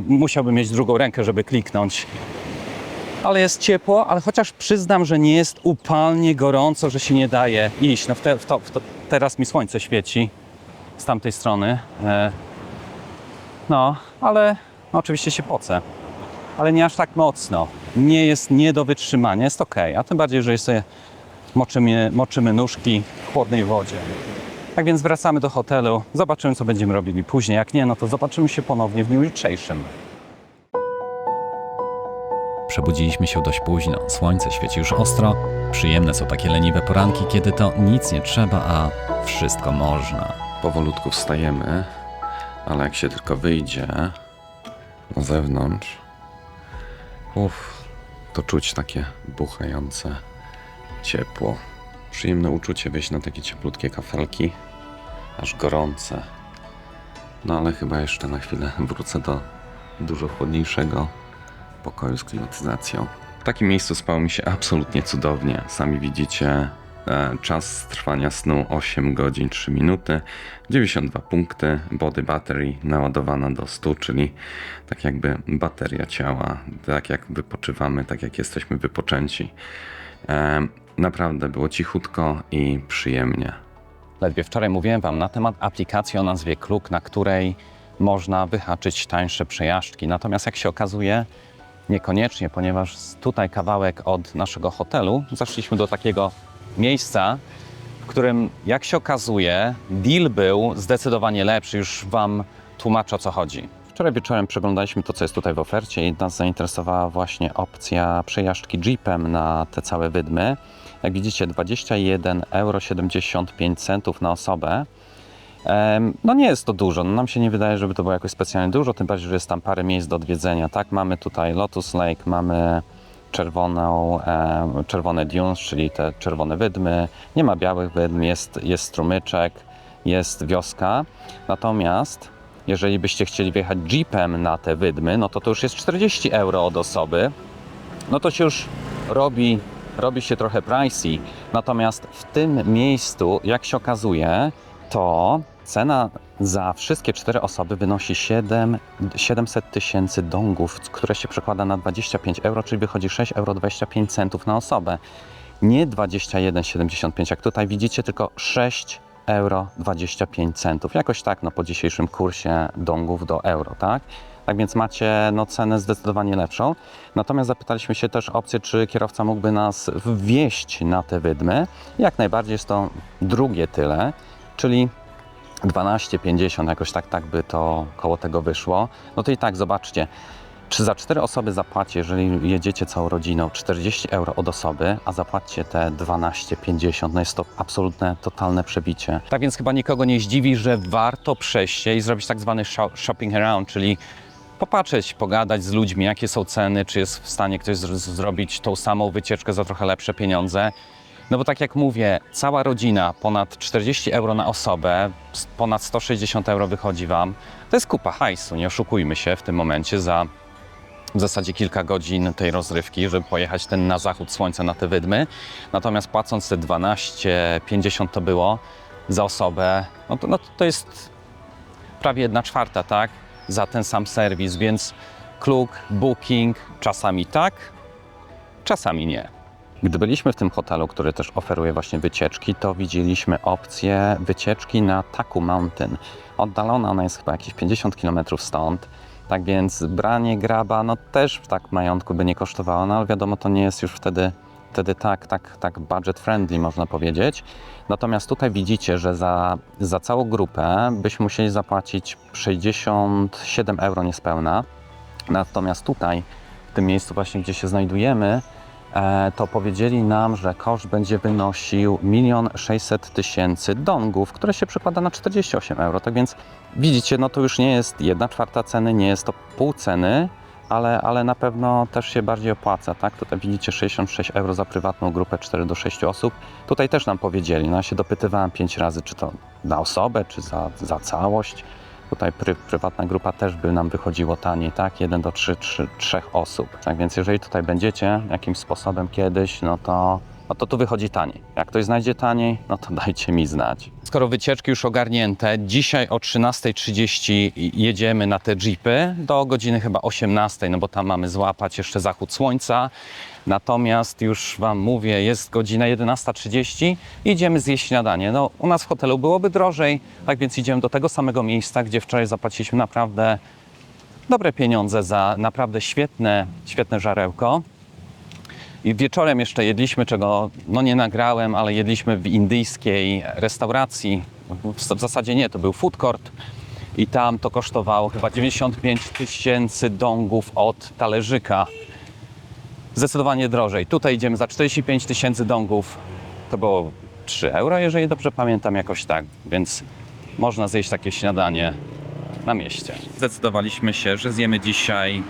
Musiałbym mieć drugą rękę, żeby kliknąć. Ale jest ciepło, ale chociaż przyznam, że nie jest upalnie gorąco, że się nie daje iść. No teraz mi słońce świeci z tamtej strony. No, ale no, oczywiście się pocę. Ale nie aż tak mocno. Nie jest nie do wytrzymania, jest ok. A tym bardziej, że sobie moczymy nóżki w chłodnej wodzie. Tak więc wracamy do hotelu. Zobaczymy, co będziemy robili później. Jak nie, no to zobaczymy się ponownie w dniu jutrzejszym. Przebudziliśmy się dość późno, słońce świeci już ostro. Przyjemne są takie leniwe poranki, kiedy to nic nie trzeba, a wszystko można. Powolutku wstajemy, ale jak się tylko wyjdzie na zewnątrz, to czuć takie buchające ciepło. Przyjemne uczucie wyjść na takie cieplutkie kafelki, aż gorące. No ale chyba jeszcze na chwilę wrócę do dużo chłodniejszego pokoju z klimatyzacją. W takim miejscu spało mi się absolutnie cudownie. Sami widzicie, czas trwania snu 8 godzin 3 minuty, 92 punkty, body battery naładowana do 100, czyli tak jakby bateria ciała, tak jak wypoczywamy, tak jak jesteśmy wypoczęci. Naprawdę było cichutko i przyjemnie. Ledwie wczoraj mówiłem Wam na temat aplikacji o nazwie Klook, na której można wyhaczyć tańsze przejażdżki. Natomiast jak się okazuje, niekoniecznie, ponieważ tutaj kawałek od naszego hotelu zaszliśmy do takiego miejsca, w którym, jak się okazuje, deal był zdecydowanie lepszy. Już Wam tłumaczę, o co chodzi. Wczoraj wieczorem przeglądaliśmy to, co jest tutaj w ofercie i nas zainteresowała właśnie opcja przejażdżki jeepem na te całe wydmy. Jak widzicie, 21,75 € na osobę. No nie jest to dużo, no nam się nie wydaje, żeby to było jakoś specjalnie dużo, tym bardziej, że jest tam parę miejsc do odwiedzenia, tak? Mamy tutaj Lotus Lake, mamy czerwone dunes, czyli te czerwone wydmy, nie ma białych wydm, jest strumyczek, jest wioska, natomiast jeżeli byście chcieli wjechać jeepem na te wydmy, no to już jest 40 € od osoby, no to się już robi się trochę pricey, natomiast w tym miejscu, jak się okazuje, to cena za wszystkie 4 osoby wynosi 700 000 dongów, które się przekłada na 25 €, czyli wychodzi 6,25 € na osobę. Nie 21,75 jak tutaj widzicie, tylko 6,25 €. Jakoś tak, no po dzisiejszym kursie dongów do euro, tak? Tak więc macie no, cenę zdecydowanie lepszą. Natomiast zapytaliśmy się też opcję, czy kierowca mógłby nas wwieźć na te wydmy. Jak najbardziej jest to drugie tyle, czyli 12,50, jakoś tak by to koło tego wyszło. No to i tak zobaczcie, czy za 4 osoby zapłacie, jeżeli jedziecie całą rodziną, 40 € od osoby, a zapłacie te 12,50, no jest to absolutne, totalne przebicie. Tak więc chyba nikogo nie zdziwi, że warto przejść się i zrobić tak zwany shopping around, czyli popatrzeć, pogadać z ludźmi, jakie są ceny, czy jest w stanie ktoś zrobić tą samą wycieczkę za trochę lepsze pieniądze. No bo tak jak mówię, cała rodzina, ponad 40 euro na osobę, ponad 160 euro wychodzi Wam. To jest kupa hajsu, nie oszukujmy się w tym momencie za w zasadzie kilka godzin tej rozrywki, żeby pojechać na zachód słońca, na te wydmy. Natomiast płacąc te 12,50 to było za osobę, no to jest prawie 1/4, tak? Za ten sam serwis, więc Klook, Booking, czasami tak, czasami nie. Gdy byliśmy w tym hotelu, który też oferuje właśnie wycieczki, to widzieliśmy opcję wycieczki na Taku Mountain. Oddalona ona jest chyba jakieś 50 km stąd, tak więc branie graba no też w tak majątku by nie kosztowało, no ale wiadomo, to nie jest już wtedy tak budget friendly, można powiedzieć. Natomiast tutaj widzicie, że za całą grupę byśmy musieli zapłacić 67 euro niespełna. Natomiast tutaj, w tym miejscu właśnie, gdzie się znajdujemy, to powiedzieli nam, że koszt będzie wynosił 1 600 000 dongów, które się przekłada na 48 euro. Tak więc widzicie, no to już nie jest 1/4 ceny, nie jest to pół ceny, ale na pewno też się bardziej opłaca, tak? Tutaj widzicie 66 euro za prywatną grupę 4 do 6 osób. Tutaj też nam powiedzieli, no ja się dopytywałem 5 razy, czy to na osobę, czy za całość. Tutaj prywatna grupa też by nam wychodziło taniej, tak? 1 do 3 osób. Tak więc jeżeli tutaj będziecie jakimś sposobem kiedyś, no to tu wychodzi taniej. Jak ktoś znajdzie taniej, no to dajcie mi znać. Skoro wycieczki już ogarnięte, dzisiaj o 13:30 jedziemy na te jeepy do godziny chyba 18:00, no bo tam mamy złapać jeszcze zachód słońca. Natomiast już Wam mówię, jest godzina 11:30 i idziemy zjeść śniadanie. No u nas w hotelu byłoby drożej, tak więc idziemy do tego samego miejsca, gdzie wczoraj zapłaciliśmy naprawdę dobre pieniądze za naprawdę świetne żarełko. I wieczorem jeszcze jedliśmy, czego no nie nagrałem, ale jedliśmy w indyjskiej restauracji. W zasadzie nie, to był food court i tam to kosztowało chyba 95 000 dongów od talerzyka. Zdecydowanie drożej. Tutaj idziemy za 45 000 dongów. To było 3 euro, jeżeli dobrze pamiętam, jakoś tak. Więc można zjeść takie śniadanie na mieście. Zdecydowaliśmy się, że zjemy dzisiaj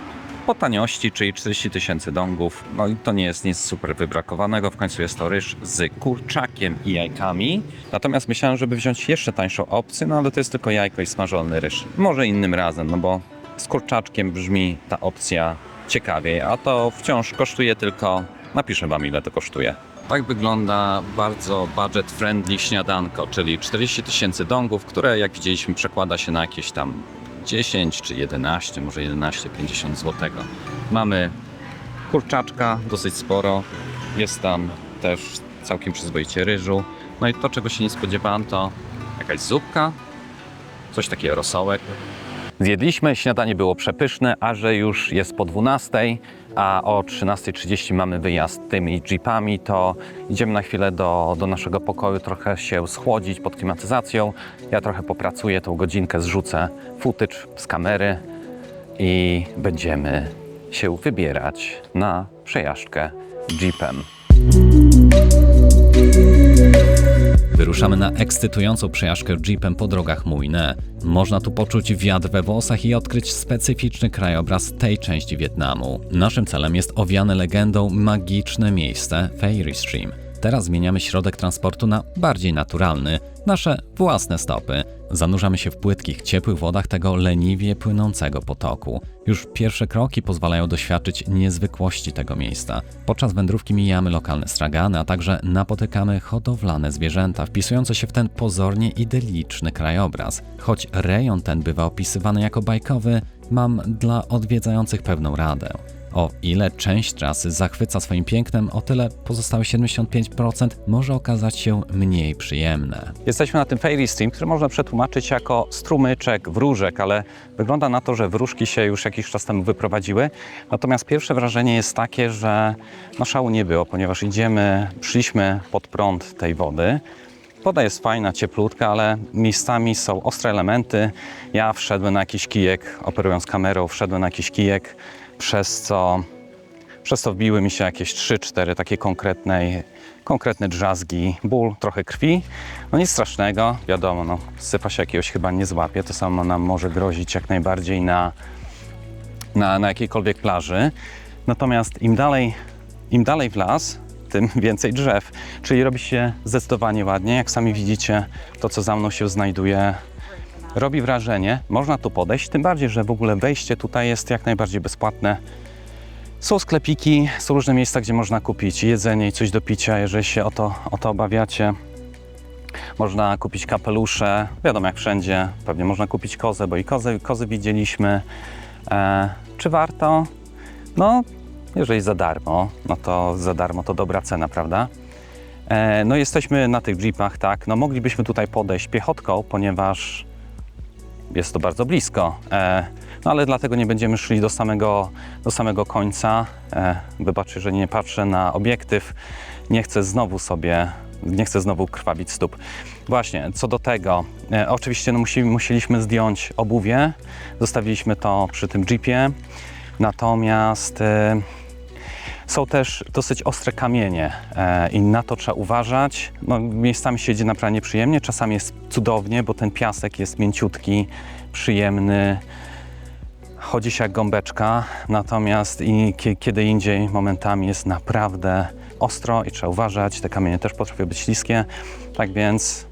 po taniości, czyli 40 000 dongów. No i to nie jest nic super wybrakowanego. W końcu jest to ryż z kurczakiem i jajkami. Natomiast myślałem, żeby wziąć jeszcze tańszą opcję, no ale to jest tylko jajko i smażony ryż. Może innym razem, no bo z kurczaczkiem brzmi ta opcja ciekawiej, a to wciąż kosztuje tylko... Napiszę Wam, ile to kosztuje. Tak wygląda bardzo budget-friendly śniadanko, czyli 40 000 dongów, które jak widzieliśmy przekłada się na jakieś tam 10 czy 11, może 11,50 zł. Mamy kurczaczka dosyć sporo, jest tam też całkiem przyzwoicie ryżu. No i to, czego się nie spodziewałem, to jakaś zupka, coś takiego, rosołek. Zjedliśmy, śniadanie było przepyszne, a że już jest po 12:00, a o 13:30 mamy wyjazd tymi jeepami, to idziemy na chwilę do naszego pokoju, trochę się schłodzić pod klimatyzacją. Ja trochę popracuję, tą godzinkę zrzucę footage z kamery i będziemy się wybierać na przejażdżkę jeepem. Wyruszamy na ekscytującą przejażdżkę jeepem po drogach Mui-Ne. Można tu poczuć wiatr we włosach i odkryć specyficzny krajobraz tej części Wietnamu. Naszym celem jest owiane legendą magiczne miejsce Fairy Stream. Teraz zmieniamy środek transportu na bardziej naturalny, nasze własne stopy. Zanurzamy się w płytkich, ciepłych wodach tego leniwie płynącego potoku. Już pierwsze kroki pozwalają doświadczyć niezwykłości tego miejsca. Podczas wędrówki mijamy lokalne stragany, a także napotykamy hodowlane zwierzęta, wpisujące się w ten pozornie idyliczny krajobraz. Choć rejon ten bywa opisywany jako bajkowy, mam dla odwiedzających pewną radę. O ile część trasy zachwyca swoim pięknem, o tyle pozostałe 75% może okazać się mniej przyjemne. Jesteśmy na tym Fairy Stream, który można przetłumaczyć jako strumyczek wróżek, ale wygląda na to, że wróżki się już jakiś czas temu wyprowadziły. Natomiast pierwsze wrażenie jest takie, że no szału nie było, ponieważ szliśmy pod prąd tej wody. Woda jest fajna, cieplutka, ale miejscami są ostre elementy. Ja wszedłem na jakiś kijek, operując kamerą, wszedłem na jakiś kijek, przez co wbiły mi się jakieś 3-4 takie konkretne drzazgi, ból, trochę krwi. No nic strasznego, wiadomo, no, sypa się jakiegoś chyba nie złapie. To samo nam może grozić jak najbardziej na jakiejkolwiek plaży. Natomiast im dalej w las, tym więcej drzew, czyli robi się zdecydowanie ładnie. Jak sami widzicie, to co za mną się znajduje, robi wrażenie. Można tu podejść, tym bardziej, że w ogóle wejście tutaj jest jak najbardziej bezpłatne. Są sklepiki, są różne miejsca, gdzie można kupić jedzenie i coś do picia, jeżeli się o to obawiacie. Można kupić kapelusze, wiadomo jak wszędzie, pewnie można kupić kozę, bo i kozy widzieliśmy. Czy warto? No, jeżeli za darmo, no to za darmo to dobra cena, prawda? No jesteśmy na tych jeepach, tak, no moglibyśmy tutaj podejść piechotką, ponieważ jest to bardzo blisko. No ale dlatego nie będziemy szli do samego końca. Wybaczcie, że nie patrzę na obiektyw. Nie chcę znowu krwawić stóp. Właśnie, co do tego, oczywiście no musieliśmy zdjąć obuwie. Zostawiliśmy to przy tym jeepie. Natomiast są też dosyć ostre kamienie i na to trzeba uważać. No, miejscami się jedzie naprawdę nieprzyjemnie, czasami jest cudownie, bo ten piasek jest mięciutki, przyjemny. Chodzi się jak gąbeczka, natomiast kiedy indziej momentami jest naprawdę ostro i trzeba uważać. Te kamienie też potrafią być śliskie, tak więc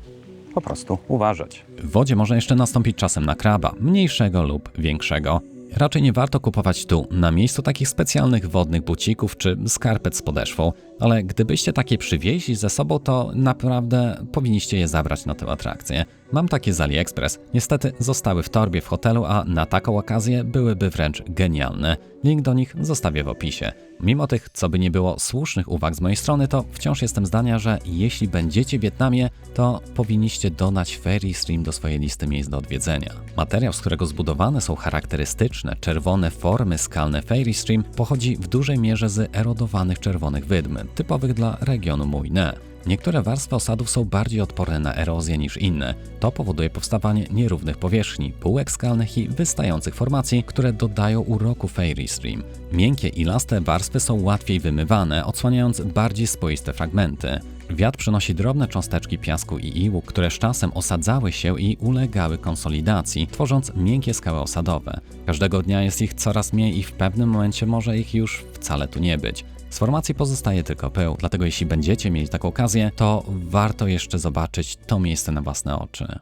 po prostu uważać. W wodzie może jeszcze nastąpić czasem na kraba, mniejszego lub większego. Raczej nie warto kupować tu na miejscu takich specjalnych wodnych bucików czy skarpet z podeszwą, ale gdybyście takie przywieźli ze sobą, to naprawdę powinniście je zabrać na tę atrakcję. Mam takie z AliExpress. Niestety zostały w torbie w hotelu, a na taką okazję byłyby wręcz genialne. Link do nich zostawię w opisie. Mimo tych, co by nie było, słusznych uwag z mojej strony, to wciąż jestem zdania, że jeśli będziecie w Wietnamie, to powinniście dodać Ferry Stream do swojej listy miejsc do odwiedzenia. Materiał, z którego zbudowane są charakterystyczne, czerwone formy skalne Ferry Stream, pochodzi w dużej mierze z erodowanych czerwonych wydm, typowych dla regionu Mui Ne. Niektóre warstwy osadów są bardziej odporne na erozję niż inne. To powoduje powstawanie nierównych powierzchni, półek skalnych i wystających formacji, które dodają uroku Ferry Stream. Miękkie i laste warstwy są łatwiej wymywane, odsłaniając bardziej spoiste fragmenty. Wiatr przynosi drobne cząsteczki piasku i iłu, które z czasem osadzały się i ulegały konsolidacji, tworząc miękkie skały osadowe. Każdego dnia jest ich coraz mniej i w pewnym momencie może ich już wcale tu nie być. Z formacji pozostaje tylko pył, dlatego jeśli będziecie mieli taką okazję, to warto jeszcze zobaczyć to miejsce na własne oczy.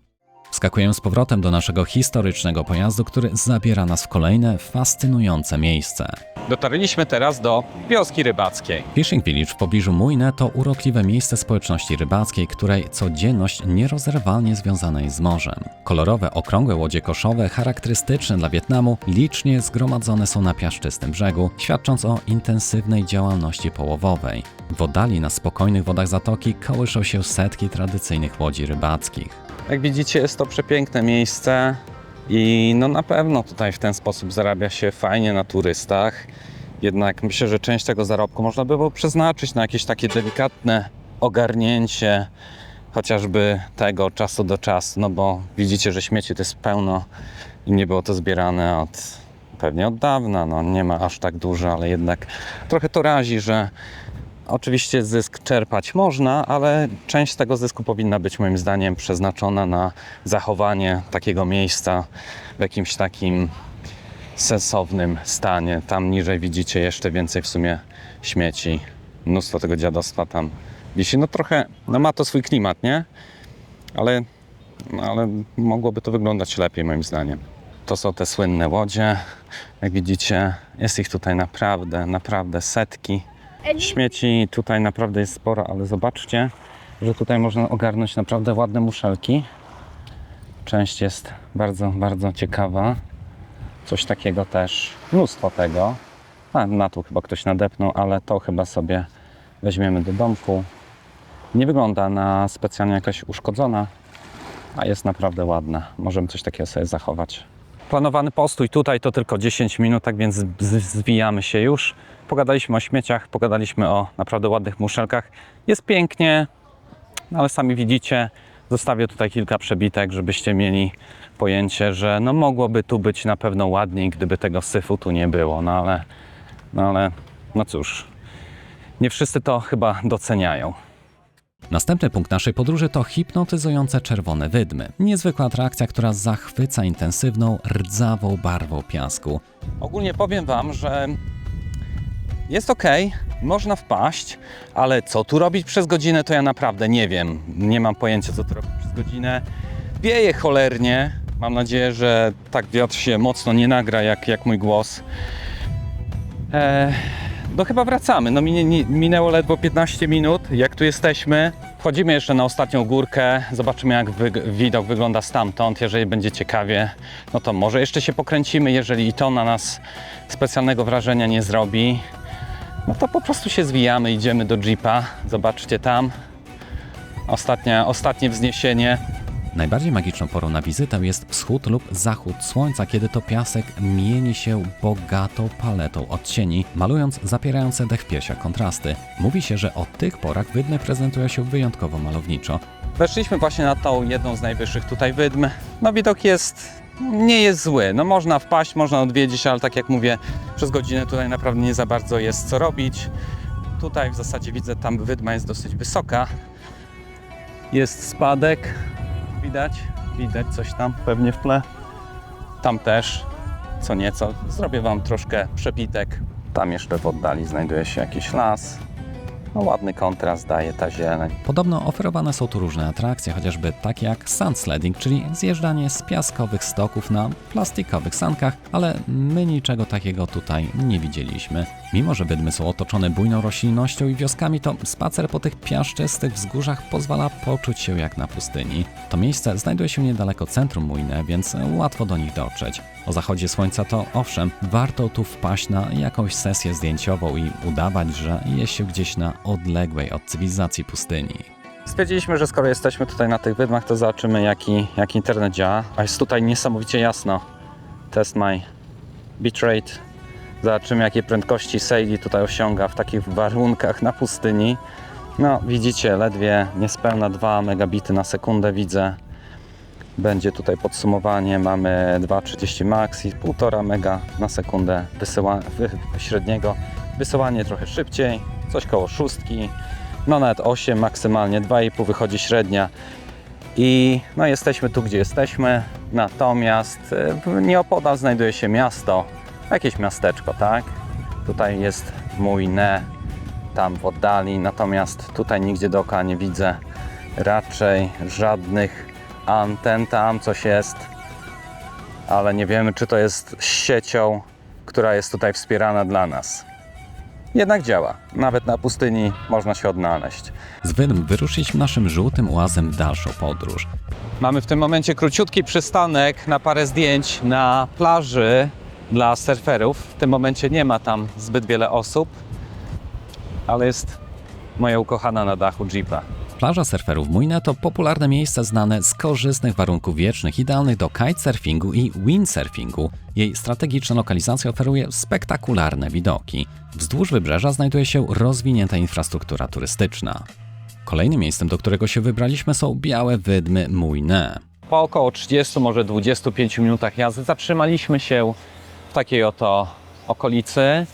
Wskakujemy z powrotem do naszego historycznego pojazdu, który zabiera nas w kolejne fascynujące miejsce. Dotarliśmy teraz do wioski rybackiej. Fishing Village w pobliżu Mui Ne to urokliwe miejsce społeczności rybackiej, której codzienność nierozerwalnie związana jest z morzem. Kolorowe, okrągłe łodzie koszowe, charakterystyczne dla Wietnamu, licznie zgromadzone są na piaszczystym brzegu, świadcząc o intensywnej działalności połowowej. W oddali na spokojnych wodach zatoki kołyszą się setki tradycyjnych łodzi rybackich. Jak widzicie, jest to przepiękne miejsce i no na pewno tutaj w ten sposób zarabia się fajnie na turystach. Jednak myślę, że część tego zarobku można by było przeznaczyć na jakieś takie delikatne ogarnięcie chociażby tego od czasu do czasu, no bo widzicie, że śmieci to jest pełno i nie było to zbierane pewnie od dawna, no nie ma aż tak dużo, ale jednak trochę to razi, że oczywiście zysk czerpać można, ale część z tego zysku powinna być moim zdaniem przeznaczona na zachowanie takiego miejsca w jakimś takim sensownym stanie. Tam niżej widzicie jeszcze więcej w sumie śmieci. Mnóstwo tego dziadostwa tam wisi. No trochę, no ma to swój klimat, nie? Ale mogłoby to wyglądać lepiej moim zdaniem. To są te słynne łodzie. Jak widzicie, jest ich tutaj naprawdę setki. Śmieci tutaj naprawdę jest sporo, ale zobaczcie, że tutaj można ogarnąć naprawdę ładne muszelki. Część jest bardzo ciekawa. Coś takiego też, mnóstwo tego. Na tu chyba ktoś nadepnął, ale to chyba sobie weźmiemy do domku. Nie wygląda na specjalnie jakaś uszkodzona, a jest naprawdę ładna. Możemy coś takiego sobie zachować. Planowany postój tutaj to tylko 10 minut, tak więc zwijamy się już. Pogadaliśmy o śmieciach, pogadaliśmy o naprawdę ładnych muszelkach. Jest pięknie, ale sami widzicie, zostawię tutaj kilka przebitek, żebyście mieli pojęcie, że no mogłoby tu być na pewno ładniej, gdyby tego syfu tu nie było. No ale no cóż, nie wszyscy to chyba doceniają. Następny punkt naszej podróży to hipnotyzujące czerwone wydmy. Niezwykła atrakcja, która zachwyca intensywną, rdzawą barwą piasku. Ogólnie powiem Wam, że jest ok, można wpaść, ale co tu robić przez godzinę, to ja naprawdę nie wiem. Nie mam pojęcia, co tu robić przez godzinę. Wieje cholernie. Mam nadzieję, że tak wiatr się mocno nie nagra jak mój głos. No chyba wracamy. No minęło ledwo 15 minut, jak tu jesteśmy. Wchodzimy jeszcze na ostatnią górkę. Zobaczymy, jak widok wygląda stamtąd. Jeżeli będzie ciekawie, no to może jeszcze się pokręcimy. Jeżeli i to na nas specjalnego wrażenia nie zrobi, no to po prostu się zwijamy, idziemy do jeepa. Zobaczcie tam. Ostatnie wzniesienie. Najbardziej magiczną porą na wizytę jest wschód lub zachód słońca, kiedy to piasek mieni się bogatą paletą odcieni, malując zapierające dech w piersiach kontrasty. Mówi się, że o tych porach wydmy prezentują się wyjątkowo malowniczo. Weszliśmy właśnie na tą jedną z najwyższych tutaj wydm. No widok nie jest zły. No można wpaść, można odwiedzić, ale tak jak mówię, przez godzinę tutaj naprawdę nie za bardzo jest co robić. Tutaj w zasadzie widzę, tam wydma jest dosyć wysoka. Jest spadek. Widać coś tam pewnie w tle. Tam też co nieco. Zrobię Wam troszkę przebitek. Tam jeszcze w oddali znajduje się jakiś las. No ładny kontrast daje ta zieleń. Podobno oferowane są tu różne atrakcje, chociażby takie jak sand sledding, czyli zjeżdżanie z piaskowych stoków na plastikowych sankach, ale my niczego takiego tutaj nie widzieliśmy. Mimo że wydmy są otoczone bujną roślinnością i wioskami, to spacer po tych piaszczystych wzgórzach pozwala poczuć się jak na pustyni. To miejsce znajduje się niedaleko centrum Muine, więc łatwo do nich dotrzeć. O zachodzie słońca to owszem, warto tu wpaść na jakąś sesję zdjęciową i udawać, że jest się gdzieś na odległej od cywilizacji pustyni. Stwierdziliśmy, że skoro jesteśmy tutaj na tych wydmach, to zobaczymy jak internet działa. A jest tutaj niesamowicie jasno. Test my bitrate. Zobaczymy, jakie prędkości Saili tutaj osiąga w takich warunkach na pustyni. No widzicie, ledwie niespełna 2 megabity na sekundę widzę. Będzie tutaj podsumowanie, mamy 2,30 max i 1,5 mega na sekundę średniego. Wysyłanie trochę szybciej, coś koło 6, no nawet 8, maksymalnie 2,5 wychodzi średnia. I no jesteśmy tu, gdzie jesteśmy, natomiast nieopodal znajduje się miasto, jakieś miasteczko, tak? Tutaj jest Muine, tam w oddali, natomiast tutaj nigdzie dookoła nie widzę raczej żadnych anten. Tam coś jest, ale nie wiemy, czy to jest siecią, która jest tutaj wspierana dla nas. Jednak działa. Nawet na pustyni można się odnaleźć. Z wydm wyruszyliśmy naszym żółtym uazem w dalszą podróż. Mamy w tym momencie króciutki przystanek na parę zdjęć na plaży dla surferów. W tym momencie nie ma tam zbyt wiele osób, ale jest moja ukochana na dachu jeepa. Plaża surferów Muine to popularne miejsce znane z korzystnych warunków wiecznych, idealnych do kitesurfingu i windsurfingu. Jej strategiczna lokalizacja oferuje spektakularne widoki. Wzdłuż wybrzeża znajduje się rozwinięta infrastruktura turystyczna. Kolejnym miejscem, do którego się wybraliśmy, są białe wydmy Muine. Po około 30, może 25 minutach jazdy zatrzymaliśmy się w takiej oto okolicy.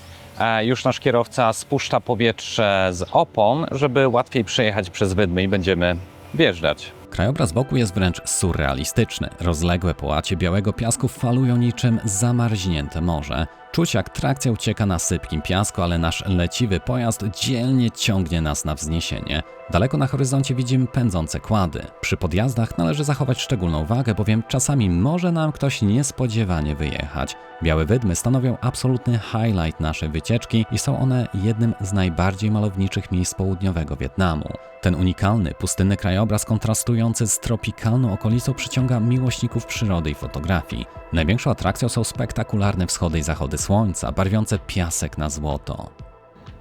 Już nasz kierowca spuszcza powietrze z opon, żeby łatwiej przejechać przez wydmy i będziemy wjeżdżać. Krajobraz wokół jest wręcz surrealistyczny. Rozległe połacie białego piasku falują niczym zamarznięte morze. Czuć, jak trakcja ucieka na sypkim piasku, ale nasz leciwy pojazd dzielnie ciągnie nas na wzniesienie. Daleko na horyzoncie widzimy pędzące kłady. Przy podjazdach należy zachować szczególną uwagę, bowiem czasami może nam ktoś niespodziewanie wyjechać. Białe wydmy stanowią absolutny highlight naszej wycieczki i są one jednym z najbardziej malowniczych miejsc południowego Wietnamu. Ten unikalny, pustynny krajobraz kontrastujący z tropikalną okolicą przyciąga miłośników przyrody i fotografii. Największą atrakcją są spektakularne wschody i zachody słońca, barwiące piasek na złoto.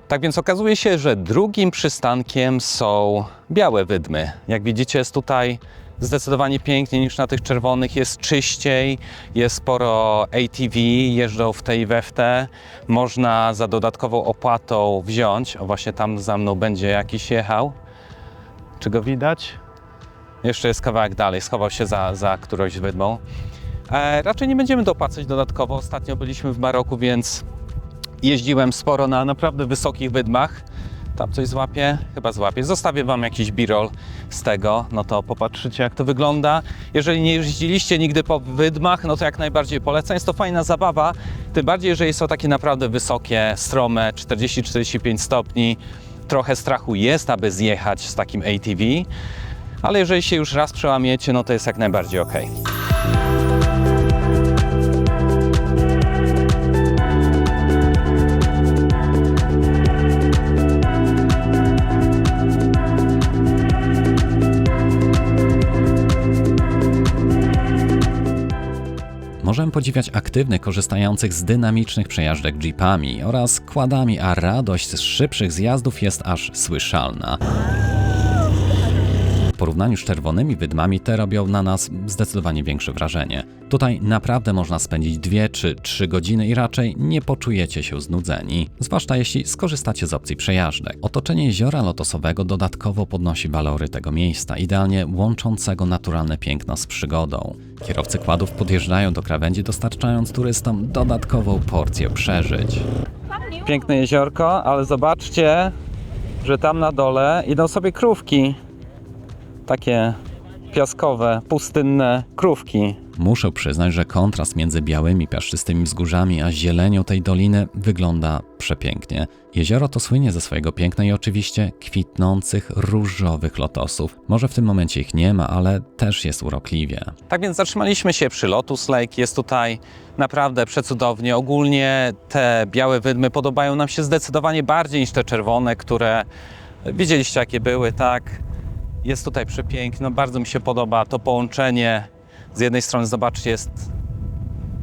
Tak więc okazuje się, że drugim przystankiem są białe wydmy. Jak widzicie, jest tutaj zdecydowanie piękniej niż na tych czerwonych, jest czyściej, jest sporo ATV, jeżdżą w te i we w te. Można za dodatkową opłatą wziąć, o właśnie tam za mną będzie jakiś jechał. Czy go widać? Jeszcze jest kawałek dalej, schował się za którąś wydmą. Raczej nie będziemy dopłacać dodatkowo. Ostatnio byliśmy w Maroku, więc jeździłem sporo na naprawdę wysokich wydmach. Tam coś złapie? Chyba złapie. Zostawię wam jakiś b-roll z tego, no to popatrzycie jak to wygląda. Jeżeli nie jeździliście nigdy po wydmach, no to jak najbardziej polecam. Jest to fajna zabawa, tym bardziej jeżeli są takie naprawdę wysokie, strome, 40-45 stopni. Trochę strachu jest, aby zjechać z takim ATV, ale jeżeli się już raz przełamiecie, no to jest jak najbardziej ok. Możemy podziwiać aktywnych korzystających z dynamicznych przejażdżek jeepami oraz quadami, a radość z szybszych zjazdów jest aż słyszalna. W porównaniu z czerwonymi wydmami te robią na nas zdecydowanie większe wrażenie. Tutaj naprawdę można spędzić 2 czy 3 godziny i raczej nie poczujecie się znudzeni, zwłaszcza jeśli skorzystacie z opcji przejażdżek. Otoczenie jeziora lotosowego dodatkowo podnosi walory tego miejsca, idealnie łączącego naturalne piękno z przygodą. Kierowcy quadów podjeżdżają do krawędzi, dostarczając turystom dodatkową porcję przeżyć. Piękne jeziorko, ale zobaczcie, że tam na dole idą sobie krówki. Takie piaskowe, pustynne krówki. Muszę przyznać, że kontrast między białymi, piaszczystymi wzgórzami a zielenią tej doliny wygląda przepięknie. Jezioro to słynie ze swojego piękna i oczywiście kwitnących różowych lotosów. Może w tym momencie ich nie ma, ale też jest urokliwie. Tak więc zatrzymaliśmy się przy Lotus Lake. Jest tutaj naprawdę przecudownie. Ogólnie te białe wydmy podobają nam się zdecydowanie bardziej niż te czerwone, które widzieliście jakie były, tak? Jest tutaj przepiękno, bardzo mi się podoba to połączenie. Z jednej strony, zobaczcie, jest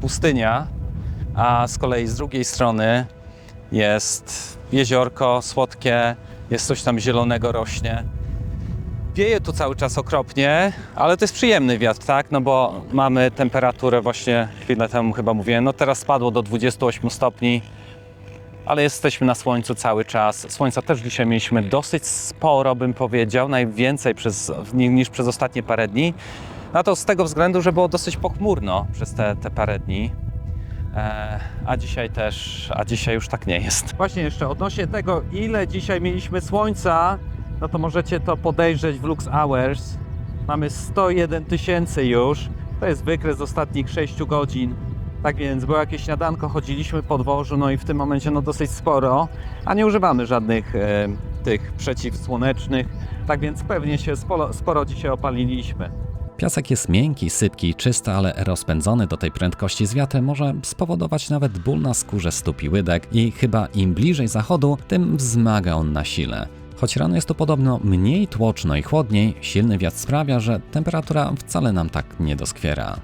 pustynia, a z kolei z drugiej strony jest jeziorko słodkie, jest coś tam zielonego rośnie. Wieje tu cały czas okropnie, ale to jest przyjemny wiatr, tak? No bo mamy temperaturę właśnie, chwilę temu chyba mówiłem, no teraz spadło do 28 stopni. Ale jesteśmy na słońcu cały czas. Słońca też dzisiaj mieliśmy dosyć sporo, bym powiedział, najwięcej niż przez ostatnie parę dni. No to z tego względu, że było dosyć pochmurno przez te parę dni. A dzisiaj już tak nie jest. Właśnie jeszcze odnośnie tego, ile dzisiaj mieliśmy słońca, no to możecie to podejrzeć w Lux Hours. Mamy 101 000 już. To jest wykres z ostatnich 6 godzin. Tak więc było jakieś śniadanko, chodziliśmy po dworzu, no i w tym momencie no dosyć sporo, a nie używamy żadnych tych przeciwsłonecznych, tak więc pewnie się sporo dzisiaj opaliliśmy. Piasek jest miękki, sypki i czysty, ale rozpędzony do tej prędkości z wiatrem może spowodować nawet ból na skórze stóp i łydek i chyba im bliżej zachodu, tym wzmaga on na sile. Choć rano jest to podobno mniej tłoczno i chłodniej, silny wiatr sprawia, że temperatura wcale nam tak nie doskwiera.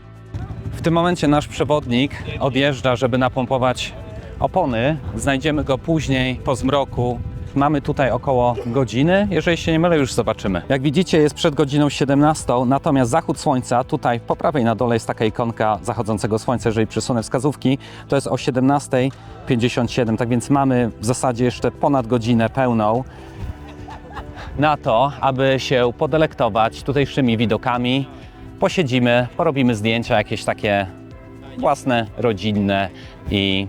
W tym momencie nasz przewodnik odjeżdża, żeby napompować opony. Znajdziemy go później po zmroku. Mamy tutaj około godziny, jeżeli się nie mylę, już zobaczymy. Jak widzicie, jest przed godziną 17, natomiast zachód słońca, tutaj po prawej na dole jest taka ikonka zachodzącego słońca, jeżeli przesunę wskazówki, to jest o 17:57, tak więc mamy w zasadzie jeszcze ponad godzinę pełną na to, aby się podelektować tutejszymi widokami. Posiedzimy, porobimy zdjęcia jakieś takie własne, rodzinne i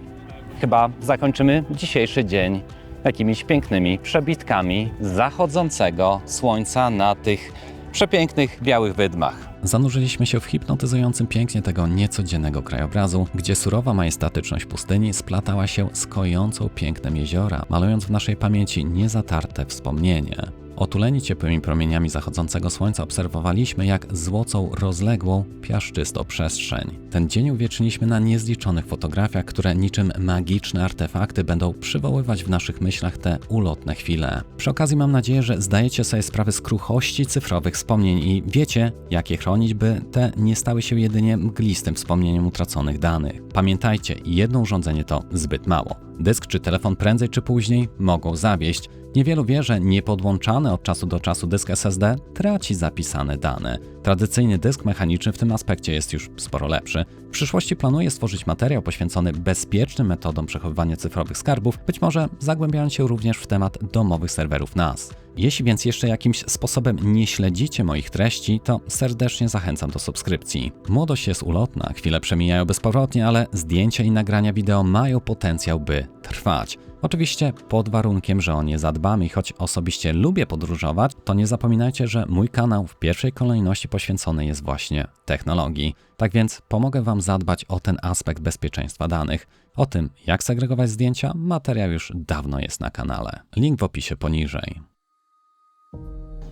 chyba zakończymy dzisiejszy dzień jakimiś pięknymi przebitkami zachodzącego słońca na tych przepięknych białych wydmach. Zanurzyliśmy się w hipnotyzującym pięknie tego niecodziennego krajobrazu, gdzie surowa majestatyczność pustyni splatała się z kojącą pięknem jeziora, malując w naszej pamięci niezatarte wspomnienie. Otuleni ciepłymi promieniami zachodzącego słońca obserwowaliśmy, jak złocą rozległą, piaszczystą przestrzeń. Ten dzień uwieczniliśmy na niezliczonych fotografiach, które niczym magiczne artefakty będą przywoływać w naszych myślach te ulotne chwile. Przy okazji mam nadzieję, że zdajecie sobie sprawę z kruchości cyfrowych wspomnień i wiecie, jak je chronić, by te nie stały się jedynie mglistym wspomnieniem utraconych danych. Pamiętajcie, jedno urządzenie to zbyt mało. Dysk czy telefon prędzej czy później mogą zawieść. Niewielu wie, że niepodłączany od czasu do czasu dysk SSD traci zapisane dane. Tradycyjny dysk mechaniczny w tym aspekcie jest już sporo lepszy. W przyszłości planuję stworzyć materiał poświęcony bezpiecznym metodom przechowywania cyfrowych skarbów, być może zagłębiając się również w temat domowych serwerów NAS. Jeśli więc jeszcze jakimś sposobem nie śledzicie moich treści, to serdecznie zachęcam do subskrypcji. Młodość jest ulotna, chwile przemijają bezpowrotnie, ale zdjęcia i nagrania wideo mają potencjał, by trwać. Oczywiście pod warunkiem, że o nie zadbamy i choć osobiście lubię podróżować, to nie zapominajcie, że mój kanał w pierwszej kolejności poświęcony jest właśnie technologii. Tak więc pomogę Wam zadbać o ten aspekt bezpieczeństwa danych. O tym, jak segregować zdjęcia, materiał już dawno jest na kanale. Link w opisie poniżej.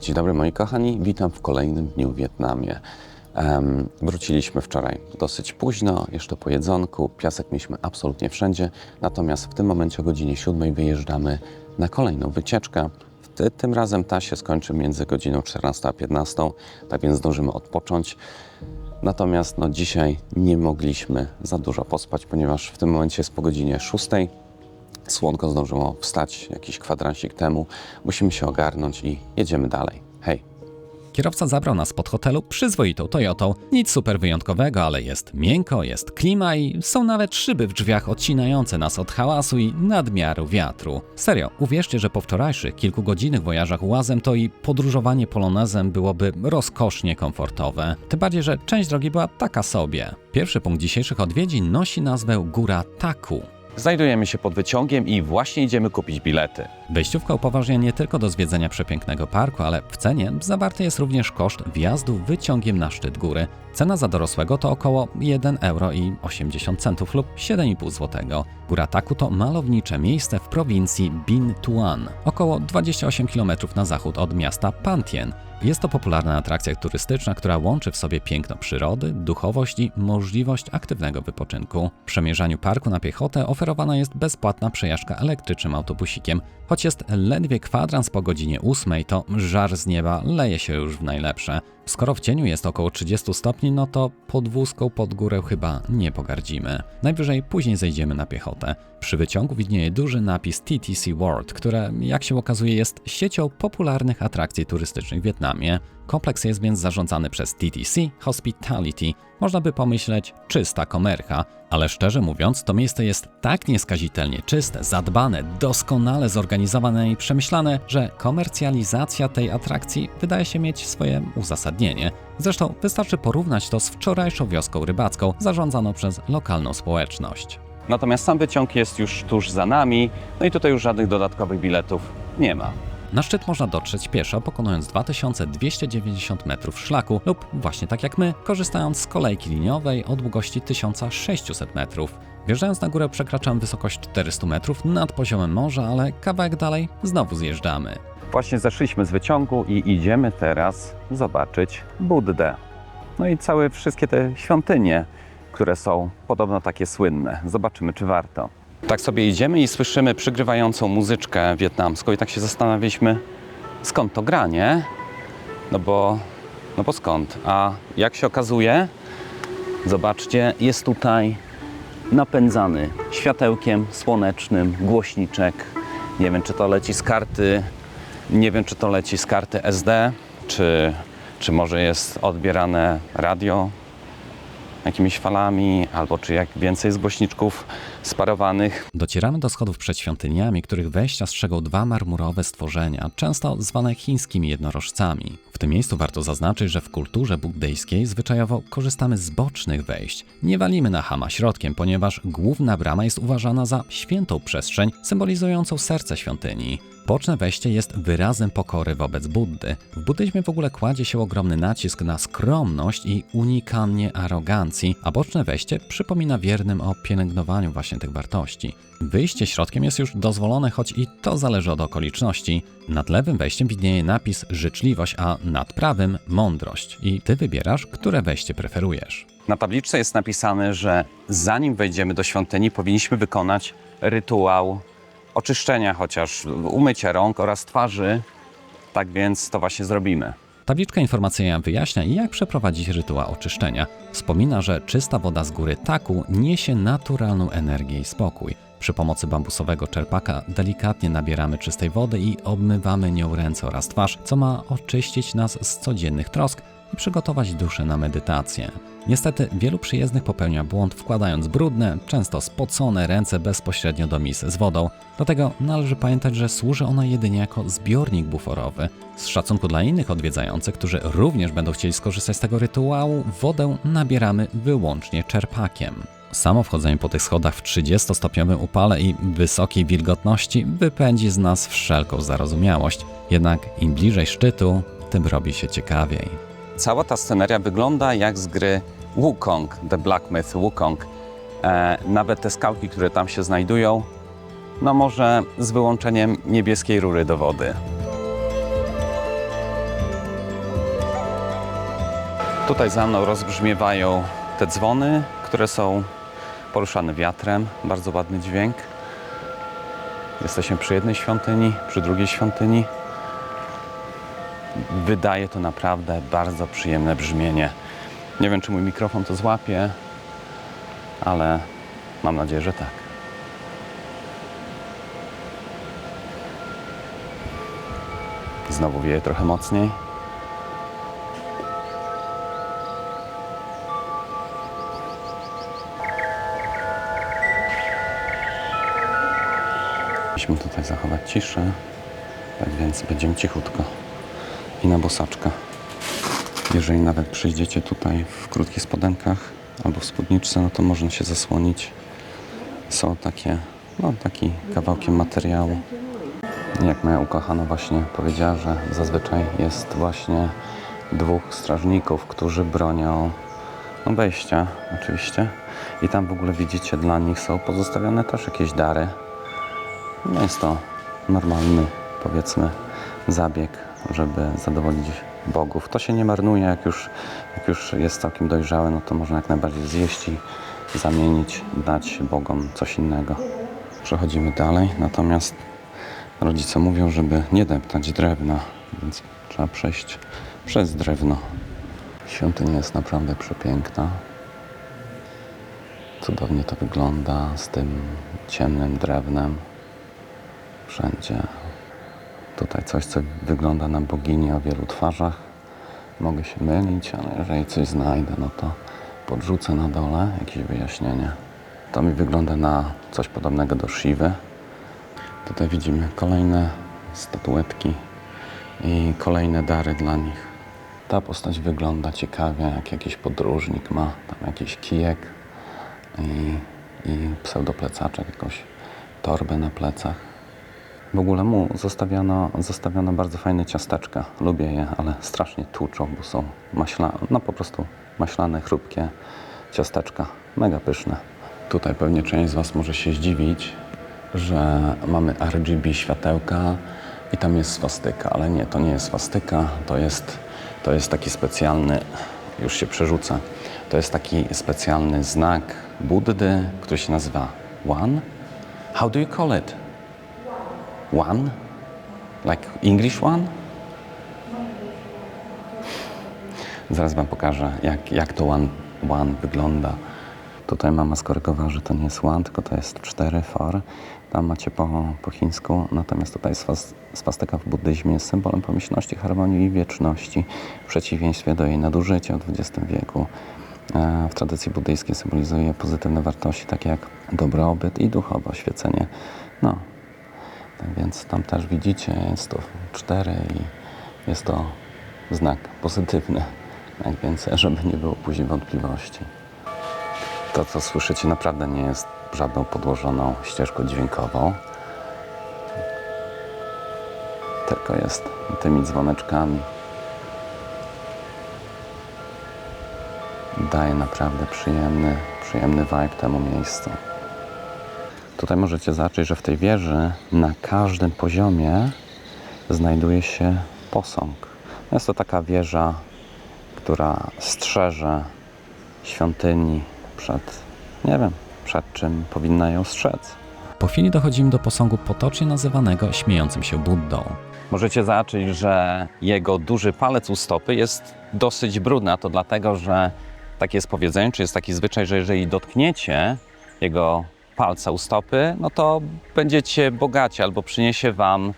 Dzień dobry moi kochani, witam w kolejnym dniu w Wietnamie. Wróciliśmy wczoraj dosyć późno, jeszcze po jedzonku, piasek mieliśmy absolutnie wszędzie, natomiast w tym momencie o godzinie 7 wyjeżdżamy na kolejną wycieczkę. Tym razem ta się skończy między godziną 14 a 15, tak więc zdążymy odpocząć. Natomiast dzisiaj nie mogliśmy za dużo pospać, ponieważ w tym momencie jest po godzinie 6. Słonko zdążyło wstać jakiś kwadransik temu. Musimy się ogarnąć i jedziemy dalej. Hej! Kierowca zabrał nas pod hotelu przyzwoitą Toyotą. Nic super wyjątkowego, ale jest miękko, jest klima i są nawet szyby w drzwiach odcinające nas od hałasu i nadmiaru wiatru. Serio, uwierzcie, że po wczorajszych kilkugodzinnych wojażach łazem to i podróżowanie polonezem byłoby rozkosznie komfortowe. Tym bardziej, że część drogi była taka sobie. Pierwszy punkt dzisiejszych odwiedzin nosi nazwę Góra Taku. Znajdujemy się pod wyciągiem i właśnie idziemy kupić bilety. Wejściówka upoważnia nie tylko do zwiedzenia przepięknego parku, ale w cenie zawarty jest również koszt wjazdu wyciągiem na szczyt góry. Cena za dorosłego to około 1,80 € lub 7,5 zł. Góra Taku to malownicze miejsce w prowincji Binh Thuan, około 28 km na zachód od miasta Pan Tien. Jest to popularna atrakcja turystyczna, która łączy w sobie piękno przyrody, duchowość i możliwość aktywnego wypoczynku. W przemierzaniu parku na piechotę oferowana jest bezpłatna przejażdżka elektrycznym autobusikiem. Choć jest ledwie kwadrans po godzinie 8, to żar z nieba leje się już w najlepsze. Skoro w cieniu jest około 30 stopni, no to podwózką pod górę chyba nie pogardzimy. Najwyżej później zejdziemy na piechotę. Przy wyciągu widnieje duży napis TTC World, które, jak się okazuje, jest siecią popularnych atrakcji turystycznych w Wietnamie. Kompleks jest więc zarządzany przez TTC Hospitality. Można by pomyśleć czysta komercha, ale szczerze mówiąc, to miejsce jest tak nieskazitelnie czyste, zadbane, doskonale zorganizowane i przemyślane, że komercjalizacja tej atrakcji wydaje się mieć swoje uzasadnienie. Zresztą wystarczy porównać to z wczorajszą wioską rybacką zarządzaną przez lokalną społeczność. Natomiast sam wyciąg jest już tuż za nami, no i tutaj już żadnych dodatkowych biletów nie ma. Na szczyt można dotrzeć pieszo, pokonując 2290 metrów szlaku lub właśnie tak jak my, korzystając z kolejki liniowej o długości 1600 metrów. Wjeżdżając na górę przekraczamy wysokość 400 metrów nad poziomem morza, ale kawałek dalej znowu zjeżdżamy. Właśnie zeszliśmy z wyciągu i idziemy teraz zobaczyć Buddę. No i wszystkie te świątynie, które są podobno takie słynne. Zobaczymy, czy warto. Tak sobie idziemy i słyszymy przygrywającą muzyczkę wietnamską i tak się zastanawialiśmy, skąd to granie? No bo skąd? A jak się okazuje, zobaczcie, jest tutaj napędzany światełkiem słonecznym głośniczek. Nie wiem, czy to leci z karty SD, czy może jest odbierane radio jakimiś falami, albo czy jak więcej z głośniczków sparowanych. Docieramy do schodów przed świątyniami, których wejścia strzegą dwa marmurowe stworzenia, często zwane chińskimi jednorożcami. W tym miejscu warto zaznaczyć, że w kulturze buddyjskiej zwyczajowo korzystamy z bocznych wejść. Nie walimy na chama środkiem, ponieważ główna brama jest uważana za świętą przestrzeń, symbolizującą serce świątyni. Boczne wejście jest wyrazem pokory wobec Buddy. W buddyzmie w ogóle kładzie się ogromny nacisk na skromność i unikanie arogancji, a boczne wejście przypomina wiernym o pielęgnowaniu właśnie tych wartości. Wyjście środkiem jest już dozwolone, choć i to zależy od okoliczności. Nad lewym wejściem widnieje napis życzliwość, a nad prawym mądrość. I ty wybierasz, które wejście preferujesz. Na tabliczce jest napisane, że zanim wejdziemy do świątyni, powinniśmy wykonać rytuał oczyszczenia, chociaż umycia rąk oraz twarzy. Tak więc to właśnie zrobimy. Tabliczka informacyjna wyjaśnia, jak przeprowadzić rytuał oczyszczenia. Wspomina, że czysta woda z góry Taku niesie naturalną energię i spokój. Przy pomocy bambusowego czerpaka delikatnie nabieramy czystej wody i obmywamy nią ręce oraz twarz, co ma oczyścić nas z codziennych trosk i przygotować duszę na medytację. Niestety wielu przyjezdnych popełnia błąd, wkładając brudne, często spocone ręce bezpośrednio do misy z wodą. Dlatego należy pamiętać, że służy ona jedynie jako zbiornik buforowy. Z szacunku dla innych odwiedzających, którzy również będą chcieli skorzystać z tego rytuału, wodę nabieramy wyłącznie czerpakiem. Samo wchodzenie po tych schodach w 30-stopniowym upale i wysokiej wilgotności wypędzi z nas wszelką zarozumiałość. Jednak im bliżej szczytu, tym robi się ciekawiej. Cała ta sceneria wygląda jak z gry Wukong, The Black Myth Wukong. Nawet te skałki, które tam się znajdują, no może z wyłączeniem niebieskiej rury do wody. Tutaj za mną rozbrzmiewają te dzwony, które są poruszane wiatrem. Bardzo ładny dźwięk. Jesteśmy przy jednej świątyni, przy drugiej świątyni. Wydaje to naprawdę bardzo przyjemne brzmienie. Nie wiem, czy mój mikrofon to złapie, ale mam nadzieję, że tak. Znowu wieje trochę mocniej. Musimy tutaj zachować ciszę, tak więc będziemy cichutko i na bosaczka. Jeżeli nawet przyjdziecie tutaj w krótkich spodenkach albo w spódniczce, no to można się zasłonić. Są takie, taki kawałkiem materiału. Jak moja ukochana właśnie powiedziała, że zazwyczaj jest właśnie 2 strażników, którzy bronią wejścia oczywiście. I tam w ogóle widzicie, dla nich są pozostawione też jakieś dary. No jest to normalny, powiedzmy, zabieg, żeby zadowolić bogów. To się nie marnuje, jak już jest całkiem dojrzałe, no to można jak najbardziej zjeść i zamienić, dać bogom coś innego. Przechodzimy dalej, natomiast rodzice mówią, żeby nie deptać drewna, więc trzeba przejść przez drewno. Świątynia jest naprawdę przepiękna. Cudownie to wygląda z tym ciemnym drewnem. Wszędzie. Tutaj coś, co wygląda na boginię o wielu twarzach. Mogę się mylić, ale jeżeli coś znajdę, no to podrzucę na dole jakieś wyjaśnienie. To mi wygląda na coś podobnego do Shiwy. Tutaj widzimy kolejne statuetki i kolejne dary dla nich. Ta postać wygląda ciekawie, jak jakiś podróżnik ma tam jakiś kijek i pseudoplecaczek, jakąś torbę na plecach. W ogóle mu zostawiono bardzo fajne ciasteczka. Lubię je, ale strasznie tłuczą, bo są po prostu maślane, chrupkie ciasteczka. Mega pyszne. Tutaj pewnie część z Was może się zdziwić, że mamy RGB światełka i tam jest swastyka, ale nie, to nie jest swastyka, to jest taki specjalny, już się przerzuca, to jest taki specjalny znak Buddy, który się nazywa One. How do you call it? One? Like English one? Zaraz Wam pokażę, jak to one wygląda. Tutaj mama skorygowała, że to nie jest one, tylko to jest 4, 4. Tam macie po chińsku, natomiast tutaj swastyka w buddyzmie jest symbolem pomyślności, harmonii i wieczności, w przeciwieństwie do jej nadużycia w XX wieku. W tradycji buddyjskiej symbolizuje pozytywne wartości, takie jak dobrobyt i duchowe oświecenie. No, tak więc tam też widzicie, jest to 4 i jest to znak pozytywny. Tak więc, żeby nie było później wątpliwości. To, co słyszycie, naprawdę nie jest żadną podłożoną ścieżką dźwiękową, tylko jest tymi dzwoneczkami. Daje naprawdę przyjemny vibe temu miejscu. Tutaj możecie zobaczyć, że w tej wieży na każdym poziomie znajduje się posąg. Jest to taka wieża, która strzeże świątyni przed czym powinna ją strzec. Po chwili dochodzimy do posągu potocznie nazywanego śmiejącym się Buddą. Możecie zobaczyć, że jego duży palec u stopy jest dosyć brudny, a to dlatego, że takie jest powiedzenie, czy jest taki zwyczaj, że jeżeli dotkniecie jego palca u stopy, no to będziecie bogaci albo przyniesie Wam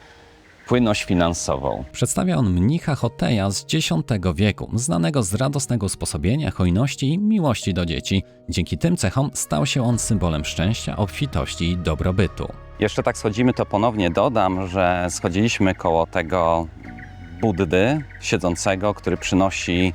płynność finansową. Przedstawia on mnicha Hoteja z X wieku, znanego z radosnego usposobienia, hojności i miłości do dzieci. Dzięki tym cechom stał się on symbolem szczęścia, obfitości i dobrobytu. Jeszcze tak schodzimy, to ponownie dodam, że schodziliśmy koło tego Buddy siedzącego, który przynosi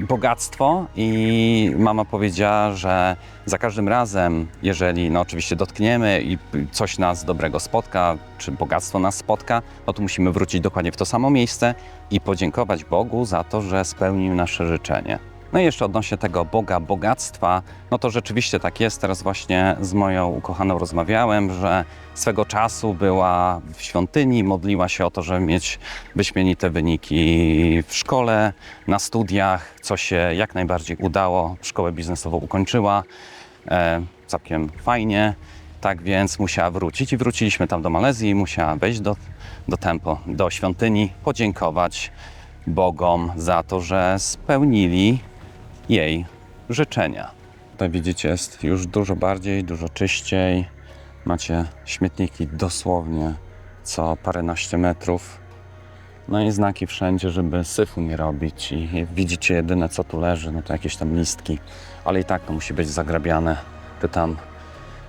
bogactwo i mama powiedziała, że za każdym razem, jeżeli no oczywiście dotkniemy i coś nas dobrego spotka, czy bogactwo nas spotka, no to musimy wrócić dokładnie w to samo miejsce i podziękować Bogu za to, że spełnił nasze życzenie. No i jeszcze odnośnie tego Boga bogactwa, no to rzeczywiście tak jest. Teraz właśnie z moją ukochaną rozmawiałem, że swego czasu była w świątyni, modliła się o to, żeby mieć wyśmienite wyniki w szkole, na studiach, co się jak najbardziej udało. Szkołę biznesową ukończyła, całkiem fajnie, tak więc musiała wrócić i wróciliśmy tam do Malezji, musiała wejść do temple, do świątyni, podziękować Bogom za to, że spełnili jej życzenia. Tutaj widzicie, jest już dużo bardziej, dużo czyściej. Macie śmietniki dosłownie co paręnaście metrów. No i znaki wszędzie, żeby syfu nie robić. I widzicie jedyne co tu leży, no to jakieś tam listki. Ale i tak to musi być zagrabiane, czy tam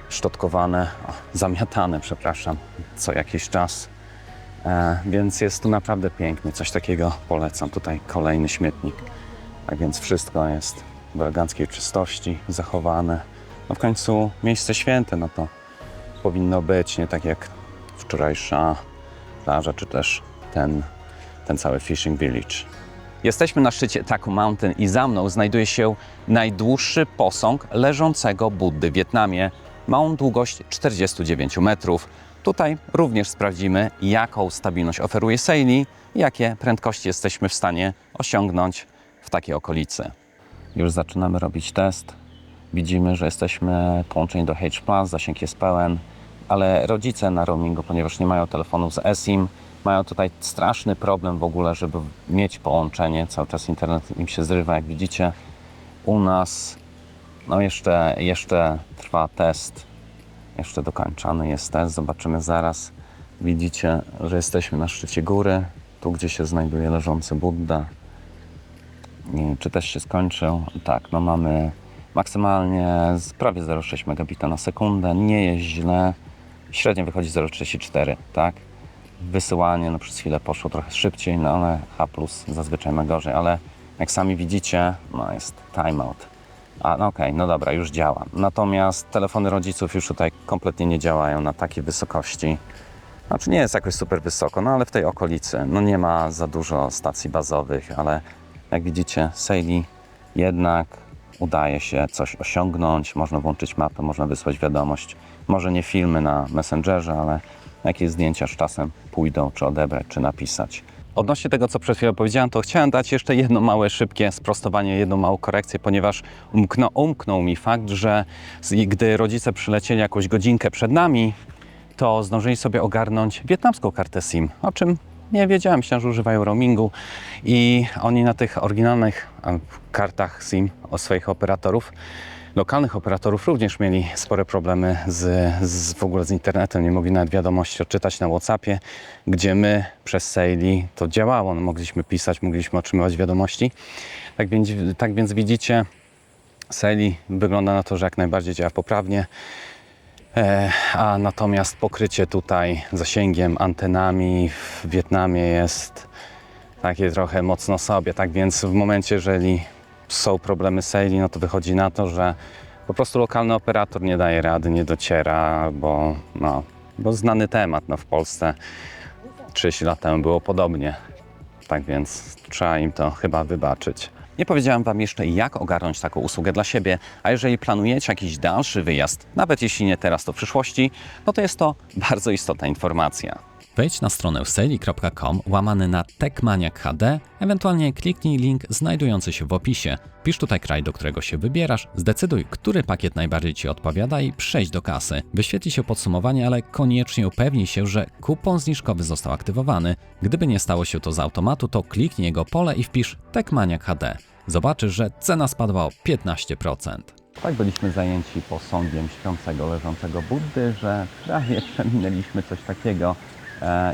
szczotkowane, zamiatane, przepraszam, co jakiś czas. Więc jest tu naprawdę pięknie, coś takiego polecam. Tutaj kolejny śmietnik. Tak więc wszystko jest w eleganckiej czystości, zachowane. No w końcu miejsce święte, no to powinno być, nie tak jak wczorajsza plaża, czy też ten cały Fishing Village. Jesteśmy na szczycie Taku Mountain i za mną znajduje się najdłuższy posąg leżącego Buddy w Wietnamie. Ma on długość 49 metrów. Tutaj również sprawdzimy, jaką stabilność oferuje Saili i jakie prędkości jesteśmy w stanie osiągnąć w takiej okolicy. Już zaczynamy robić test. Widzimy, że jesteśmy połączeni do H+, zasięg jest pełen, ale rodzice na roamingu, ponieważ nie mają telefonów z eSIM, mają tutaj straszny problem w ogóle, żeby mieć połączenie. Cały czas internet im się zrywa, jak widzicie. U nas no jeszcze trwa test. Jeszcze dokończany jest test. Zobaczymy zaraz. Widzicie, że jesteśmy na szczycie góry, tu gdzie się znajduje leżący Buddha. I czy też się skończył? Tak, no mamy maksymalnie prawie 0,6 megabita na sekundę. Nie jest źle. Średnio wychodzi 0,34, tak? Wysyłanie no przez chwilę poszło trochę szybciej, no ale H+ zazwyczaj ma gorzej, ale jak sami widzicie, no jest timeout. No okej, no dobra, już działa. Natomiast telefony rodziców już tutaj kompletnie nie działają na takiej wysokości. Znaczy nie jest jakoś super wysoko, no ale w tej okolicy. No nie ma za dużo stacji bazowych, ale jak widzicie, Saili jednak udaje się coś osiągnąć. Można włączyć mapę, można wysłać wiadomość. Może nie filmy na Messengerze, ale jakieś zdjęcia z czasem pójdą, czy odebrać, czy napisać. Odnośnie tego, co przed chwilą powiedziałem, to chciałem dać jeszcze jedno małe, szybkie sprostowanie, jedną małą korekcję, ponieważ umknął mi fakt, że gdy rodzice przylecieli jakąś godzinkę przed nami, to zdążyli sobie ogarnąć wietnamską kartę SIM, o czym nie wiedziałem, myślałem, że używają roamingu i oni na tych oryginalnych kartach SIM od swoich operatorów, lokalnych operatorów również mieli spore problemy w ogóle z internetem, nie mogli nawet wiadomości odczytać na WhatsAppie, gdzie my przez Saili to działało, no, mogliśmy pisać, mogliśmy otrzymywać wiadomości. Tak więc widzicie, Saili wygląda na to, że jak najbardziej działa poprawnie. A natomiast pokrycie tutaj zasięgiem, antenami w Wietnamie jest takie trochę mocno sobie. Tak więc w momencie, jeżeli są problemy Saili, no to wychodzi na to, że po prostu lokalny operator nie daje rady, nie dociera, bo znany temat. No w Polsce 30 lat temu było podobnie. Tak więc trzeba im to chyba wybaczyć. Nie powiedziałem Wam jeszcze, jak ogarnąć taką usługę dla siebie, a jeżeli planujecie jakiś dalszy wyjazd, nawet jeśli nie teraz, to w przyszłości, no to jest to bardzo istotna informacja. Wejdź na stronę saili.com / Techmaniac HD, ewentualnie kliknij link znajdujący się w opisie. Pisz tutaj kraj, do którego się wybierasz, zdecyduj, który pakiet najbardziej Ci odpowiada i przejdź do kasy. Wyświetli się podsumowanie, ale koniecznie upewnij się, że kupon zniżkowy został aktywowany. Gdyby nie stało się to z automatu, to kliknij jego pole i wpisz Techmaniac HD. Zobaczysz, że cena spadła o 15%. Tak byliśmy zajęci posągiem śpiącego, leżącego Buddy, że prawie przeminęliśmy coś takiego,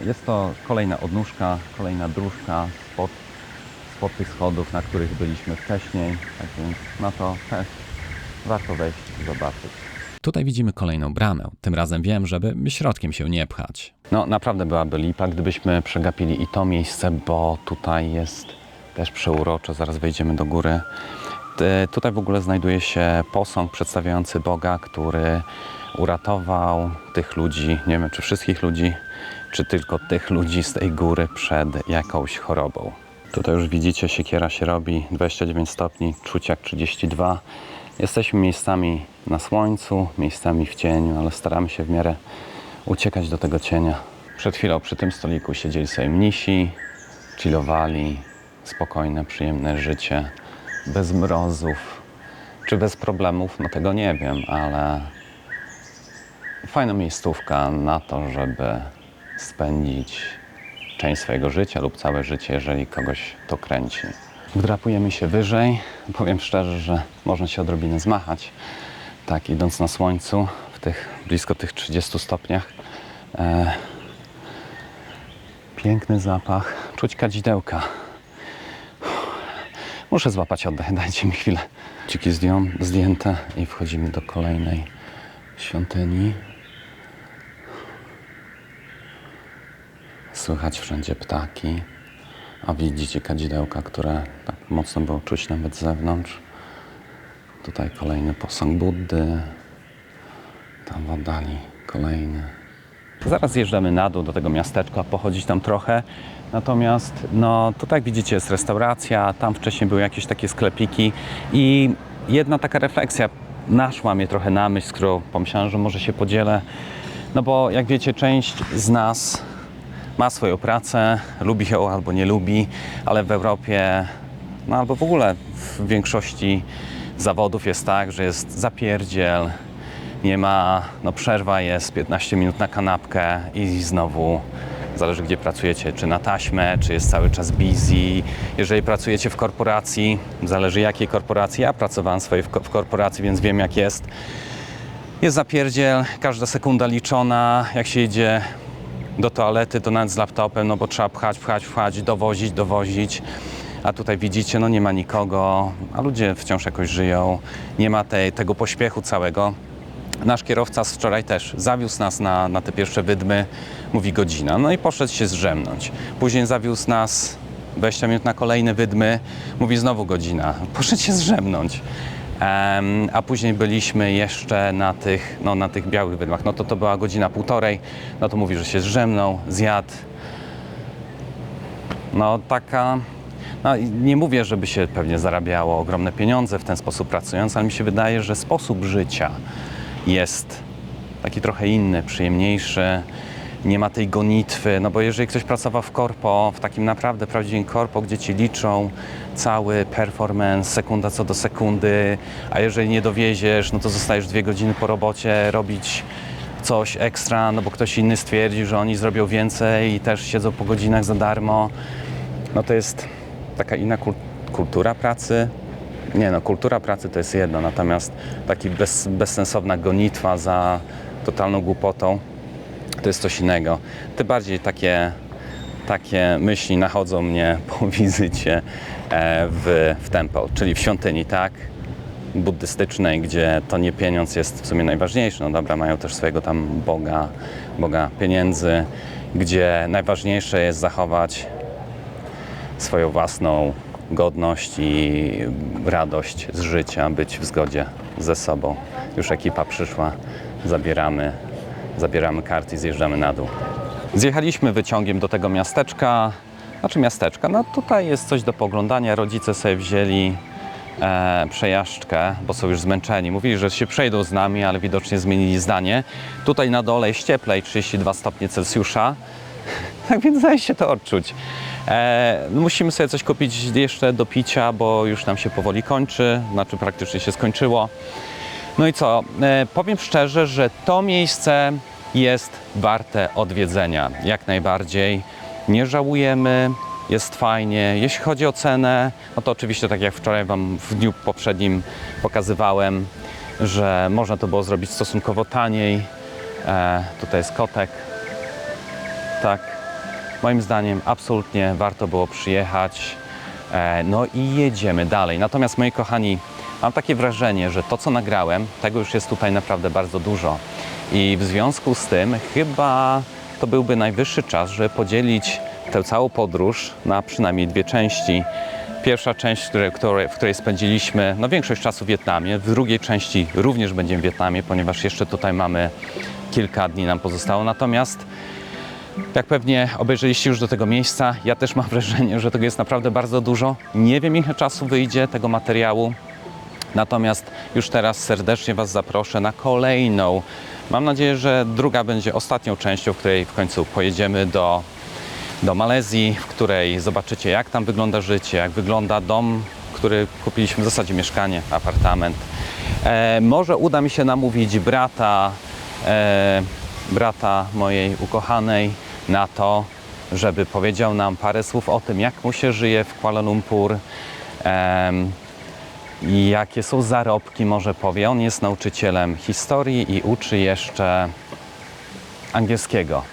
Jest to kolejna odnóżka, kolejna dróżka spod tych schodów, na których byliśmy wcześniej, tak więc na to też warto wejść i zobaczyć. Tutaj widzimy kolejną bramę. Tym razem wiem, żeby środkiem się nie pchać. No naprawdę byłaby lipa, gdybyśmy przegapili i to miejsce, bo tutaj jest też przeurocze, zaraz wejdziemy do góry. Tutaj w ogóle znajduje się posąg przedstawiający Boga, który uratował tych ludzi, nie wiem czy wszystkich ludzi, czy tylko tych ludzi z tej góry przed jakąś chorobą. Tutaj już widzicie, siekiera się robi, 29 stopni, czuć jak 32. Jesteśmy miejscami na słońcu, miejscami w cieniu, ale staramy się w miarę uciekać do tego cienia. Przed chwilą przy tym stoliku siedzieli sobie mnisi, chillowali, spokojne, przyjemne życie, bez mrozów, czy bez problemów, no tego nie wiem, ale fajna miejscówka na to, żeby spędzić część swojego życia lub całe życie, jeżeli kogoś to kręci. Wdrapujemy się wyżej. Powiem szczerze, że można się odrobinę zmachać. Tak, idąc na słońcu, blisko tych 30 stopniach. Piękny zapach. Czuć kadzidełka. Muszę złapać oddech, dajcie mi chwilę. Ciki zdjęte i wchodzimy do kolejnej świątyni. Słychać wszędzie ptaki. A widzicie kadzidełka, które tak mocno było czuć nawet z zewnątrz. Tutaj kolejny posąg Buddy. Tam w oddali kolejny. Zaraz zjeżdżamy na dół do tego miasteczka, pochodzić tam trochę. Natomiast no, tutaj jak widzicie jest restauracja, tam wcześniej były jakieś takie sklepiki i jedna taka refleksja naszła mnie trochę na myśl, z którą pomyślałem, że może się podzielę. No bo jak wiecie, część z nas ma swoją pracę, lubi ją albo nie lubi, ale w Europie, no albo w ogóle w większości zawodów jest tak, że jest zapierdziel, nie ma, no przerwa jest 15 minut na kanapkę i znowu zależy gdzie pracujecie, czy na taśmę, czy jest cały czas busy. Jeżeli pracujecie w korporacji, zależy jakiej korporacji, ja pracowałem w korporacji, więc wiem jak jest. Jest zapierdziel, każda sekunda liczona, jak się idzie do toalety, to nawet z laptopem, no bo trzeba pchać, dowozić. A tutaj widzicie, no nie ma nikogo, a ludzie wciąż jakoś żyją. Nie ma tego pośpiechu całego. Nasz kierowca z wczoraj też zawiózł nas na te pierwsze wydmy, mówi godzina, no i poszedł się zdrzemnąć. Później zawiózł nas 20 minut na kolejne wydmy, mówi znowu godzina, poszedł się zdrzemnąć. A później byliśmy jeszcze na tych białych wydmach, no to była godzina półtorej, no to mówi, że się zdrzemnął, zjadł. No taka, no nie mówię, żeby się pewnie zarabiało ogromne pieniądze w ten sposób pracując, ale mi się wydaje, że sposób życia jest taki trochę inny, przyjemniejszy, nie ma tej gonitwy, no bo jeżeli ktoś pracował w korpo, w takim naprawdę prawdziwym korpo, gdzie ci liczą cały performance, sekunda co do sekundy, a jeżeli nie dowieziesz, no to zostajesz 2 godziny po robocie robić coś ekstra, no bo ktoś inny stwierdził, że oni zrobią więcej i też siedzą po godzinach za darmo, no to jest taka inna kultura pracy. Nie no, kultura pracy to jest jedno, natomiast taka bezsensowna gonitwa za totalną głupotą to jest coś innego. Tym bardziej takie myśli nachodzą mnie po wizycie w temple, czyli w świątyni, tak? Buddystycznej, gdzie to nie pieniądz jest w sumie najważniejszy. No dobra, mają też swojego tam Boga pieniędzy, gdzie najważniejsze jest zachować swoją własną godność i radość z życia, być w zgodzie ze sobą. Już ekipa przyszła, zabieramy karty i zjeżdżamy na dół. Zjechaliśmy wyciągiem do tego miasteczka, no tutaj jest coś do pooglądania, rodzice sobie wzięli przejażdżkę, bo są już zmęczeni. Mówili, że się przejdą z nami, ale widocznie zmienili zdanie. Tutaj na dole jest cieplej, 32 stopnie Celsjusza, tak więc daje się to odczuć. Musimy sobie coś kupić jeszcze do picia, bo już nam się powoli kończy, znaczy praktycznie się skończyło. No i co, powiem szczerze, że to miejsce jest warte odwiedzenia, jak najbardziej. Nie żałujemy, jest fajnie. Jeśli chodzi o cenę, no to oczywiście tak jak wczoraj Wam w dniu poprzednim pokazywałem, że można to było zrobić stosunkowo taniej. Tutaj jest kotek. Tak, moim zdaniem absolutnie warto było przyjechać. No i jedziemy dalej. Natomiast moi kochani, mam takie wrażenie, że to co nagrałem, tego już jest tutaj naprawdę bardzo dużo. I w związku z tym chyba to byłby najwyższy czas, żeby podzielić tę całą podróż na przynajmniej dwie części. Pierwsza część, w której spędziliśmy większość czasu w Wietnamie. W drugiej części również będziemy w Wietnamie, ponieważ jeszcze tutaj mamy kilka dni nam pozostało. Natomiast jak pewnie obejrzeliście już do tego miejsca, ja też mam wrażenie, że tego jest naprawdę bardzo dużo. Nie wiem, ile czasu wyjdzie tego materiału. Natomiast już teraz serdecznie Was zaproszę na kolejną. Mam nadzieję, że druga będzie ostatnią częścią, w której w końcu pojedziemy do Malezji, w której zobaczycie, jak tam wygląda życie, jak wygląda dom, który kupiliśmy, w zasadzie mieszkanie, apartament. Może uda mi się namówić brata mojej ukochanej na to, żeby powiedział nam parę słów o tym, jak mu się żyje w Kuala Lumpur, i jakie są zarobki, może powie. On jest nauczycielem historii i uczy jeszcze angielskiego.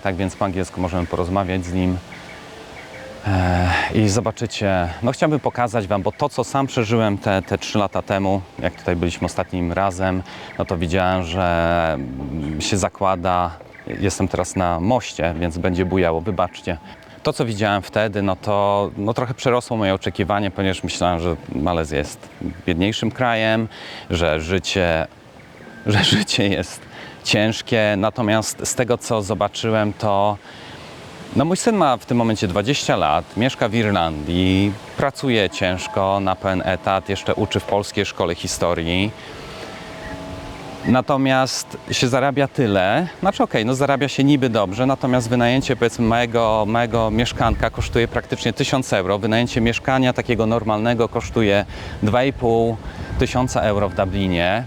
Tak więc po angielsku możemy porozmawiać z nim. I zobaczycie, chciałbym pokazać Wam, bo to co sam przeżyłem te 3 lata temu, jak tutaj byliśmy ostatnim razem, to widziałem, że się zakłada. Jestem teraz na moście, więc będzie bujało, wybaczcie. To co widziałem wtedy, to trochę przerosło moje oczekiwania, ponieważ myślałem, że Malezja jest biedniejszym krajem, że życie jest ciężkie. Natomiast z tego co zobaczyłem, to mój syn ma w tym momencie 20 lat, mieszka w Irlandii, pracuje ciężko na pełen etat, jeszcze uczy w polskiej szkole historii. Natomiast się zarabia tyle, zarabia się niby dobrze, natomiast wynajęcie powiedzmy małego mieszkanka kosztuje praktycznie 1000 euro. Wynajęcie mieszkania takiego normalnego kosztuje 2500 euro w Dublinie.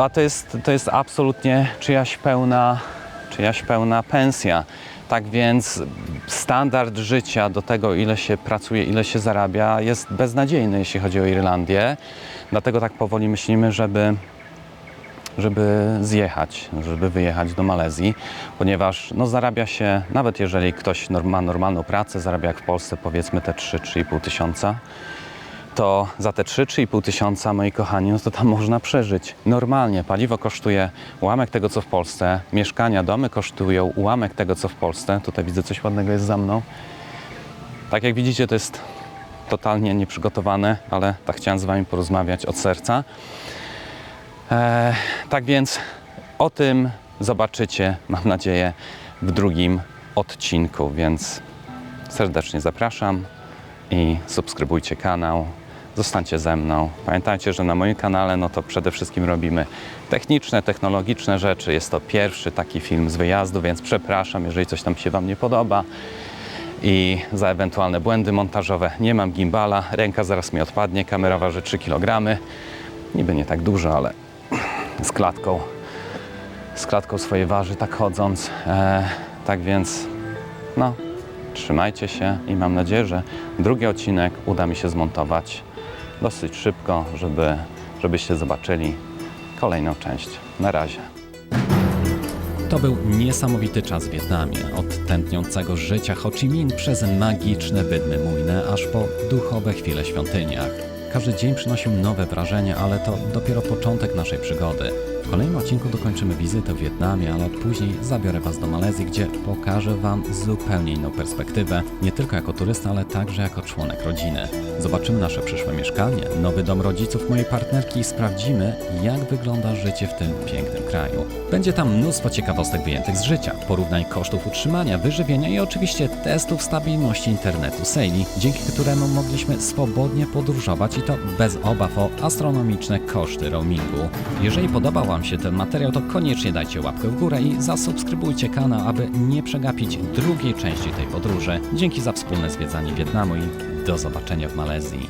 A to jest absolutnie czyjaś pełna pensja. Tak więc standard życia do tego, ile się pracuje, ile się zarabia, jest beznadziejny, jeśli chodzi o Irlandię. Dlatego tak powoli myślimy, żeby zjechać, żeby wyjechać do Malezji, ponieważ zarabia się, nawet jeżeli ktoś ma normalną pracę, zarabia jak w Polsce powiedzmy te 3-3,5 tysiąca, to za te 3-3,5 tysiąca, moi kochani, to tam można przeżyć normalnie. Paliwo kosztuje ułamek tego, co w Polsce. Mieszkania, domy kosztują ułamek tego, co w Polsce. Tutaj widzę, coś ładnego jest za mną. Tak jak widzicie, to jest totalnie nieprzygotowane, ale tak chciałem z Wami porozmawiać od serca. Tak więc o tym zobaczycie, mam nadzieję, w drugim odcinku, więc serdecznie zapraszam i subskrybujcie kanał. Zostańcie ze mną. Pamiętajcie, że na moim kanale to przede wszystkim robimy techniczne, technologiczne rzeczy. Jest to pierwszy taki film z wyjazdu, więc przepraszam, jeżeli coś tam się Wam nie podoba. I za ewentualne błędy montażowe. Nie mam gimbala, ręka zaraz mi odpadnie, kamera waży 3 kg. Niby nie tak dużo, ale z klatką swoje waży, tak chodząc. Tak więc, trzymajcie się i mam nadzieję, że drugi odcinek uda mi się zmontować dosyć szybko, żebyście zobaczyli kolejną część. Na razie. To był niesamowity czas w Wietnamie, od tętniącego życia Ho Chi Minh przez magiczne wydmy Mujne, aż po duchowe chwile w świątyniach. Każdy dzień przynosił nowe wrażenia, ale to dopiero początek naszej przygody. W kolejnym odcinku dokończymy wizytę w Wietnamie, ale później zabiorę Was do Malezji, gdzie pokażę Wam zupełnie inną perspektywę, nie tylko jako turysta, ale także jako członek rodziny. Zobaczymy nasze przyszłe mieszkanie, nowy dom rodziców mojej partnerki i sprawdzimy, jak wygląda życie w tym pięknym kraju. Będzie tam mnóstwo ciekawostek wyjętych z życia, porównań kosztów utrzymania, wyżywienia i oczywiście testów stabilności internetu Saili, dzięki któremu mogliśmy swobodnie podróżować i to bez obaw o astronomiczne koszty roamingu. Jeżeli podobał Wam się ten materiał, to koniecznie dajcie łapkę w górę i zasubskrybujcie kanał, aby nie przegapić drugiej części tej podróży. Dzięki za wspólne zwiedzanie Wietnamu i do zobaczenia w Malezji.